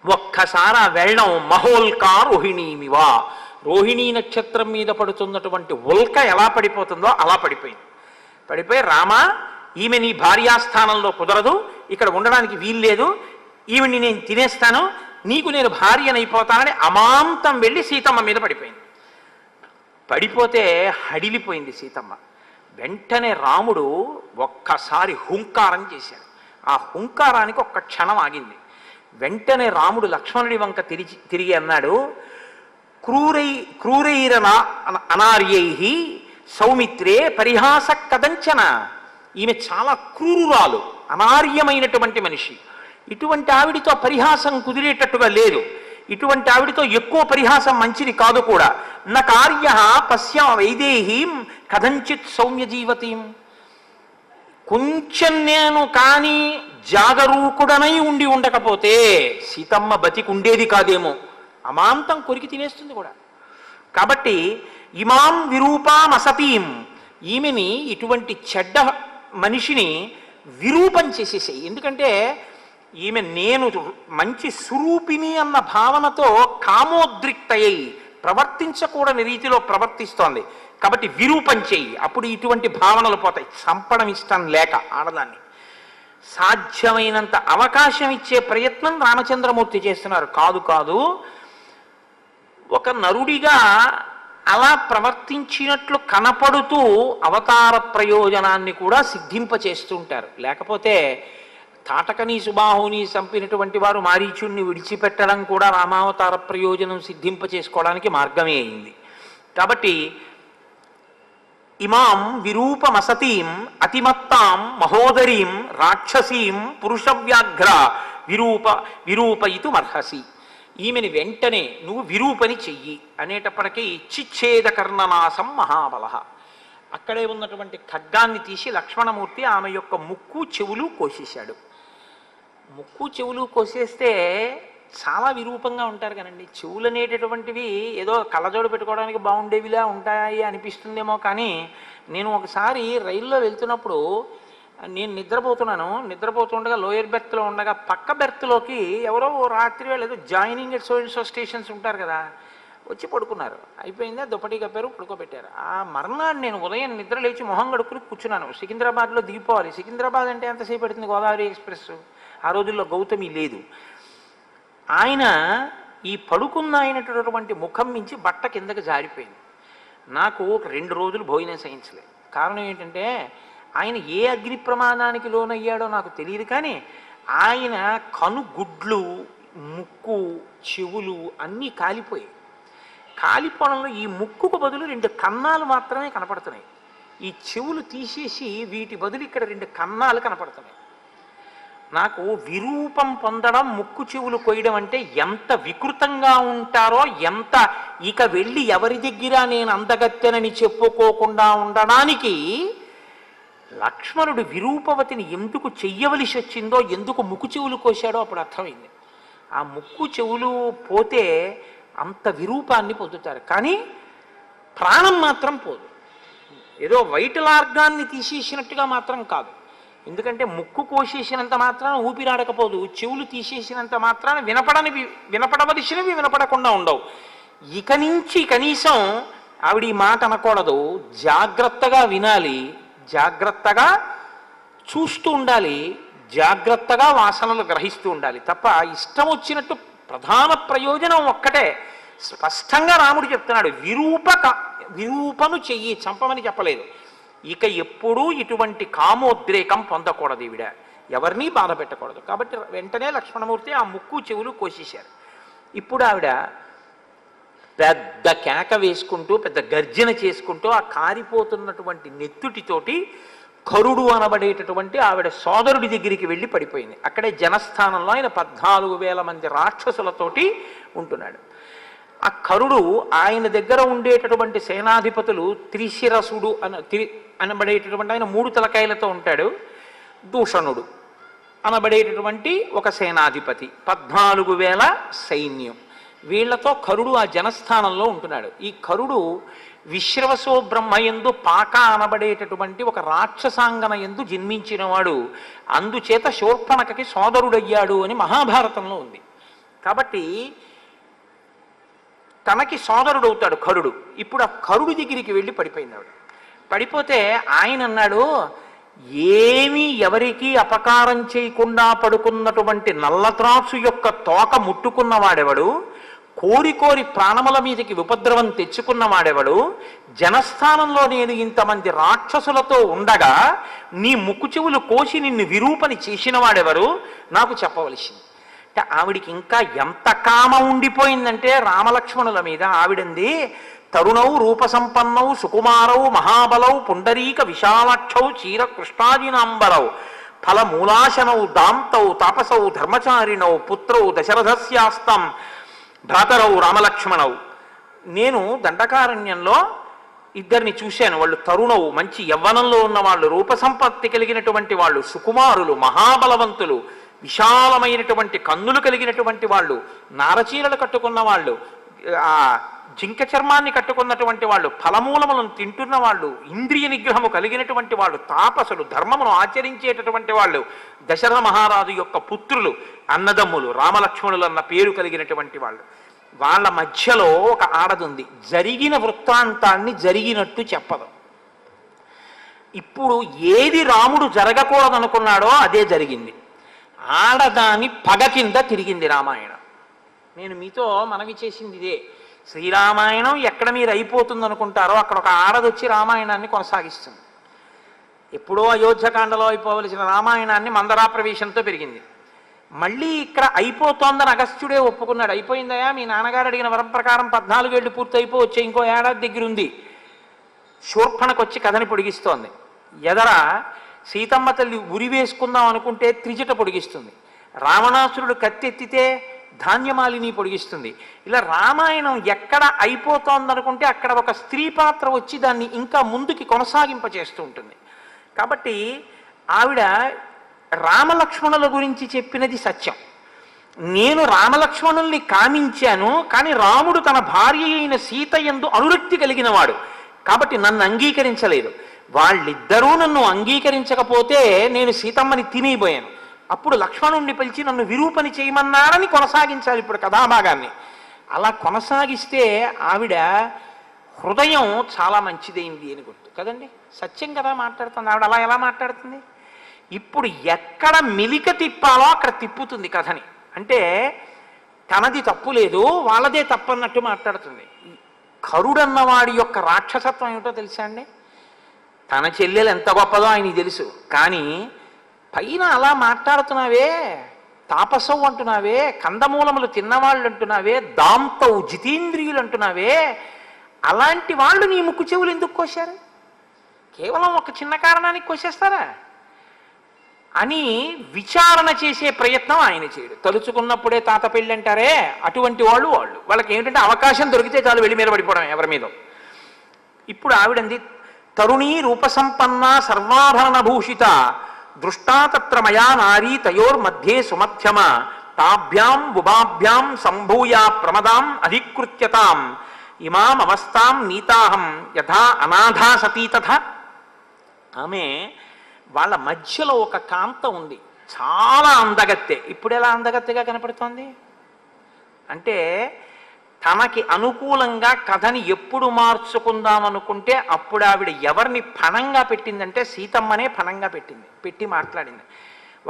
[SPEAKER 1] ఒక్కసారి ఆ వెళ్ళడం మహోల్కా రోహిణీమివా, రోహిణీ నక్షత్రం మీద పడుతున్నటువంటి ఉల్క ఎలా పడిపోతుందో అలా పడిపోయి రామా, ఈమె నీ భార్యాస్థానంలో కుదరదు, ఇక్కడ ఉండడానికి వీల్లేదు, ఈమెని నేను తినేస్తాను, నీకు నేను భార్యనైపోతానని అమాంతం వెళ్ళి సీతమ్మ మీద పడిపోతే హడిలిపోయింది సీతమ్మ. వెంటనే రాముడు ఒక్కసారి హుంకారం చేశాడు. ఆ హుంకారానికి ఒక్క క్షణం ఆగింది. వెంటనే రాముడు లక్ష్మణుడి వంక తిరిగి అన్నాడు, క్రూరైరన అనార్యై సౌమిత్రే పరిహాస కదంచన. ఈమె చాలా క్రూరురాలు, అనార్యమైనటువంటి మనిషి. ఇటువంటి ఆవిడితో పరిహాసం కుదిరేటట్టుగా లేదు. ఇటువంటి ఆవిడితో ఎక్కువ పరిహాసం మంచిది కాదు కూడా. నా కార్య పశ్య వైదేహీం కథంచిత్ సౌమ్య జీవతీం. కొంచెం నేను కానీ జాగరూకుడనై ఉండి ఉండకపోతే సీతమ్మ బతికి ఉండేది కాదేమో, అమాంతం కొరికి తినేస్తుంది కూడా. కాబట్టి ఇమాం విరూపాం అసతీం, ఈమెని ఇటువంటి చెడ్డ మనిషిని విరూపం చేసేసాయి. ఎందుకంటే ఈమె నేను మంచి స్వరూపిణి అన్న భావనతో కామోద్రిక్తయ్యి ప్రవర్తించకూడని రీతిలో ప్రవర్తిస్తోంది. కాబట్టి విరూపం చెయ్యి, అప్పుడు ఇటువంటి భావనలు పోతాయి. చంపడం ఇష్టం లేక ఆడదాన్ని సాధ్యమైనంత అవకాశం ఇచ్చే ప్రయత్నం రామచంద్రమూర్తి చేస్తున్నారు. కాదు కాదు, ఒక నరుడిగా అలా ప్రవర్తించినట్లు కనపడుతూ అవతార ప్రయోజనాన్ని కూడా సిద్ధింపచేస్తుంటారు. లేకపోతే తాటకని సుబాహుని చంపినటువంటి వారు మారీచుణ్ణి విడిచిపెట్టడం కూడా రామావతార ప్రయోజనం సిద్ధింపచేసుకోవడానికి మార్గమే అయింది. కాబట్టి ఇమాం విరూపమసతీం అతిమత్తాం మహోదరీం రాక్షసీం పురుషవ్యాఘ్ర విరూపయితుమర్హసి. ఈమెని వెంటనే నువ్వు విరూపని చెయ్యి అనేటప్పటికీ చిచ్ఛేద కర్ణనాశం మహాబల. అక్కడే ఉన్నటువంటి ఖడ్గాన్ని తీసి లక్ష్మణమూర్తి ఆమె యొక్క ముక్కు చెవులు కోసేశాడు. ముక్కు చెవులు కోసేస్తే చాలా విరూపంగా ఉంటారు కదండి. చెవులు అనేటటువంటివి ఏదో కళ్ళజోడు పెట్టుకోవడానికి బాగుండేవిలా ఉంటాయి అనిపిస్తుందేమో, కానీ నేను ఒకసారి రైల్లో వెళ్తున్నప్పుడు నేను నిద్రపోతుండగా లోయర్ బెర్త్లో ఉండగా పక్క బెర్త్లోకి ఎవరో రాత్రి వేళ ఏదో జాయినింగ్ ఎట్ సో స్టేషన్స్ ఉంటారు కదా, వచ్చి పడుకున్నారు. అయిపోయిందా, దుప్పటి కప్పారు, పడుకోబెట్టారు. ఆ మర్నాడు నేను ఉదయం నిద్ర లేచి మొహం కడుక్కుని కూర్చున్నాను. సికింద్రాబాద్లో దిగిపోవాలి. సికింద్రాబాద్ అంటే ఎంతసేపు పడుతుంది? గోదావరి ఎక్స్ప్రెస్. ఆ రోజుల్లో గౌతమి లేదు. ఆయన ఈ పడుకున్న అయినటువంటి ముఖం మించి బట్ట కిందకి జారిపోయింది. నాకు ఒక 2 రోజులు భోజనం సహించలేదు. కారణం ఏంటంటే ఆయన ఏ అగ్ని ప్రమాదానికి లోనయ్యాడో నాకు తెలియదు, కానీ ఆయన కనుగుడ్లు, ముక్కు, చెవులు అన్నీ కాలిపోయాయి. కాలిపోవడంలో ఈ ముక్కుకు బదులు 2 కన్నాలు మాత్రమే కనపడుతున్నాయి. ఈ చెవులు తీసేసి వీటి బదులు ఇక్కడ 2 కన్నాలు కనపడుతున్నాయి. నాకు విరూపం పొందడం, ముక్కు చెవులు కొయ్యడం అంటే ఎంత వికృతంగా ఉంటారో, ఎంత ఇక వెళ్ళి ఎవరి దగ్గర నేను అందగత్తెనని చెప్పుకోకుండా ఉండడానికి లక్ష్మణుడు విరూపవతిని ఎందుకు చెయ్యవలసి వచ్చిందో, ఎందుకు ముక్కు చెవులు కోశాడో అప్పుడు అర్థమైంది. ఆ ముక్కు చెవులు పోతే అంత విరూపాన్ని పొందుతారు, కానీ ప్రాణం మాత్రం పోదు. ఏదో వైటల్ ఆర్గాన్ని తీసేసినట్టుగా మాత్రం కాదు. ఎందుకంటే ముక్కు కోసేసినంత మాత్రాన ఊపిరాడకపోదు, చెవులు తీసేసినంత మాత్రాన వినపడవలసినవి వినపడకుండా ఉండవు. ఇక నుంచి కనీసం ఆవిడ ఈ మాట అనకూడదు, జాగ్రత్తగా వినాలి, జాగ్రత్తగా చూస్తూ ఉండాలి, జాగ్రత్తగా వాసనలు గ్రహిస్తూ ఉండాలి. తప్ప ఇష్టం వచ్చినట్టు ప్రధాన ప్రయోజనం ఒక్కటే స్పష్టంగా రాముడు చెప్తున్నాడు, విరూపను చెయ్యి, చంపమని చెప్పలేదు. ఇక ఎప్పుడూ ఇటువంటి కామోద్రేకం పొందకూడదు, ఈవిడ ఎవరినీ బాధ పెట్టకూడదు. కాబట్టి వెంటనే లక్ష్మణమూర్తి ఆ ముక్కు చెవులు కోసేశారు. ఇప్పుడు ఆవిడ పెద్ద కేక వేసుకుంటూ, పెద్ద గర్జన చేసుకుంటూ ఆ కారిపోతున్నటువంటి నెత్తుటితోటి కరుడు అనబడేటటువంటి ఆవిడ సోదరుడి దగ్గరికి వెళ్ళి పడిపోయింది. అక్కడే జనస్థానంలో ఆయన 14,000 మంది రాక్షసులతోటి ఉంటున్నాడు. ఆ కరుడు ఆయన దగ్గర ఉండేటటువంటి సేనాధిపతులు త్రిశిరసుడు అనబడేటటువంటి ఆయన 3 తలకాయలతో ఉంటాడు. దూషణుడు అనబడేటటువంటి ఒక సేనాధిపతి, 14,000 సైన్యం. వీళ్లతో కరుడు ఆ జనస్థానంలో ఉంటున్నాడు. ఈ కరుడు విశ్రవసో బ్రహ్మయందు పాక అనబడేటటువంటి ఒక రాక్షసాంగన యందు జన్మించినవాడు. అందుచేత శూర్పణఖకి సోదరుడయ్యాడు అని మహాభారతంలో ఉంది. కాబట్టి తనకి సోదరుడవుతాడు కరుడు. ఇప్పుడు ఆ కరుడు దగ్గరికి వెళ్ళి పడిపోయింది ఆవిడ. పడిపోతే ఆయన అన్నాడు, ఏమీ ఎవరికి అపకారం చేయకుండా పడుకున్నటువంటి నల్లత్రాసు యొక్క తోక ముట్టుకున్నవాడెవడు, కోరి కోరి ప్రాణముల మీదకి ఉపద్రవం తెచ్చుకున్నవాడెవడు, జనస్థానంలో నేను ఇంతమంది రాక్షసులతో ఉండగా నీ ముక్కు చెవులు కోసి నిన్ను విరూపని చేసిన వాడెవరు, నాకు చెప్పవలసింది. అంటే ఆవిడికి ఇంకా ఎంత కామ ఉండిపోయిందంటే రామలక్ష్మణుల మీద. ఆవిడంది, తరుణౌ రూపసంపన్నౌ సుకుమారౌ మహాబలౌ పుండరీక విశాలాక్షౌ చీర కృష్ణాజినాంబరౌ ఫలమూలాశనౌ దాంతౌ తాపసౌ ధర్మచారిణౌ పుత్రౌ దశరథస్యాస్తం భ్రాతరౌ రామలక్ష్మణౌ. నేను దండకారణ్యంలో ఇద్దరిని చూశాను. వాళ్ళు తరుణవు, మంచి యవ్వనంలో ఉన్నవాళ్ళు, రూపసంపత్తి కలిగినటువంటి వాళ్ళు, సుకుమారులు, మహాబలవంతులు, విశాలమైనటువంటి కన్నులు కలిగినటువంటి వాళ్ళు, నారచీరలు కట్టుకున్న వాళ్ళు, ఆ జింక చర్మాన్ని కట్టుకున్నటువంటి వాళ్ళు, ఫలమూలములను తింటున్న వాళ్ళు, ఇంద్రియ నిగ్రహము కలిగినటువంటి వాళ్ళు, తాపసులు, ధర్మమును ఆచరించేటటువంటి వాళ్ళు, దశరథ మహారాజు యొక్క పుత్రులు, అన్నదమ్ములు, రామలక్ష్మణులు అన్న పేరు కలిగినటువంటి వాళ్ళు. వాళ్ళ మధ్యలో ఒక ఆడదుంది. జరిగిన వృత్తాంతాన్ని జరిగినట్టు చెప్పదు. ఇప్పుడు ఏది రాముడు జరగకూడదనుకున్నాడో అదే జరిగింది. ఆడదాని పగ కింద తిరిగింది రామాయణం. నేను మీతో మనవి చేసింది ఇదే. శ్రీరామాయణం ఎక్కడ మీరు అయిపోతుంది అనుకుంటారో అక్కడ ఒక ఆడదొచ్చి రామాయణాన్ని కొనసాగిస్తుంది. ఎప్పుడో అయోధ్యకాండలో అయిపోవలసిన రామాయణాన్ని మందరా ప్రవేశంతో పెరిగింది. మళ్ళీ ఇక్కడ అయిపోతోందని అగస్త్యుడే ఒప్పుకున్నాడు. అయిపోయిందయా, మీ నాన్నగారు అడిగిన వరం ప్రకారం 14 ఏళ్ళు పూర్తి అయిపోవచ్చే, ఇంకో ఏడాది దగ్గర ఉంది. శూర్పణకొచ్చి కథని పొడిగిస్తోంది. ఎదర సీతమ్మ తల్లి ఉరి వేసుకుందాం అనుకుంటే త్రిజట పొడిగిస్తుంది. రావణాసురుడు కత్తెత్తితే ధాన్యమాలిని పొడిగిస్తుంది. ఇలా రామాయణం ఎక్కడ అయిపోతోందనుకుంటే అక్కడ ఒక స్త్రీ పాత్ర వచ్చి దాన్ని ఇంకా ముందుకి కొనసాగింపచేస్తూ ఉంటుంది. కాబట్టి ఆవిడ రామలక్ష్మణుల గురించి చెప్పినది సత్యం. నేను రామలక్ష్మణుల్ని కామించాను, కానీ రాముడు తన భార్య అయిన సీత యందు అనురక్తి కలిగిన వాడు కాబట్టి నన్ను అంగీకరించలేదు. వాళ్ళిద్దరూ నన్ను అంగీకరించకపోతే నేను సీతమ్మని తినేయబోయాను. అప్పుడు లక్ష్మణుణ్ణి పిలిచి నన్ను విరూపని చేయమన్నారని కొనసాగించాలి ఇప్పుడు కథాభాగాన్ని. అలా కొనసాగిస్తే ఆవిడ హృదయం చాలా మంచిదైంది అని గుర్తు కదండి. సత్యం కదా మాట్లాడుతుంది ఆవిడ. అలా ఎలా మాట్లాడుతుంది? ఇప్పుడు ఎక్కడ మెలిక తిప్పాలో అక్కడ తిప్పుతుంది కథని. అంటే తనది తప్పు లేదు, వాళ్ళదే తప్పన్నట్టు మాట్లాడుతుంది. కరుడన్నవాడి యొక్క రాక్షసత్వం ఏమిటో తెలుసా అండి? తన చెల్లెలు ఎంత గొప్పదో ఆయనకి తెలుసు, కానీ పైన అలా మాట్లాడుతున్నావే, తాపసవు అంటున్నావే, కందమూలములు తిన్నవాళ్ళు అంటున్నావే, దాంతవు జితేంద్రియులు అంటున్నావే, అలాంటి వాళ్ళు నీ ముక్కు చెవులు ఎందుకు కోశారు? కేవలం ఒక చిన్న కారణానికి కోసేస్తారా అని విచారణ చేసే ప్రయత్నం ఆయన చేయడు. తలుచుకున్నప్పుడే తాత పెళ్ళి అంటారే, అటువంటి వాళ్ళకి ఏమిటంటే అవకాశం దొరికితే చాలు వెళ్ళి మీద పడిపోవడం ఎవరి మీద. ఇప్పుడు ఆవిడంది, తరుణీ రూపసంపన్న సర్వాభరణ భూషిత దృష్టా తత్ర మయా నారీ తయోర్మధ్యే సుమధ్యమ తాభ్యాం ఉభాభ్యాం సంభూయ ప్రమదాం అధికృత్యతాం ఇమాం అవస్థాం నీతాహం యథా అనాథా సతీ తథా. ఆమె వాళ్ళ మధ్యలో ఒక కాంత ఉంది, చాలా అందగత్తె. ఇప్పుడు ఎలా అందగత్తెగా కనపడుతోంది అంటే, తనకి అనుకూలంగా కథని ఎప్పుడు మార్చుకుందాం అనుకుంటే అప్పుడు ఆవిడ ఎవరిని పణంగా పెట్టిందంటే సీతమ్మనే పణంగా పెట్టి మాట్లాడింది.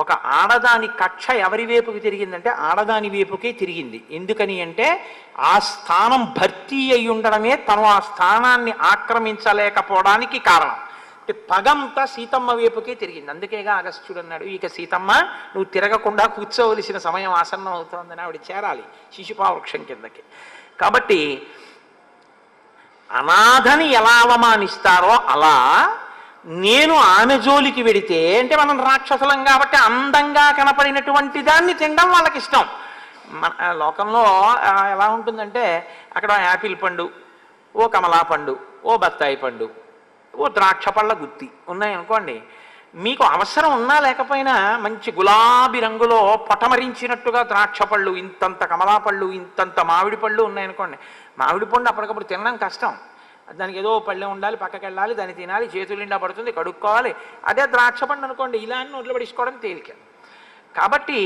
[SPEAKER 1] ఒక ఆడదాని కక్ష ఎవరి వైపుకి తిరిగిందంటే ఆడదాని వైపుకే తిరిగింది. ఎందుకని అంటే ఆ స్థానం భర్తీ అయి ఉండడమే తను ఆ స్థానాన్ని ఆక్రమించలేకపోవడానికి కారణం. పగంతా సీతమ్మ వైపుకే తిరిగింది. అందుకేగా అగస్త్యుడు అన్నాడు, ఇక సీతమ్మ నువ్వు తిరగకుండా కూర్చోవలసిన సమయం ఆసన్నం అవుతోందని, ఆవిడ చేరాలి శిశుపావృక్షం కిందకి. కాబట్టి అనాథని ఎలా అవమానిస్తారో అలా నేను ఆమె జోలికి వెడితే, అంటే మనం రాక్షసులం కాబట్టి అందంగా కనపడినటువంటి దాన్ని తినడం వాళ్ళకి ఇష్టం. మన లోకంలో ఎలా ఉంటుందంటే అక్కడ యాపిల్ పండు, ఓ కమలా పండు, ఓ బత్తాయి పండు, ఓ ద్రాక్ష పళ్ళ గుత్తి ఉన్నాయనుకోండి, మీకు అవసరం ఉన్నా లేకపోయినా మంచి గులాబీ రంగులో పొటమరించినట్టుగా ద్రాక్ష పళ్ళు, ఇంతంత కమలా పళ్ళు, ఇంతంత మామిడి పళ్ళు ఉన్నాయనుకోండి, మామిడి పండు అప్పటికప్పుడు తినడం కష్టం. దానికి ఏదో పళ్ళె ఉండాలి, పక్కకి వెళ్ళాలి, దాన్ని తినాలి, చేతులు నిండా పడుతుంది, కడుక్కోవాలి. అదే ద్రాక్ష పండు అనుకోండి, ఇలా నోట్లో పడిసుకోవడం తేలిక. కాబట్టి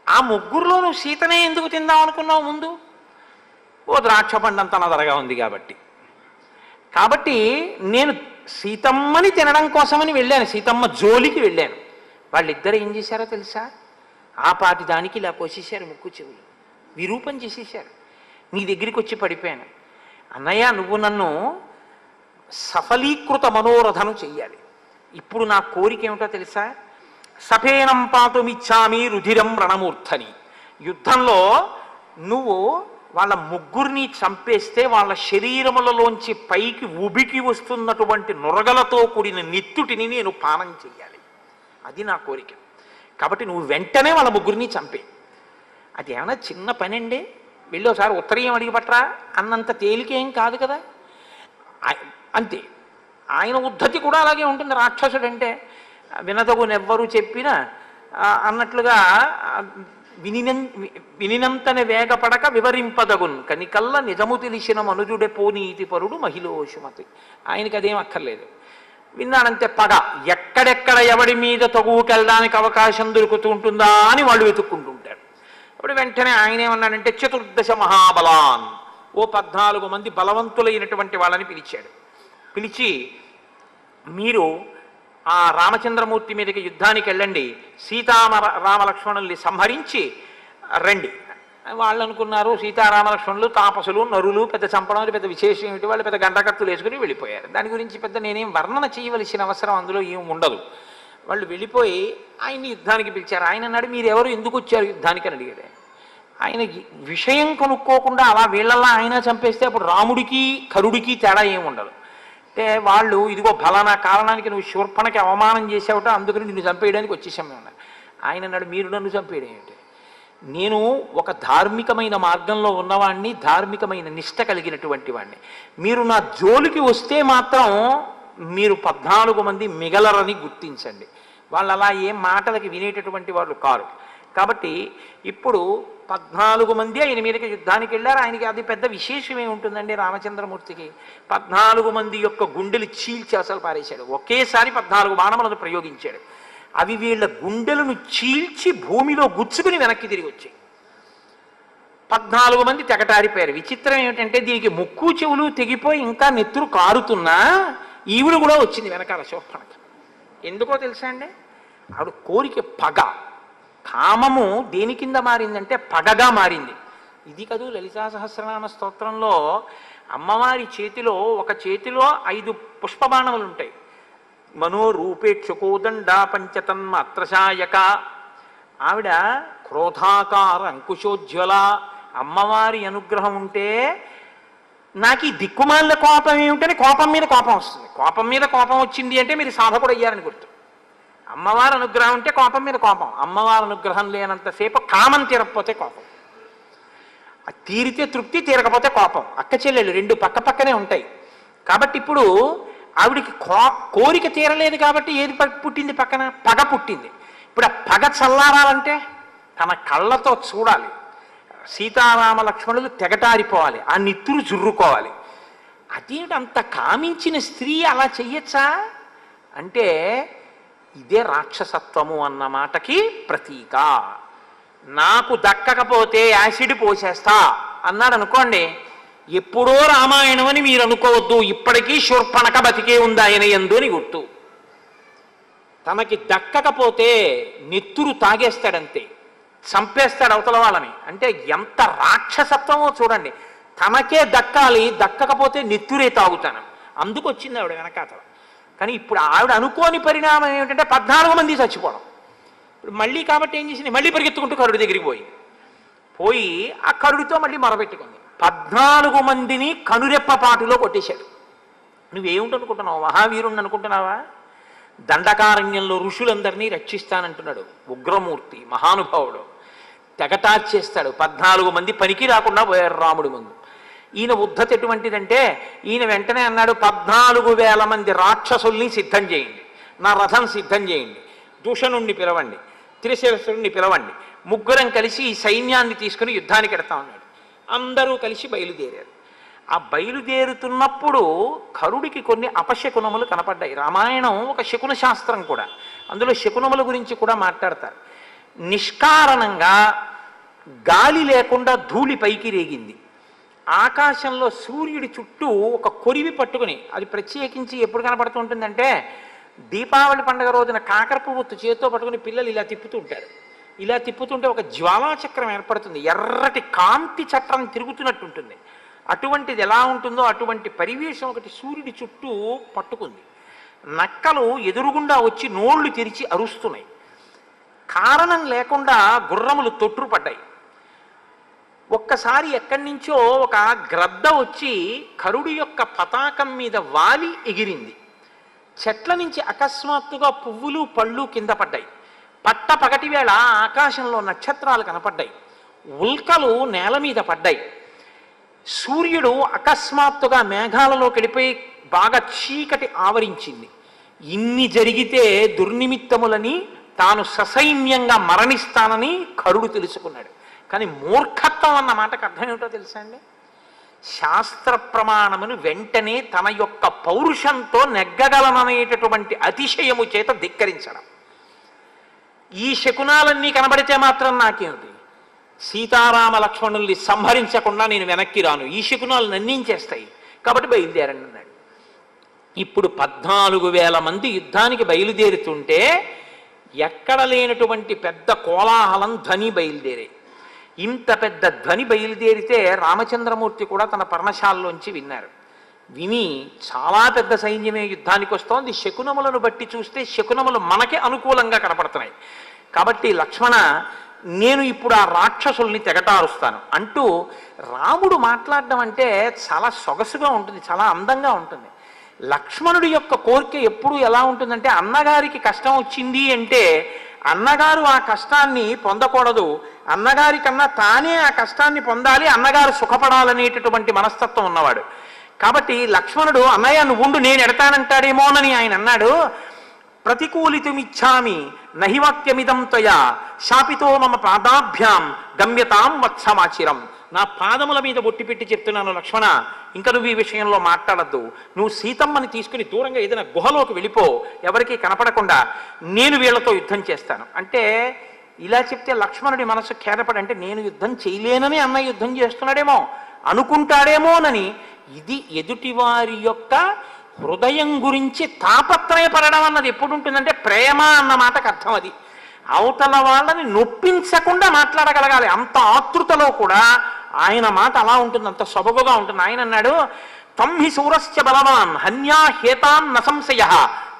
[SPEAKER 1] ఆ ముగ్గురులో నువ్వు సీతనే ఎందుకు తిందాం అనుకున్నావు ముందు? ఓ ద్రాక్ష పండు అంత నదరగా ఉంది కాబట్టి నేను సీతమ్మని తినడం కోసమని వెళ్ళాను, సీతమ్మ జోలికి వెళ్ళాను. వాళ్ళిద్దరు ఏం చేశారో తెలుసా? ఆ పాటి దానికి ఇలా కోసేశారు ముక్కు చెవులు, విరూపం చేసేశారు. నీ దగ్గరికి వచ్చి పడిపోయాను, అన్నయ్య నువ్వు నన్ను సఫలీకృత మనోరథను చెయ్యాలి. ఇప్పుడు నా కోరిక ఏమిటో తెలుసా? సఫేనం పాతుమిచ్చామి రుధిరం రణమూర్ధని. యుద్ధంలో నువ్వు వాళ్ళ ముగ్గురిని చంపేస్తే వాళ్ళ శరీరములలోంచి పైకి ఉబికి వస్తున్నటువంటి నురగలతో కూడిన నెత్తుటిని నేను పానం చెయ్యాలి. అది నా కోరిక. కాబట్టి నువ్వు వెంటనే వాళ్ళ ముగ్గురిని చంపే. అది ఏమైనా చిన్న పని అండి, వెళ్ళి ఒకసారి ఉత్తరీయం అడిగి పట్టరా అన్నంత తేలికేం కాదు కదా. అంతే. ఆయన ఉద్ధతి కూడా అలాగే ఉంటుంది. రాక్షసుడు అంటే వినదగునెవ్వరూ చెప్పినా అన్నట్లుగా వినినంతనే వేగపడక వివరింపదగున్ కనికల్ల నిజము తెలిసిన మనుజుడే పోనీతి పరుడు మహిళోషుమతి. ఆయనకి అదేం అక్కర్లేదు. విన్నాడంతే పగ. ఎక్కడెక్కడ ఎవడి మీద తగువుకెళ్ళడానికి అవకాశం దొరుకుతూ ఉంటుందా అని వాళ్ళు వెతుక్కుంటుంటారు. అప్పుడు వెంటనే ఆయన ఏమన్నాడంటే 14 మహాబలాన్, ఓ 14 మంది బలవంతులైనటువంటి వాళ్ళని పిలిచాడు. పిలిచి మీరు ఆ రామచంద్రమూర్తి మీదకి యుద్ధానికి వెళ్ళండి, రామలక్ష్మణుల్ని సంహరించి రండి. వాళ్ళు అనుకున్నారు సీతారామలక్ష్మణులు తాపసులు నరులు, పెద్ద చంపడం పెద్ద విశేషం ఏమిటి, వాళ్ళు పెద్ద గంటకత్తులు వేసుకుని వెళ్ళిపోయారు. దాని గురించి పెద్ద నేనేం వర్ణన చేయవలసిన అవసరం అందులో ఏం ఉండదు. వాళ్ళు వెళ్ళిపోయి ఆయన్ని యుద్ధానికి పిలిచారు. ఆయన అన్నాడు మీరు ఎవరు, ఎందుకు వచ్చారు యుద్ధానికి అని అడిగాడు. ఆయన విషయం కనుక్కోకుండా అలా వీళ్ళల్లా ఆయన చంపేస్తే అప్పుడు రాముడికి కరుడికి తేడా ఏమి ఉండదు. అంటే వాళ్ళు ఇదిగో ఫలానా కారణానికి నువ్వు శూర్పణకి అవమానం చేసావుట, అందుకని నిన్ను చంపేయడానికి వచ్చేసాం మేము. ఆయన అన్నాడు మీరు నన్ను చంపేయడం ఏమిటి, నేను ఒక ధార్మికమైన మార్గంలో ఉన్నవాడిని, ధార్మికమైన నిష్ట కలిగినటువంటి వాడిని. మీరు నా జోలికి వస్తే మాత్రం మీరు 14 మంది మిగలరని గుర్తించండి. వాళ్ళు అలా ఏం మాటలకి వినేటటువంటి వాళ్ళు కారు. కాబట్టి ఇప్పుడు 14 మంది ఆయన మీదకి యుద్ధానికి వెళ్ళారు. ఆయనకి అది పెద్ద విశేషమే ఉంటుందండి. రామచంద్రమూర్తికి 14 మంది యొక్క గుండెలు చీల్చి అసలు పారేశాడు. ఒకేసారి 14 బాణములను ప్రయోగించాడు. అవి వీళ్ళ గుండెలను చీల్చి భూమిలో గుచ్చుకుని వెనక్కి తిరిగి వచ్చాయి. 14 మంది తెగటారిపోయారు. విచిత్రం ఏమిటంటే దీనికి ముక్కు చెవులు తెగిపోయి ఇంకా నెత్తురు కారుతున్నా ఈవిడ కూడా వచ్చింది వెనకాల శోభనకి. ఎందుకో తెలుసా అండి, ఆవిడ కోరిక పగ, కామము దేని కింద మారిందంటే పగగా మారింది. ఇది కదూ లలితా సహస్రనామ స్తోత్రంలో అమ్మవారి చేతిలో ఒక చేతిలో 5 పుష్పబాణములు ఉంటాయి. మనోరూపేక్షకోదండ పంచతన్మాత్రశాయక. ఆవిడ క్రోధాకార అంకుశోజ్వల. అమ్మవారి అనుగ్రహం ఉంటే నాకు ఈ దిక్కుమాల కోపం ఏమిటని కోపం మీద కోపం వస్తుంది. కోపం మీద కోపం వచ్చింది అంటే మీరు సాధకుడు అయ్యారని గుర్తు. అమ్మవారి అనుగ్రహం ఉంటే కోపం మీద కోపం, అమ్మవారి అనుగ్రహం లేనంతసేపు కామం తీరకపోతే కోపం, తీరితే తృప్తి, తీరకపోతే కోపం. అక్క చెల్లెలు 2 పక్క పక్కనే ఉంటాయి. కాబట్టి ఇప్పుడు ఆవిడికి కోరిక తీరలేదు కాబట్టి ఏది పుట్టింది, పక్కన పగ పుట్టింది. ఇప్పుడు ఆ పగ చల్లారాలంటే తన కళ్ళతో చూడాలి, సీతారామ లక్ష్మణులు తెగటారిపోవాలి, ఆ నిత్తురు జుర్రుకోవాలి. అదేంటి అంత కామించిన స్త్రీ అలా చెయ్యొచ్చా అంటే ఇదే రాక్షసత్వము అన్న మాటకి ప్రతీక. నాకు దక్కకపోతే యాసిడ్ పోసేస్తా అన్నాడు అనుకోండి, ఎప్పుడో రామాయణం అని మీరు అనుకోవద్దు, ఇప్పటికీ శూర్పణఖ బతికే ఉంది ఆయన యందు అని గుర్తు. తనకి దక్కకపోతే నెత్తురు తాగేస్తాడంతే, చంపేస్తాడు అవతల వాళ్ళని. అంటే ఎంత రాక్షసత్వమో చూడండి. తనకే దక్కాలి, దక్కకపోతే నెత్తురే తాగుతాను. అందుకు వచ్చింది ఆవిడ వెనకాతల. కానీ ఇప్పుడు ఆవిడ అనుకోని పరిణామం ఏమిటంటే 14 మంది చచ్చిపోవడం. ఇప్పుడు మళ్ళీ కాబట్టి ఏం చేసింది, మళ్ళీ పరిగెత్తుకుంటూ కరుడి దగ్గరికి పోయి ఆ కరుడితో మళ్ళీ మొరబెట్టుకుంది. 14 మందిని కనురెప్పపాటులో కొట్టేశాడు. నువ్వేమిటనుకుంటున్నావు, మహావీరుణ్ణి అనుకుంటున్నావా? దండకారణ్యంలో ఋషులందరినీ రక్షిస్తానంటున్నాడు. ఉగ్రమూర్తి, మహానుభావుడు, తెగటార్చేస్తాడు. 14 మంది పనికి రాకుండా పోయారు రాముడి ముందు. ఈయన ఉద్ధతి ఎటువంటిదంటే ఈయన వెంటనే అన్నాడు 14,000 మంది రాక్షసుల్ని సిద్ధం చేయండి, నా రథం సిద్ధం చేయండి, దూషణుణ్ణి పిలవండి, త్రిశిరసుడిని పిలవండి, ముగ్గురం కలిసి ఈ సైన్యాన్ని తీసుకుని యుద్ధానికి ఎడతా ఉన్నాడు. అందరూ కలిసి బయలుదేరారు. ఆ బయలుదేరుతున్నప్పుడు కరుడికి కొన్ని అపశకునములు కనపడ్డాయి. రామాయణం ఒక శకున శాస్త్రం కూడా, అందులో శకునముల గురించి కూడా మాట్లాడతారు. నిష్కారణంగా గాలి లేకుండా ధూళి పైకి రేగింది. ఆకాశంలో సూర్యుడి చుట్టూ ఒక కొరివి పట్టుకుని, అది ప్రత్యేకించి ఎప్పుడు కనపడుతూ ఉంటుందంటే దీపావళి పండుగ రోజున కాకరపు ఒత్తు చేతితో పట్టుకుని పిల్లలు ఇలా తిప్పుతూ ఉంటారు. ఇలా తిప్పుతుంటే ఒక జ్వాలాచక్రం ఏర్పడుతుంది, ఎర్రటి కాంతి చట్రం తిరుగుతున్నట్టు ఉంటుంది. అటువంటిది ఎలా ఉంటుందో అటువంటి పరివేశం ఒకటి సూర్యుడి చుట్టూ పట్టుకుంది. నక్కలు ఎదురుగుండా వచ్చి నోళ్లు తెరిచి అరుస్తున్నాయి. కారణం లేకుండా గుర్రములు తొట్టుపడ్డాయి. ఒక్కసారి ఎక్కడి నుంచో ఒక గ్రద్ద వచ్చి కరుడి యొక్క పతాకం మీద వాలి ఎగిరింది. చెట్ల నుంచి అకస్మాత్తుగా పువ్వులు పళ్ళు కింద పడ్డాయి. పట్ట పగటి వేళ ఆకాశంలో నక్షత్రాలు కనపడ్డాయి. ఉల్కలు నేల మీద పడ్డాయి. సూర్యుడు అకస్మాత్తుగా మేఘాలలో గడిపోయి బాగా చీకటి ఆవరించింది. ఇన్ని జరిగితే దుర్నిమిత్తములని తాను ససైన్యంగా మరణిస్తానని కరుడు తెలుసుకున్నాడు. కానీ మూర్ఖత్వం అన్న మాటకు అర్థం ఏమిటో తెలుసా అండి? శాస్త్ర ప్రమాణమును వెంటనే తన యొక్క పౌరుషంతో నెగ్గగలననేటటువంటి అతిశయము చేత ధిక్కరించడం. ఈ శకునాలన్నీ కనబడితే మాత్రం నాకేమిటి, సీతారామ లక్ష్మణుల్ని సంహరించకుండా నేను వెనక్కి రాను, ఈ శకునాలు నన్నించేస్తాయి, కాబట్టి బయలుదేరండి అన్నాడు. ఇప్పుడు 14,000 మంది యుద్ధానికి బయలుదేరుతుంటే ఎక్కడ లేనటువంటి పెద్ద కోలాహలం ధ్వని బయలుదేరే. ఇంత పెద్ద ధ్వని బయలుదేరితే రామచంద్రమూర్తి కూడా తన పర్ణశాలలోంచి విన్నారు. విని చాలా పెద్ద సైన్యమే యుద్ధానికి వస్తోంది, శకునములను బట్టి చూస్తే శకునములు మనకే అనుకూలంగా కనపడుతున్నాయి, కాబట్టి లక్ష్మణ నేను ఇప్పుడు ఆ రాక్షసుల్ని తెగటారుస్తాను అంటూ రాముడు మాట్లాడడం అంటే చాలా సొగసుగా ఉంటుంది, చాలా అందంగా ఉంటుంది. లక్ష్మణుడి యొక్క కోరిక ఎప్పుడు ఎలా ఉంటుందంటే, అన్నగారికి కష్టం వచ్చింది అంటే అన్నగారు ఆ కష్టాన్ని పొందకూడదు, అన్నగారి కన్నా తానే ఆ కష్టాన్ని పొందాలి, అన్నగారు సుఖపడాలనేటటువంటి మనస్తత్వం ఉన్నవాడు. కాబట్టి లక్ష్మణుడు అన్నయ్య నువ్వు ఉండు నేను ఎడతానంటాడేమోనని ఆయన అన్నాడు. ప్రతికూలితుమిచ్చామి నహివాక్యమిదం త్వయా శాపితో మమ పాదాభ్యాం గమ్యతాం వత్సమాచిరం. నా పాదముల మీద బొట్టి పెట్టి చెప్తున్నాను లక్ష్మణ, ఇంకా నువ్వు ఈ విషయంలో మాట్లాడద్దు, నువ్వు సీతమ్మని తీసుకుని దూరంగా ఏదైనా గుహలోకి వెళ్ళిపో, ఎవరికీ కనపడకుండా, నేను వీళ్లతో యుద్ధం చేస్తాను అంటే. ఇలా చెప్తే లక్ష్మణుడి మనసు ఖేదపడి, అంటే నేను యుద్ధం చేయలేనని అన్న యుద్ధం చేస్తున్నాడేమో అనుకుంటాడేమోనని. ఇది ఎదుటివారి యొక్క హృదయం గురించి తాపత్రయపడడం అన్నది ఎప్పుడు ఉంటుందంటే ప్రేమ అన్న మాటకు అర్థం అది. అవతల వాళ్ళని నొప్పించకుండా మాట్లాడగలగాలి. అంత ఆతృతలో కూడా ఆయన మాట అలా ఉంటుంది, అంత సొబగుగా ఉంటుంది. ఆయన అన్నాడు, తంహి శూరశ్చ బలవాన్ హన్యా హేతాన్ నసంశయ.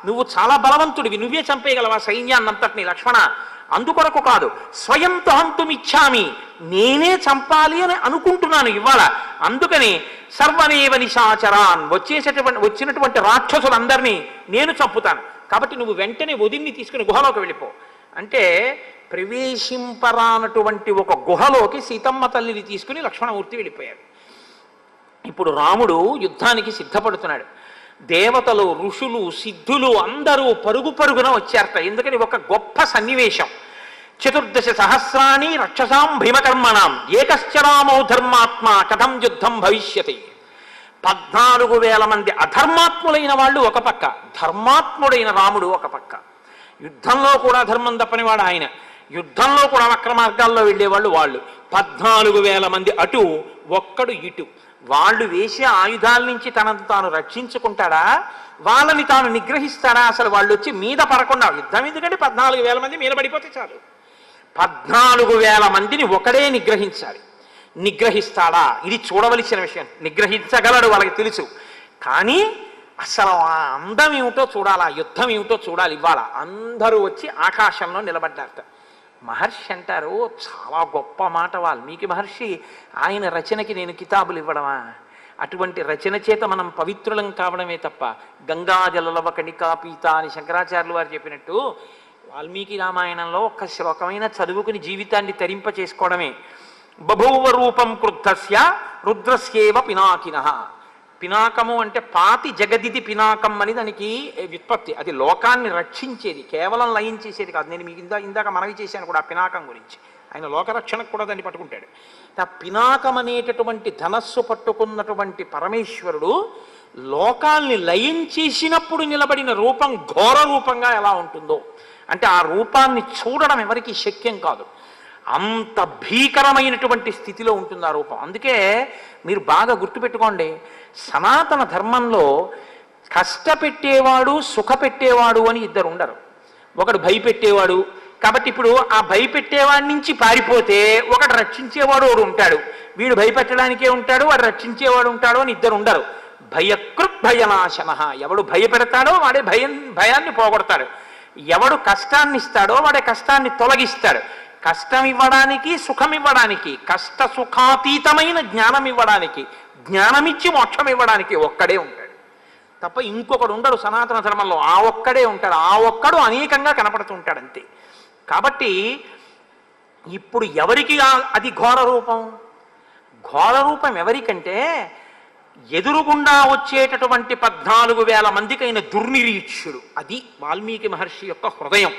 [SPEAKER 1] నువ్వు చాలా బలవంతుడివి, నువ్వే చంపేయగలవా సైన్యాన్నంతటిని లక్ష్మణ, అందుకొరకు కాదు, స్వయంతో హంతుమిచ్చామి, నేనే చంపాలి అని అనుకుంటున్నాను ఇవాళ, అందుకని సర్వనేవ నిశాచరాన్, వచ్చినటువంటి రాక్షసులందరినీ నేను చంపుతాను, కాబట్టి నువ్వు వెంటనే వదిన్ని తీసుకుని గుహలోకి వెళ్ళిపో అంటే. ప్రవేశింపరానటువంటి ఒక గుహలోకి సీతమ్మ తల్లిని తీసుకుని లక్ష్మణమూర్తి వెళ్ళిపోయాడు. ఇప్పుడు రాముడు యుద్ధానికి సిద్ధపడుతున్నాడు. దేవతలు, ఋషులు, సిద్ధులు అందరూ పరుగు పరుగున వచ్చారట. ఎందుకని ఒక గొప్ప సన్నివేశం. 14 సహస్రాణి రక్షసాం భీమకర్మణాం ఏకశ్చరామో ధర్మాత్మ కథం యుద్ధం భవిష్యతి. 14,000 మంది అధర్మాత్ములైన వాళ్ళు ఒక పక్క, ధర్మాత్ముడైన రాముడు ఒక పక్క. యుద్ధంలో కూడా ధర్మం తప్పనివాడు ఆయన, యుద్ధంలో కూడా వక్ర మార్గాల్లో వెళ్ళేవాళ్ళు వాళ్ళు. 14,000 మంది అటు, ఒక్కడు ఇటు. వాళ్ళు వేసే ఆయుధాల నుంచి తనను తాను రక్షించుకుంటాడా, వాళ్ళని తాను నిగ్రహిస్తాడా? అసలు వాళ్ళు వచ్చి మీద పడకుండా, యుద్ధం ఎందుకంటే 14,000 మంది మీద పడిపోతే చాలు. 14,000 మందిని ఒకడే నిగ్రహించాలి. నిగ్రహిస్తాడా? ఇది చూడవలసిన విషయం. నిగ్రహించగలడు, వాళ్ళకి తెలుసు. కానీ అసలు ఆ అందం ఏమిటో చూడాలి, ఆ యుద్ధం ఏమిటో చూడాలి. ఇవాళ అందరూ వచ్చి ఆకాశంలో నిలబడ్డారట. మహర్షి అంటారు, చాలా గొప్ప మాట వాల్మీకి మహర్షి, ఆయన రచనకి నేను కితాబులు ఇవ్వడమా? అటువంటి రచన చేత మనం పవిత్రులం కావడమే తప్ప గంగాజలలవ కణికా పీత అని శంకరాచార్యులు వారు చెప్పినట్టు వాల్మీకి రామాయణంలో ఒక్క శ్లోకమైన చదువుకుని జీవితాన్ని తరింప చేసుకోవడమే. బభూవ రూపం క్రుద్ధస్య రుద్రస్యేవ పినాకినః. పినాకము అంటే పాతి జగదిది పినాకం అని దానికి వ్యుత్పత్తి. అది లోకాన్ని రక్షించేది, కేవలం లయం చేసేది కాదు. నేను మీకు ఇందాక మనవి చేశాను కూడా ఆ పినాకం గురించి. ఆయన లోకరక్షణకు కూడా దాన్ని పట్టుకుంటాడు. ఆ పినాకం అనేటటువంటి ధనస్సు పట్టుకున్నటువంటి పరమేశ్వరుడు లోకాల్ని లయం చేసినప్పుడు నిలబడిన రూపం ఘోర రూపంగా ఎలా ఉంటుందో అంటే ఆ రూపాన్ని చూడడం ఎవరికి శక్యం కాదు. అంత భీకరమైనటువంటి స్థితిలో ఉంటుంది ఆ రూపం. అందుకే మీరు బాగా గుర్తుపెట్టుకోండి, సనాతన ధర్మంలో కష్టపెట్టేవాడు సుఖపెట్టేవాడు అని ఇద్దరు ఉండరు. ఒకడు భయపెట్టేవాడు, కాబట్టి ఇప్పుడు ఆ భయపెట్టేవాడి నుంచి పారిపోతే ఒకడు రక్షించేవాడు ఒకడు ఉంటాడు. వీడు భయపెట్టడానికే ఉంటాడు, వాడు రక్షించేవాడు ఉంటాడు అని ఇద్దరు ఉండరు. భయకృత్ భయనాశన. ఎవడు భయపెడతాడో వాడే భయాన్ని పోగొడతాడు, ఎవడు కష్టాన్ని ఇస్తాడో వాడే కష్టాన్ని తొలగిస్తాడు. కష్టం ఇవ్వడానికి, సుఖం ఇవ్వడానికి, కష్ట సుఖాతీతమైన జ్ఞానం ఇవ్వడానికి, జ్ఞానమిచ్చి మోక్షం ఇవ్వడానికి ఒక్కడే ఉంటాడు తప్ప ఇంకొకడు ఉండడు సనాతన ధర్మంలో. ఆ ఒక్కడే ఉంటాడు. ఆ ఒక్కడు అనేకంగా కనపడుతూ ఉంటాడు అంతే. కాబట్టి ఇప్పుడు ఎవరికి అది ఘోర రూపం? ఘోర రూపం ఎవరికంటే ఎదురుగుండా వచ్చేటటువంటి 14,000 మందికైన దుర్నిరీక్షుడు. అది వాల్మీకి మహర్షి యొక్క హృదయం.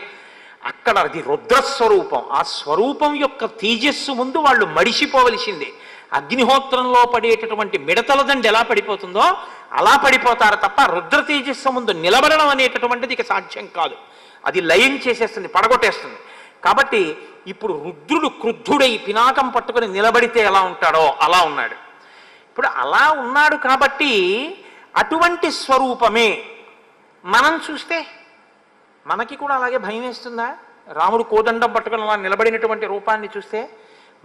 [SPEAKER 1] అక్కడ అది రుద్రస్వరూపం. ఆ స్వరూపం యొక్క తేజస్సు ముందు వాళ్ళు మడిసిపోవలసిందే. అగ్నిహోత్రంలో పడేటటువంటి మిడతల దండి ఎలా పడిపోతుందో అలా పడిపోతారు తప్ప రుద్ర తేజస్సు ముందు నిలబడడం అనేటటువంటిది ఇక సాధ్యం కాదు. అది లయం చేసేస్తుంది, పడగొట్టేస్తుంది. కాబట్టి ఇప్పుడు రుద్రుడు క్రుద్ధుడై పినాకం పట్టుకుని నిలబడితే ఎలా ఉంటాడో అలా ఉన్నాడు. ఇప్పుడు అలా ఉన్నాడు కాబట్టి అటువంటి స్వరూపమే మనం చూస్తే మనకి కూడా అలాగే భయం వేస్తుందా? రాముడు కోదండం పట్టుకుని అలా నిలబడినటువంటి రూపాన్ని చూస్తే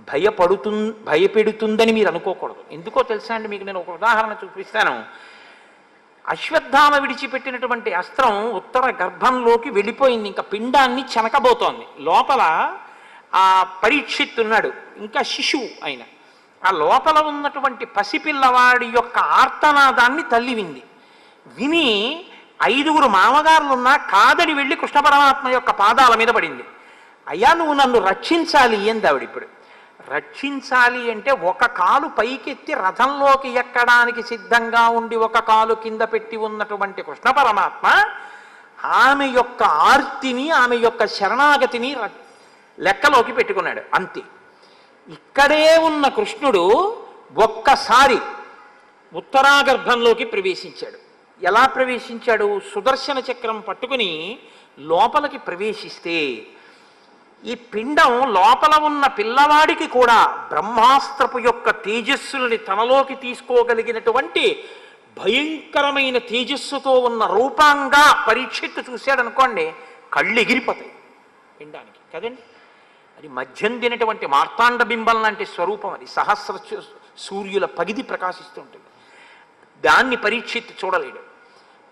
[SPEAKER 1] భయపెడుతుందని మీరు అనుకోకూడదు. ఎందుకో తెలుసా అండి, మీకు నేను ఒక ఉదాహరణ చూపిస్తాను. అశ్వత్థామ విడిచిపెట్టినటువంటి అస్త్రం ఉత్తర గర్భంలోకి వెళ్ళిపోయింది, ఇంకా పిండాన్ని చెనకబోతోంది. లోపల ఆ పరీక్షిత్ ఉన్నాడు, ఇంకా శిశువు ఆయన. ఆ లోపల ఉన్నటువంటి పసిపిల్లవాడి యొక్క ఆర్తనాదాన్ని తల్లి వింది. విని 5గురు మామగారులున్నా కాదడి వెళ్ళి కృష్ణ పరమాత్మ యొక్క పాదాల మీద పడింది. అయ్యా నువ్వు నన్ను రక్షించాలి ఏంది ఆవిడ. ఇప్పుడు రక్షించాలి అంటే ఒక కాలు పైకెత్తి రథంలోకి ఎక్కడానికి సిద్ధంగా ఉండి ఒక కాలు కింద పెట్టి ఉన్నటువంటి కృష్ణ పరమాత్మ ఆమె యొక్క ఆర్తిని, ఆమె యొక్క శరణాగతిని లెక్కలోకి పెట్టుకున్నాడు అంతే. ఇక్కడే ఉన్న కృష్ణుడు ఒక్కసారి ఉత్తరాగర్భంలోకి ప్రవేశించాడు. ఎలా ప్రవేశించాడు? సుదర్శన చక్రం పట్టుకుని లోపలికి ప్రవేశిస్తే ఈ పిండం లోపల ఉన్న పిల్లవాడికి కూడా బ్రహ్మాస్త్రపు యొక్క తేజస్సులని తనలోకి తీసుకోగలిగినటువంటి భయంకరమైన తేజస్సుతో ఉన్న రూపంగా పరీక్షిత్తు చూశాడనుకోండి, కళ్ళు ఎగిరిపోతాయి పిండానికి కదండి. అది మధ్యం తినటువంటి మార్తాండ బింబం లాంటి స్వరూపం. అది సహస్ర సూర్యుల పగిది ప్రకాశిస్తుంటుంది. దాన్ని పరీక్షిత్తు చూడలేడు.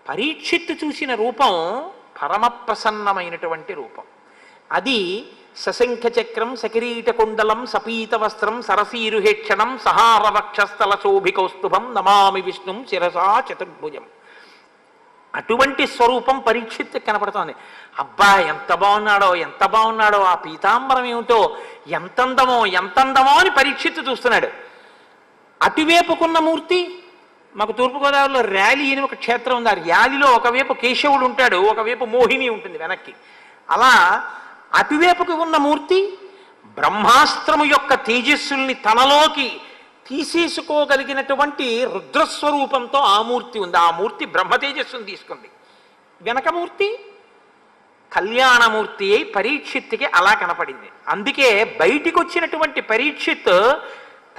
[SPEAKER 1] పరీక్షిత్తు చూసిన రూపం పరమ ప్రసన్నమైనటువంటి రూపం. అది సశంఖ చక్రం సకిరీట కుండలం సపీత వస్త్రం సరసీరుహేక్షణం సహార వక్షస్థల శోభికౌస్తుభం నమామి విష్ణుం శిరసా చతుర్భుజం. అటువంటి స్వరూపం పరీక్షిత్తు కనపడుతోంది. అబ్బా ఎంత బాగున్నాడో, ఎంత బాగున్నాడో, ఆ పీతాంబరం ఏమిటో, ఎంతందమో అని పరీక్షిత్తు చూస్తున్నాడు. అటువైపుకున్న మూర్తి, మాకు తూర్పుగోదావరిలో ర్యాలీ అని ఒక క్షేత్రం ఉంది. ఆ ర్యాలీలో ఒకవైపు కేశవుడు ఉంటాడు, ఒకవైపు మోహిని ఉంటుంది వెనక్కి. అలా అటువైపుకి ఉన్న మూర్తి బ్రహ్మాస్త్రము యొక్క తేజస్సుల్ని తనలోకి తీసేసుకోగలిగినటువంటి రుద్రస్వరూపంతో ఆ మూర్తి ఉంది. ఆ మూర్తి బ్రహ్మ తేజస్సుని తీసుకుంది. వెనక మూర్తి కళ్యాణమూర్తి అయి పరీక్షిత్తుకి అలా కనపడింది. అందుకే బయటికి వచ్చినటువంటి పరీక్షిత్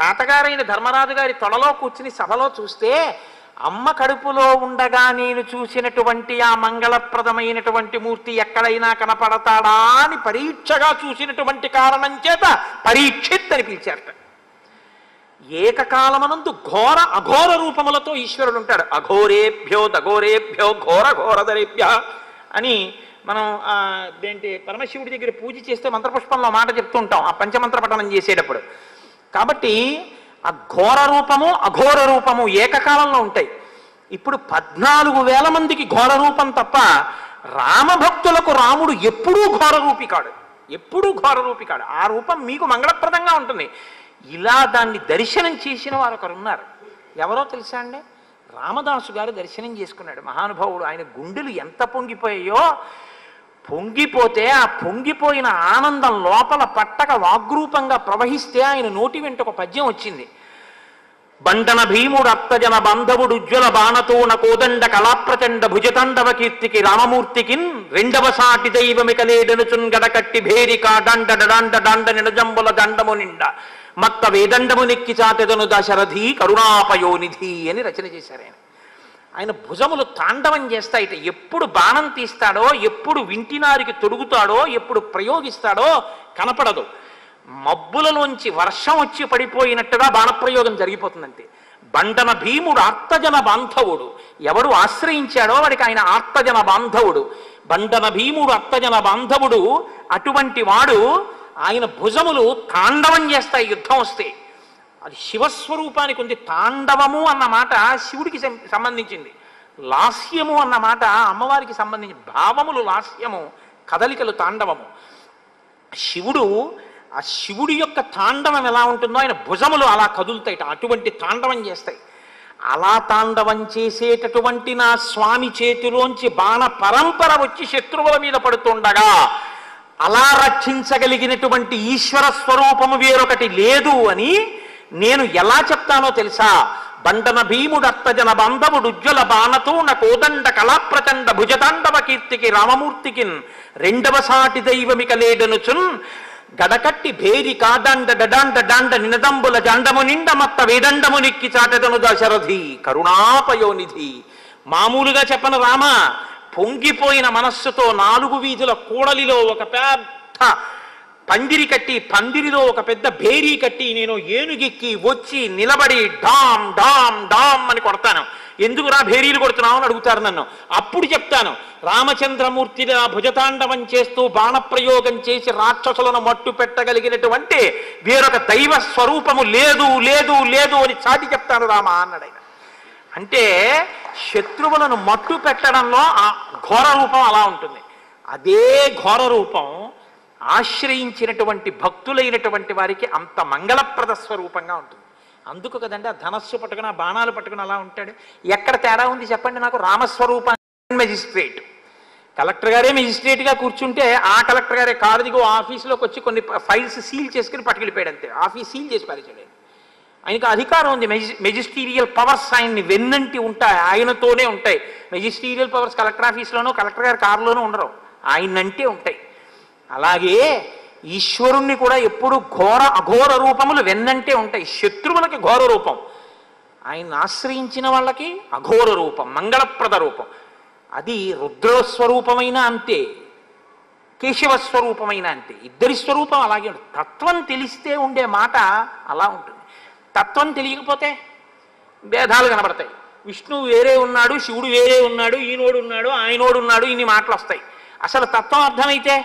[SPEAKER 1] తాతగారైన ధర్మరాజు గారి తొడలో కూర్చుని సభలో చూస్తే అమ్మ కడుపులో ఉండగా నేను చూసినటువంటి ఆ మంగళప్రదమైనటువంటి మూర్తి ఎక్కడైనా కనపడతాడా అని పరీక్షగా చూసినటువంటి కారణం చేత పరీక్షిత్ అని పిలిచారట. ఏకకాలమనందు ఘోర అఘోర రూపములతో ఈశ్వరుడు ఉంటాడు. అఘోరేభ్యో దఘోరేభ్యో ఘోర ఘోరధరేభ్య అని మనం దేంటి పరమశివుడి దగ్గర పూజ చేస్తే మంత్రపుష్పంలో మాట చెప్తూ ఉంటాం ఆ పంచమంత్ర పఠనం చేసేటప్పుడు. కాబట్టి ఆ ఘోర రూపము అఘోర రూపము ఏకకాలంలో ఉంటాయి. ఇప్పుడు 14,000 మందికి ఘోర రూపం తప్ప రామభక్తులకు రాముడు ఎప్పుడూ ఘోర రూపి కాడు, ఎప్పుడూ ఘోర రూపి కాడు. ఆ రూపం మీకు మంగళప్రదంగా ఉంటుంది. ఇలా దాన్ని దర్శనం చేసిన వారు ఒకరున్నారు. ఎవరో తెలుసా అండి? రామదాసు గారు దర్శనం చేసుకున్నాడు. మహానుభావుడు. ఆయన గుండెలు ఎంత పొంగిపోయాయో, పొంగిపోతే ఆ పొంగిపోయిన ఆనందం లోపల పట్టక వాగ్రూపంగా ప్రవహిస్తే ఆయన నోటి వెంట ఒక పద్యం వచ్చింది. బండన భీముడు అత్తజన బాంధవుడు ఉజ్వల బాణతోన కోదండ కళాప్రచండ భుజతండవ కీర్తికి రామమూర్తికిన్ రెండవ సాటి దైవమికలేడనుచున్ గడకట్టి భేరిక దండ డండ దండ నిడజంబుల దండము నిండ మత్త వేదండము నెక్కి చాటెదను దశరథి కరుణాపయోనిధి అని రచన చేశారు ఆయన. ఆయన భుజములు తాండవం చేస్తాయిట. ఎప్పుడు బాణం తీస్తాడో, ఎప్పుడు వింటినారికి తొడుగుతాడో, ఎప్పుడు ప్రయోగిస్తాడో కనపడదు. మబ్బులలోంచి వర్షం వచ్చి పడిపోయినట్టుగా బాణప్రయోగం జరిగిపోతుందంతే. బండన భీముడు ఆర్తజన బాంధవుడు. ఎవడు ఆశ్రయించాడో వాడికి ఆయన ఆర్తజన బాంధవుడు. బండన భీముడు అర్తజన బాంధవుడు. అటువంటి వాడు ఆయన భుజములు తాండవం చేస్తాయి యుద్ధం వస్తే. అది శివస్వరూపానికి ఉంది. తాండవము అన్న మాట శివుడికి సంబంధించింది, లాస్యము అన్న మాట అమ్మవారికి సంబంధించి. భావములు లాస్యము, కదలికలు తాండవము. శివుడు, ఆ శివుడి యొక్క తాండవం ఎలా ఉంటుందో ఆయన భుజములు అలా కదులుతాయి, అటువంటి తాండవం చేస్తాయి. అలా తాండవం చేసేటటువంటి నా స్వామి చేతిలోంచి బాణ పరంపర వచ్చి శత్రువుల మీద పడుతుండగా అలా రక్షించగలిగినటువంటి ఈశ్వర స్వరూపము వేరొకటి లేదు అని నేను ఎలా చెప్తానో తెలుసా? బండన భీముడత్తజన బంధవుడు ఉజ్వల బాణతోన కోదండ కళాప్రచండ భుజతాండవ కీర్తికి రామమూర్తికిన్ రెండవ సాటి దైవమిక లేడనుచున్ గడకట్టి భేరి కాదండ డడాండ డాండ నినదంబుల జండము నిండ మత్త వేదండము నిక్కి చాటదను దశరథి కరుణాపయోనిధి. మామూలుగా చెప్పను రామ, పొంగిపోయిన మనస్సుతో 4 వీధుల కూడలిలో ఒక పెద్ద పందిరి కట్టి, పందిరిలో ఒక పెద్ద భేరీ కట్టి నేను ఏనుగెక్కి వచ్చి నిలబడి డామ్ డామ్ డామ్ అని కొడతాను. ఎందుకురా భేరీలు కొడుతున్నావు అని అడుగుతారు నన్ను. అప్పుడు చెప్తాను, రామచంద్రమూర్తిని భుజతాండవం చేస్తూ బాణప్రయోగం చేసి రాక్షసులను మట్టు పెట్టగలిగినటువంటి వేరొక దైవ స్వరూపము లేదు లేదు లేదు అని చాటి చెప్తాను రామ అన్నాడు ఆయన. అంటే శత్రువులను మట్టు పెట్టడంలో ఆ ఘోర రూపం అలా ఉంటుంది. అదే ఘోర రూపం ఆశ్రయించినటువంటి భక్తులైనటువంటి వారికి అంత మంగళప్రద స్వరూపంగా ఉంటుంది. అందుకు కదండి ఆ ధనస్సు పట్టుకుని, ఆ బాణాలు పట్టుకుని అలా ఉంటాడు. ఎక్కడ తేడా ఉంది చెప్పండి నాకు? రామస్వరూపాన్ని మెజిస్ట్రేట్, కలెక్టర్ గారే మెజిస్ట్రేట్గా కూర్చుంటే ఆ కలెక్టర్ గారే కారు దిగు ఆఫీసులోకి వచ్చి కొన్ని ఫైల్స్ సీల్ చేసుకుని పట్టుకెళ్ళిపోయాడు అంతే. ఆఫీస్ సీల్ చేసి పారేసాడు. ఆయనకు అధికారం ఉంది, మెజిస్టీరియల్ పవర్స్ ఆయన్ని వెన్నంటి ఉంటాయి, ఆయనతోనే ఉంటాయి. మెజిస్టీరియల్ పవర్స్ కలెక్టర్ ఆఫీస్లోనూ కలెక్టర్ గారి కారులోనూ ఉండరు, ఆయనంటే ఉంటాయి. అలాగే ఈశ్వరుణ్ణి కూడా ఎప్పుడు అఘోర రూపములు వెన్నంటే ఉంటాయి. శత్రువులకి ఘోర రూపం, ఆయన్ని ఆశ్రయించిన వాళ్ళకి అఘోర రూపం, మంగళప్రద రూపం. అది రుద్రస్వరూపమైన అంతే, కేశవస్వరూపమైన అంతే. ఇద్దరి స్వరూపం అలాగే ఉంటుంది. తత్వం తెలిస్తే ఉండే మాట అలా ఉంటుంది. తత్వం తెలియకపోతే భేదాలు కనబడతాయి. విష్ణువు వేరే ఉన్నాడు, శివుడు వేరే ఉన్నాడు, ఈనోడు ఉన్నాడు, ఆయనోడు ఉన్నాడు, ఇన్ని మాటలు వస్తాయి. అసలు తత్వం అర్థమైతే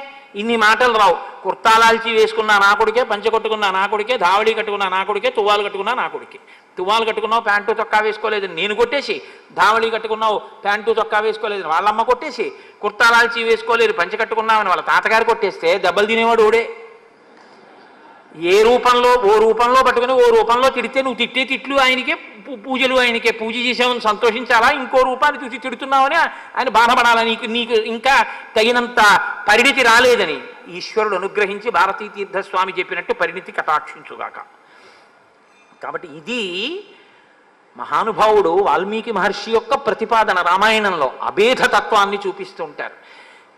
[SPEAKER 1] ఇన్ని మాటలు రావు. కుర్తాలాల్చి వేసుకున్నా నా కొడుకే, పంచె కొట్టుకున్నా నా కొడుకే, ధావళి కట్టుకున్నా నా కొడుకే, తువ్వాలు కట్టుకున్నా నా కొడుకే. తువ్వాలు కట్టుకున్నావు ప్యాంటు చొక్కా వేసుకోలేదు నేను కొట్టేసి, ధావళి కట్టుకున్నావు ప్యాంటు చొక్కా వేసుకోలేదు వాళ్ళమ్మ కొట్టేసి, కుర్తాలాల్చి వేసుకోలేదు పంచె కట్టుకున్నావని వాళ్ళ తాతగారు కొట్టేస్తే దెబ్బలు తినేవాడు ఓడే. ఏ రూపంలో ఓ రూపంలో పట్టుకుని ఓ రూపంలో తిడితే నువ్వు తిట్టే తిట్లు ఆయనకే, పూజలు ఆయనకే. పూజ చేసామని సంతోషించాలా, ఇంకో రూపాన్ని చూసి తిడుతున్నావని ఆయన బాధపడాలా? నీకు ఇంకా తగినంత పరిణితి రాలేదని ఈశ్వరుడు అనుగ్రహించి భారతీ తీర్థస్వామి చెప్పినట్టు పరిణితి కటాక్షించుగాక. కాబట్టి ఇది మహానుభావుడు వాల్మీకి మహర్షి యొక్క ప్రతిపాదన. రామాయణంలో అభేదతత్వాన్ని చూపిస్తూ ఉంటారు.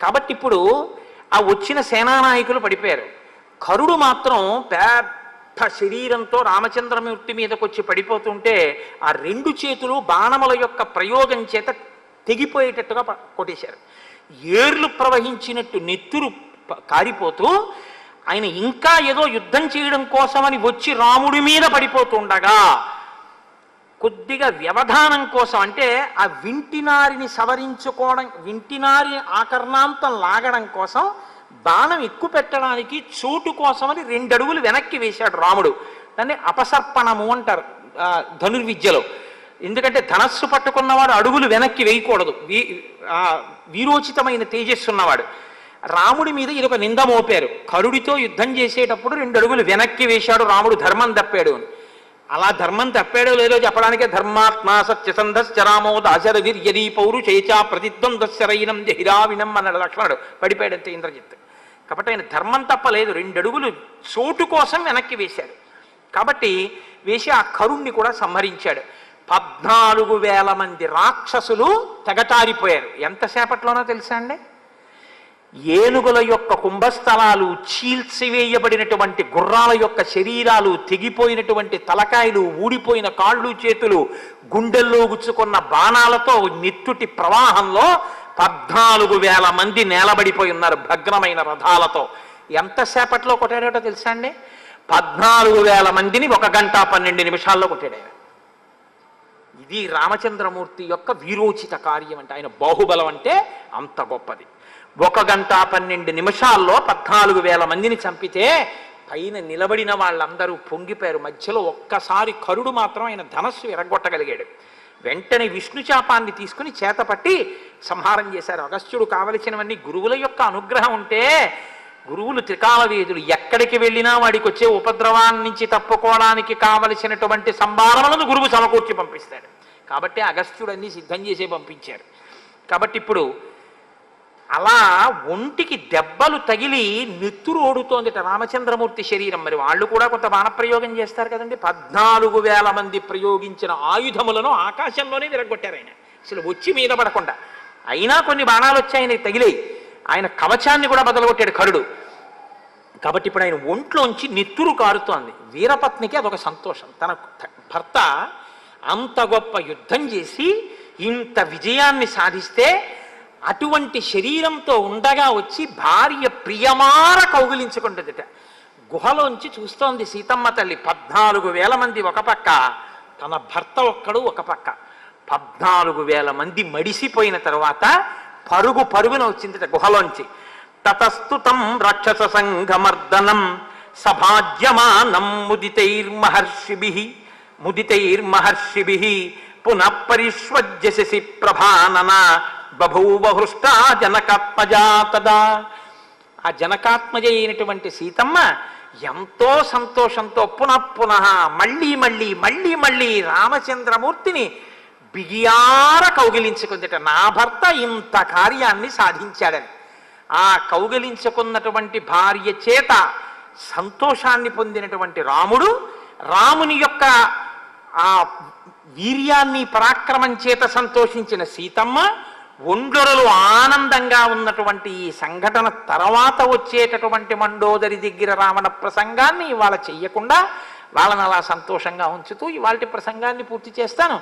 [SPEAKER 1] కాబట్టి ఇప్పుడు ఆ వచ్చిన సేనానాయకులు పడిపోయారు. కరుడు మాత్రం పెద్ద శరీరంతో రామచంద్రమూర్తి మీదకి వచ్చి పడిపోతుంటే ఆ 2 చేతులు బాణముల యొక్క ప్రయోగం చేత తెగిపోయేటట్టుగా కొట్టేశారు. ఏర్లు ప్రవహించినట్టు నెత్తురు కారిపోతూ ఆయన ఇంకా ఏదో యుద్ధం చేయడం కోసమని వచ్చి రాముడి మీద పడిపోతుండగా కొద్దిగా వ్యవధానం కోసం, అంటే ఆ వింటినారిని సవరించుకోవడం, వింటినారి ఆకర్ణాంతం లాగడం కోసం బాణం ఎక్కువ పెట్టడానికి చోటు కోసమని 2 అడుగులు వెనక్కి వేశాడు రాముడు. దాన్ని అపసర్పణము అంటారు ధనుర్విద్యలో. ఎందుకంటే ధనస్సు పట్టుకున్నవాడు అడుగులు వెనక్కి వేయకూడదు, వీరోచితమైన తేజస్సు ఉన్నవాడు. రాముడి మీద ఇదొక నింద మోపారు. కరుడితో యుద్ధం చేసేటప్పుడు 2 అడుగులు వెనక్కి వేశాడు రాముడు, ధర్మం తప్పాడు అని. అలా ధర్మం తప్పాడో లేదో చెప్పడానికే ధర్మాత్మా సత్యసంధశ్చరామో దాశరథిర్యదీ పౌరుషేచా ప్రతిద్వంద్వశరైనం జహిరావినం అన్నాడు లక్ష్మణుడు. పడిపోయాడంతే ఇంద్రజిత్. కాబట్టి ఆయన ధర్మం తప్పలేదు, 2 అడుగులు చోటు కోసం వెనక్కి వేశాడు. కాబట్టి వేసి ఆ కరుణ్ణి కూడా సంహరించాడు. 14,000 మంది రాక్షసులు తెగటారిపోయారు. ఎంతసేపట్లోనో తెలుసా అండి? ఏనుగుల యొక్క కుంభస్థలాలు, చీల్చివేయబడినటువంటి గుర్రాల యొక్క శరీరాలు, తెగిపోయినటువంటి తలకాయలు, ఊడిపోయిన కాళ్ళు చేతులు, గుండెల్లో గుచ్చుకున్న బాణాలతో నెత్తుటి ప్రవాహంలో 14,000 మంది నేలబడిపోయి ఉన్నారు భగ్నమైన రథాలతో. ఎంతసేపట్లో కొట్టాడో తెలుసా అండి? 14,000 మందిని 1 గంట 12 నిమిషాల్లో కొట్టాడు ఆయన. ఇది రామచంద్రమూర్తి యొక్క వీరోచిత కార్యం. అంటే ఆయన బాహుబలం అంటే అంత గొప్పది. 1 గంట 12 నిమిషాల్లో 14,000 మందిని చంపితే పైన నిలబడిన వాళ్ళందరూ పొంగిపోయారు. మధ్యలో ఒక్కసారి కరుడు మాత్రం ఆయన ధనస్సు ఎరగొట్టగలిగాడు. వెంటనే విష్ణు శాపాన్ని తీసుకుని చేతపట్టి సంహారం చేశారు. అగస్త్యుడు కావలసినవన్నీ గురువుల యొక్క అనుగ్రహం ఉంటే, గురువులు త్రికాలవేదులు, ఎక్కడికి వెళ్ళినా వాడికి వచ్చే ఉపద్రవాన్ని నుంచి తప్పుకోవడానికి కావలసినటువంటి సంభారములను గురువు సమకూర్చి పంపిస్తాడు. కాబట్టి అగస్త్యుడు అన్ని సిద్ధం చేసే పంపించారు. కాబట్టి ఇప్పుడు అలా ఒంటికి దెబ్బలు తగిలి నెత్తురు ఓడుతోందిట రామచంద్రమూర్తి శరీరం. మరి వాళ్ళు కూడా కొంత బాణప్రయోగం చేస్తారు కదండి. 14,000 మంది ప్రయోగించిన ఆయుధములను ఆకాశంలోనే విరగొట్టారు ఆయన, అసలు వచ్చి మీద పడకుండా. అయినా కొన్ని బాణాలు వచ్చి ఆయనకి తగిలాయి. ఆయన కవచాన్ని కూడా బదలగొట్టాడు కరుడు. కాబట్టి ఇప్పుడు ఆయన ఒంట్లోంచి నెత్తురు కారుతోంది. వీరపత్నికి అదొక సంతోషం. తన భర్త అంత గొప్ప యుద్ధం చేసి ఇంత విజయాన్ని సాధిస్తే అటువంటి శరీరంతో ఉండగా వచ్చి భార్య ప్రియమార కౌగిలించుకుంటుందిట. గుహలోంచి చూస్తోంది సీతమ్మ తల్లి. 14,000 మంది ఒక పక్క, తన భర్త ఒక్కడు ఒక పక్క. 14,000 మంది మడిసిపోయిన తరువాత పరుగున వచ్చిందిట గుహలోంచి. తతస్తుతం రాక్షస సంఘమర్దనం సభాజ్యమానం ముదితైర్మహర్షిభిః పునః పరిష్వజ్య శశి ప్రభానన బభూవ హృష్టా జనకాత్మజా తదా. ఆ జనకాత్మజ అయినటువంటి సీతమ్మ ఎంతో సంతోషంతో పునః మళ్ళీ రామచంద్రమూర్తిని బిగియార కౌగిలించుకుందిట. నా భర్త ఇంత కార్యాన్ని సాధించాడని. ఆ కౌగిలించుకున్నటువంటి భార్య చేత సంతోషాన్ని పొందినటువంటి రాముని యొక్క ఆ వీర్యాన్ని పరాక్రమం చేత సంతోషించిన సీతమ్మ ఒండ్రొరలు ఆనందంగా ఉన్నటువంటి ఈ సంఘటన తర్వాత వచ్చేటటువంటి మండోదరి దగ్గర రావణ ప్రసంగాన్ని ఇవాళ చెయ్యకుండా వాళ్ళని అలా సంతోషంగా ఉంచుతూ ఇవాళ ప్రసంగాన్ని పూర్తి చేస్తాను.